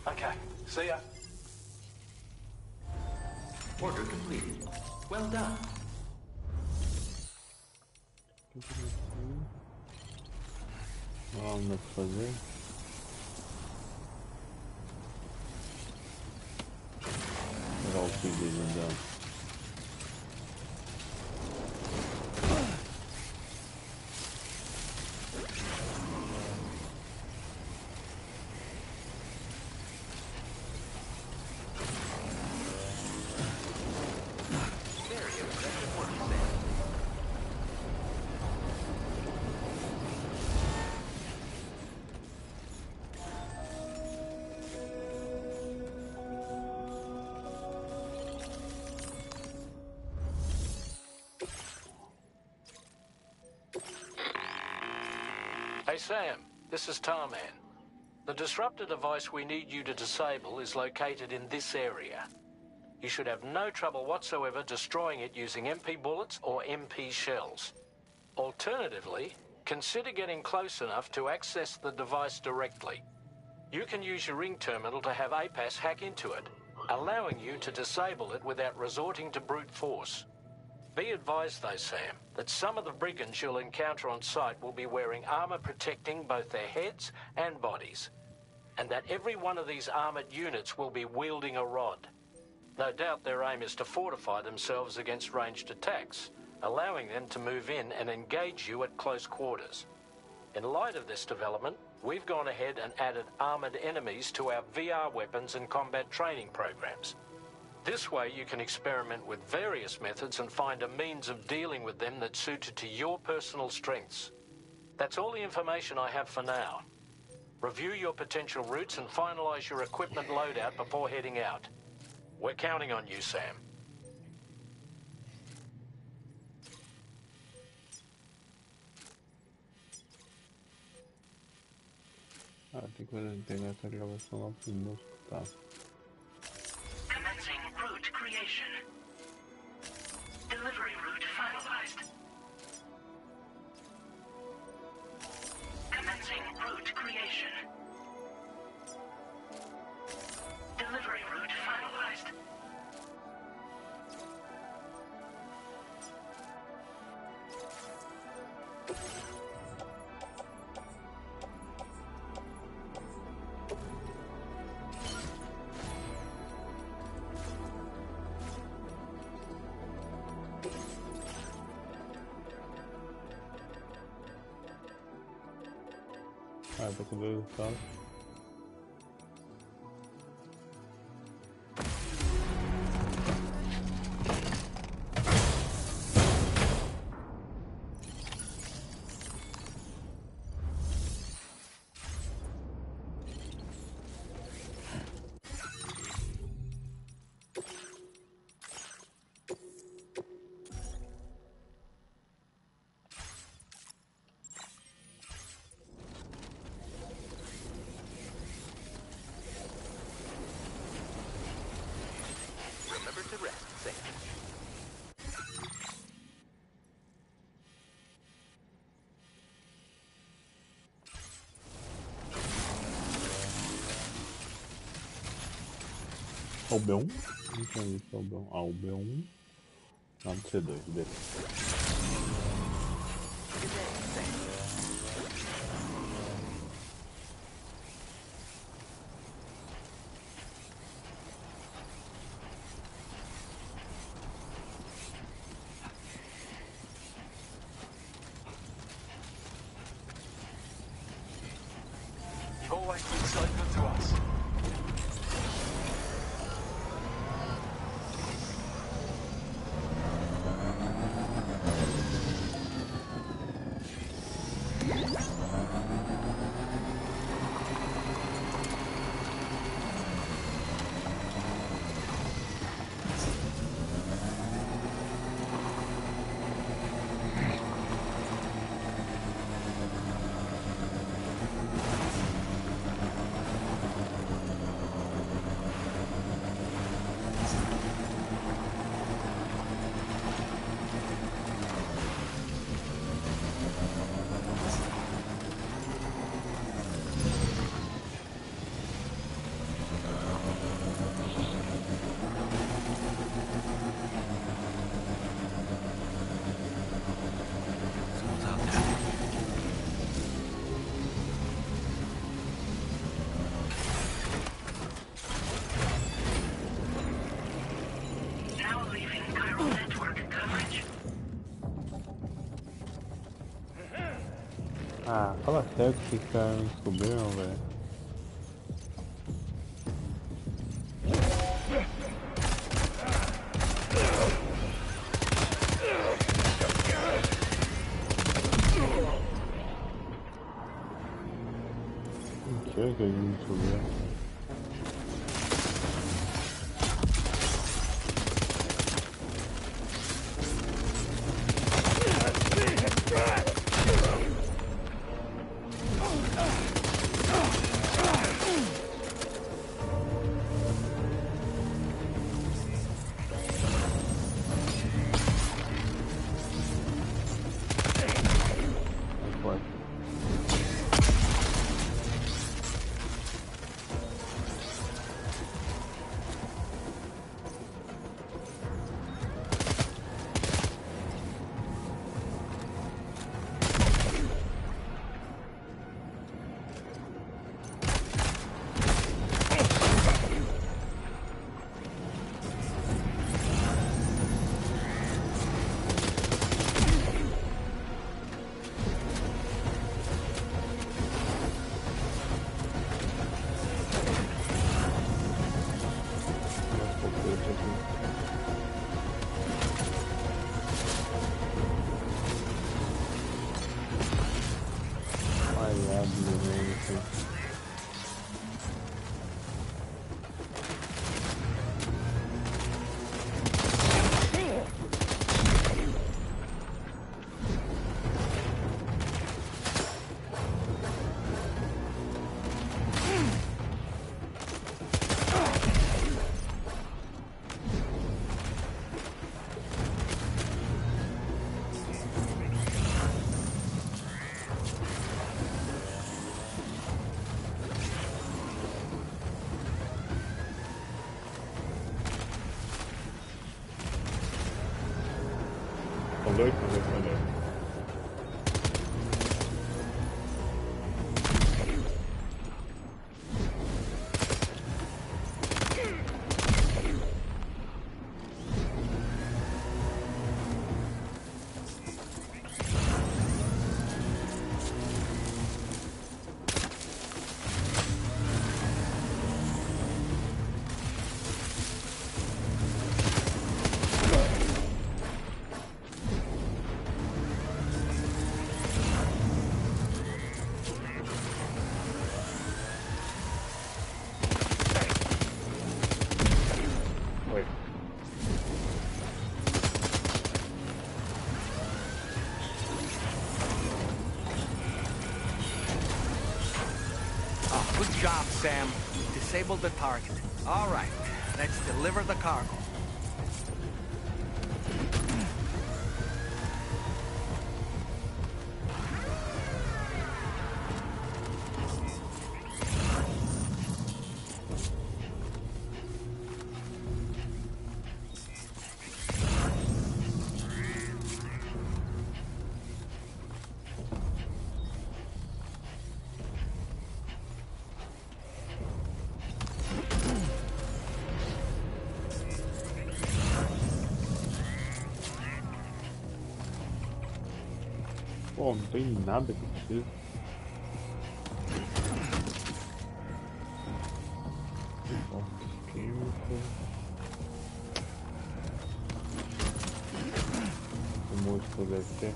Okay, see ya. Order completed. Well done. Vamos fazer. Pegar o fim dele andando. Hey Sam, this is Tarman. The disruptor device we need you to disable is located in this area. You should have no trouble whatsoever destroying it using MP bullets or MP shells. Alternatively, consider getting close enough to access the device directly. You can use your ring terminal to have APAS hack into it, allowing you to disable it without resorting to brute force. Be advised though, Sam, that some of the brigands you'll encounter on site will be wearing armor protecting both their heads and bodies, and that every one of these armored units will be wielding a rod. No doubt their aim is to fortify themselves against ranged attacks, allowing them to move in and engage you at close quarters. In light of this development, we've gone ahead and added armored enemies to our VR weapons and combat training programs. This way you can experiment with various methods and find a means of dealing with them that's suited to your personal strengths. That's all the information I have for now. Review your potential routes and finalize your equipment loadout before heading out. We're counting on you, Sam. Tem que pegar essa gravação lá pro músico, tá? Commencing route creation. Delivery route finalized. Commencing route creation. Delivery route finalized. Tô com dois caras. O B1? Não tinha visto o B1. Ah, o B1. Não, do C2, beleza. You've always been so good to us. Ah, fala sério que esses caras não descobriram, velho. Mentira que eles não descobriram. Doido pra responder. Good job, Sam. Disabled the target. All right, let's deliver the cargo. Pô, não tem nada que precisa. O músico deve ter.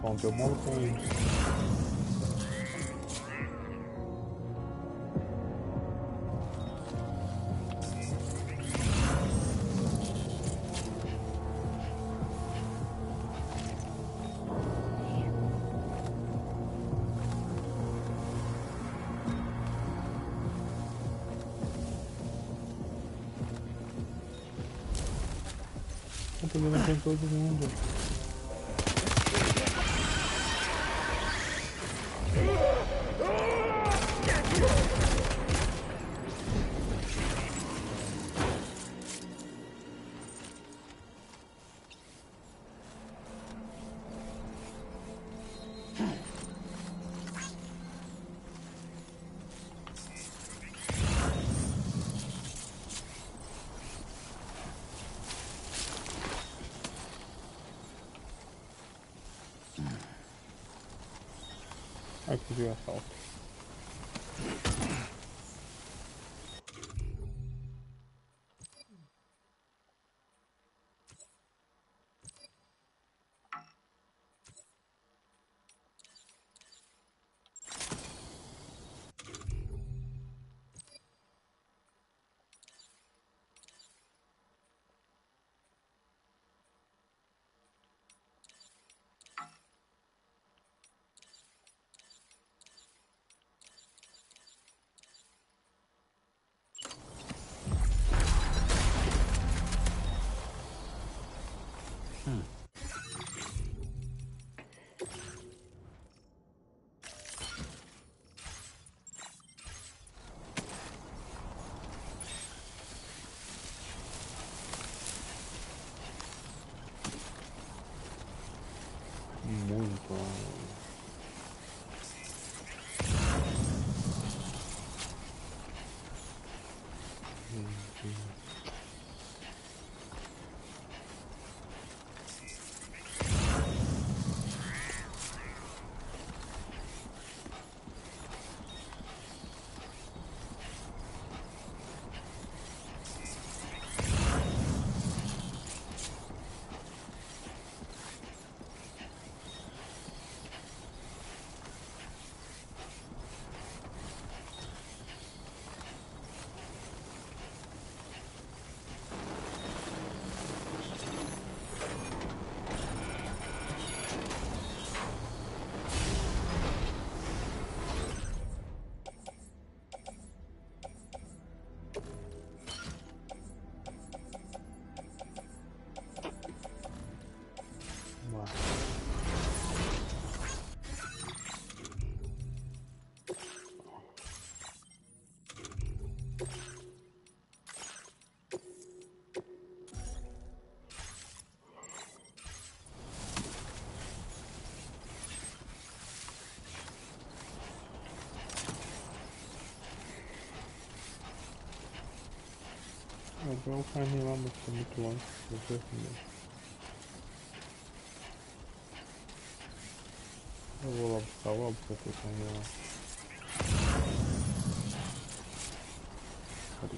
Found your mountains. Eu tô vendo todo mundo. I could do assault. Muito. Eu vou um carrinho lá, mas tá muito longe. Vou ver primeiro. Eu vou lá buscar logo pra ter carrinho lá. Cadê?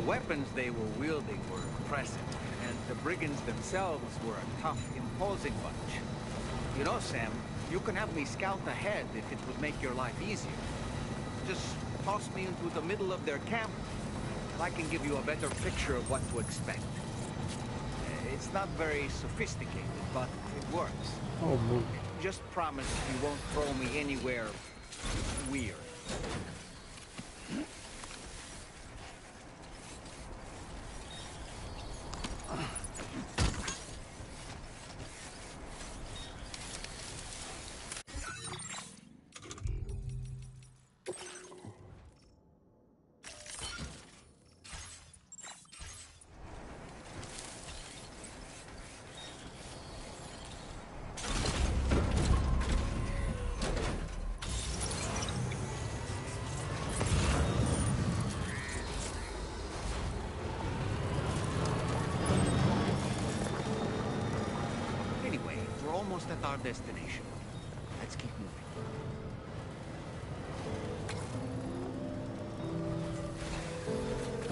The weapons they were wielding were impressive, and the brigands themselves were a tough, imposing bunch. You know, Sam, you can have me scout ahead if it would make your life easier. Just toss me into the middle of their camp. I can give you a better picture of what to expect. It's not very sophisticated, but it works. Oh, boy. Just promise you won't throw me anywhere weird. Almost at our destination. Let's keep moving.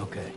Okay.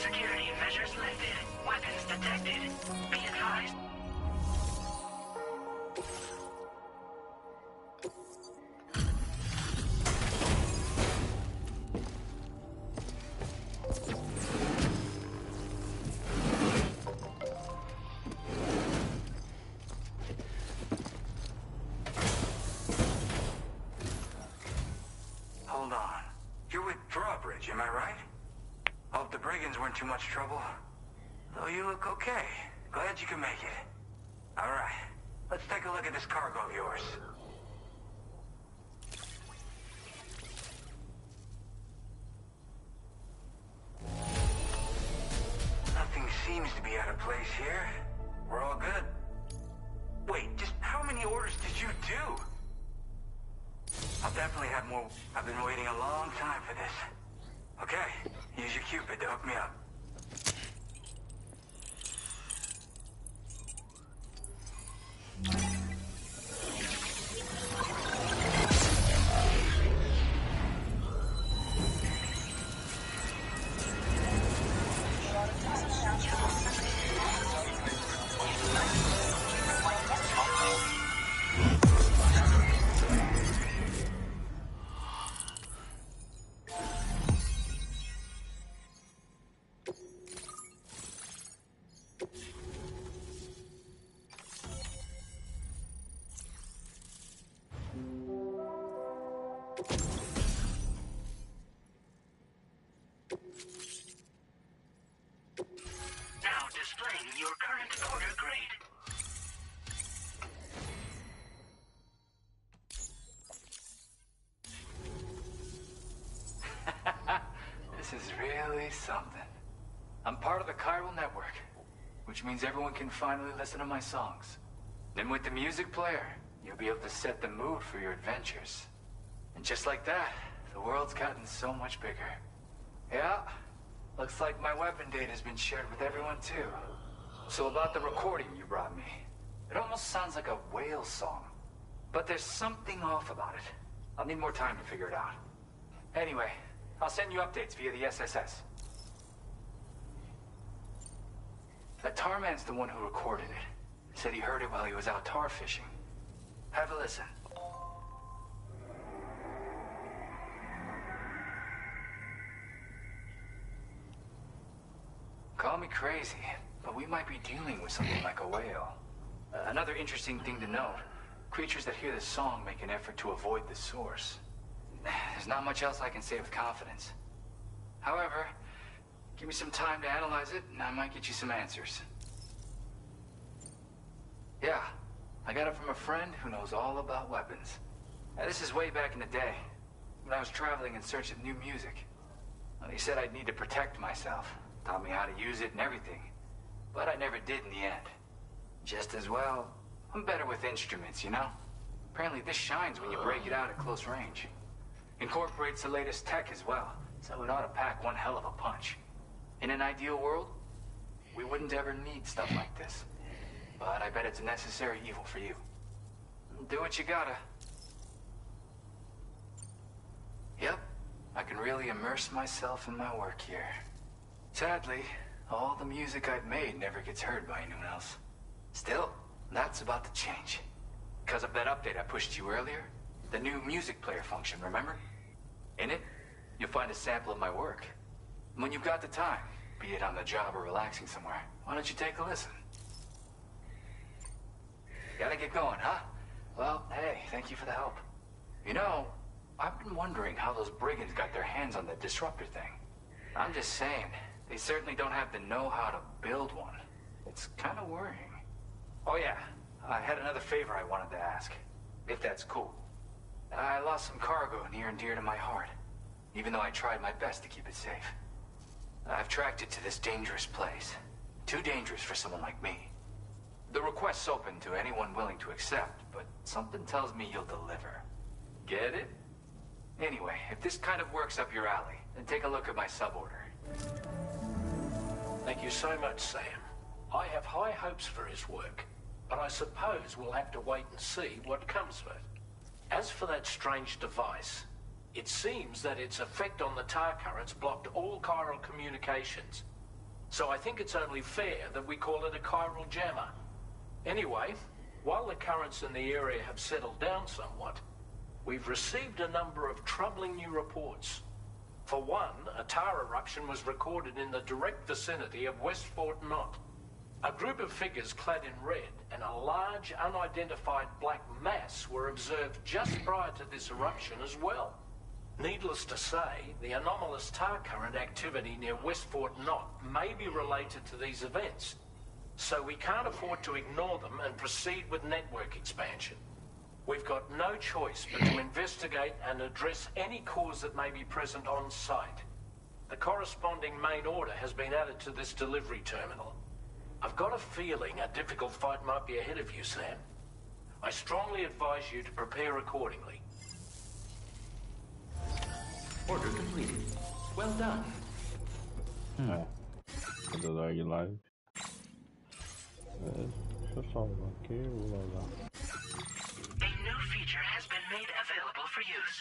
Security measures lifted. Weapons detected. Be advised. Hold on. You're with Drawbridge, am I right? Hope the brigands weren't too much trouble. Though you look okay. Glad you can make it. Alright, let's take a look at this cargo of yours. Nothing seems to be out of place here. We're all good. Wait, just how many orders did you do? I'll definitely have more. I've been waiting a long time for this. Okay, use your Cupid to hook me up. say something? I'm part of the chiral network, which means everyone can finally listen to my songs. Then with the music player, you'll be able to set the mood for your adventures. And just like that, the world's gotten so much bigger. Yeah, looks like my weapon data has been shared with everyone too. So about the recording you brought me, it almost sounds like a whale song. But there's something off about it. I'll need more time to figure it out. Anyway, I'll send you updates via the SSS. That tarman's the one who recorded it. Said he heard it while he was out tar fishing. Have a listen. Call me crazy, but we might be dealing with something like a whale. Another interesting thing to note, creatures that hear this song make an effort to avoid the source. There's not much else I can say with confidence. However, give me some time to analyze it, and I might get you some answers. Yeah, I got it from a friend who knows all about weapons. This is way back in the day, when I was traveling in search of new music. Well, he said I'd need to protect myself, taught me how to use it and everything. But I never did in the end. Just as well, I'm better with instruments, you know? Apparently this shines when you break it out at close range. Incorporates the latest tech as well, so it ought to pack one hell of a punch. In an ideal world, we wouldn't ever need stuff like this. But I bet it's a necessary evil for you. Do what you gotta. Yep, I can really immerse myself in my work here. Sadly, all the music I've made never gets heard by anyone else. Still, that's about to change. Because of that update I pushed you earlier, the new music player function, remember? In it, you'll find a sample of my work. When you've got the time, be it on the job or relaxing somewhere, why don't you take a listen? Gotta get going, huh? Well, hey, thank you for the help. You know, I've been wondering how those brigands got their hands on the disruptor thing. I'm just saying, they certainly don't have the know-how to build one. It's kind of worrying. Oh yeah, I had another favor I wanted to ask, if that's cool. I lost some cargo near and dear to my heart, even though I tried my best to keep it safe. I've tracked it to this dangerous place. Too dangerous for someone like me. The request's open to anyone willing to accept, but something tells me you'll deliver. Get it? Anyway, if this kind of works up your alley, then take a look at my suborder. Thank you so much, Sam. I have high hopes for his work, but I suppose we'll have to wait and see what comes of it. As for that strange device, it seems that its effect on the tar currents blocked all chiral communications. So I think it's only fair that we call it a chiral jammer. Anyway, while the currents in the area have settled down somewhat, we've received a number of troubling new reports. For one, a tar eruption was recorded in the direct vicinity of West Fort Knot. A group of figures clad in red and a large unidentified black mass were observed just prior to this eruption as well. Needless to say, the anomalous tar current activity near West Fort Knot may be related to these events, so we can't afford to ignore them and proceed with network expansion. We've got no choice but to investigate and address any cause that may be present on site. The corresponding main order has been added to this delivery terminal. I've got a feeling a difficult fight might be ahead of you, Sam. I strongly advise you to prepare accordingly. Order completed. Well done. What are you like? Deixa eu salvar aqui, vou lá. A new feature has been made available for use.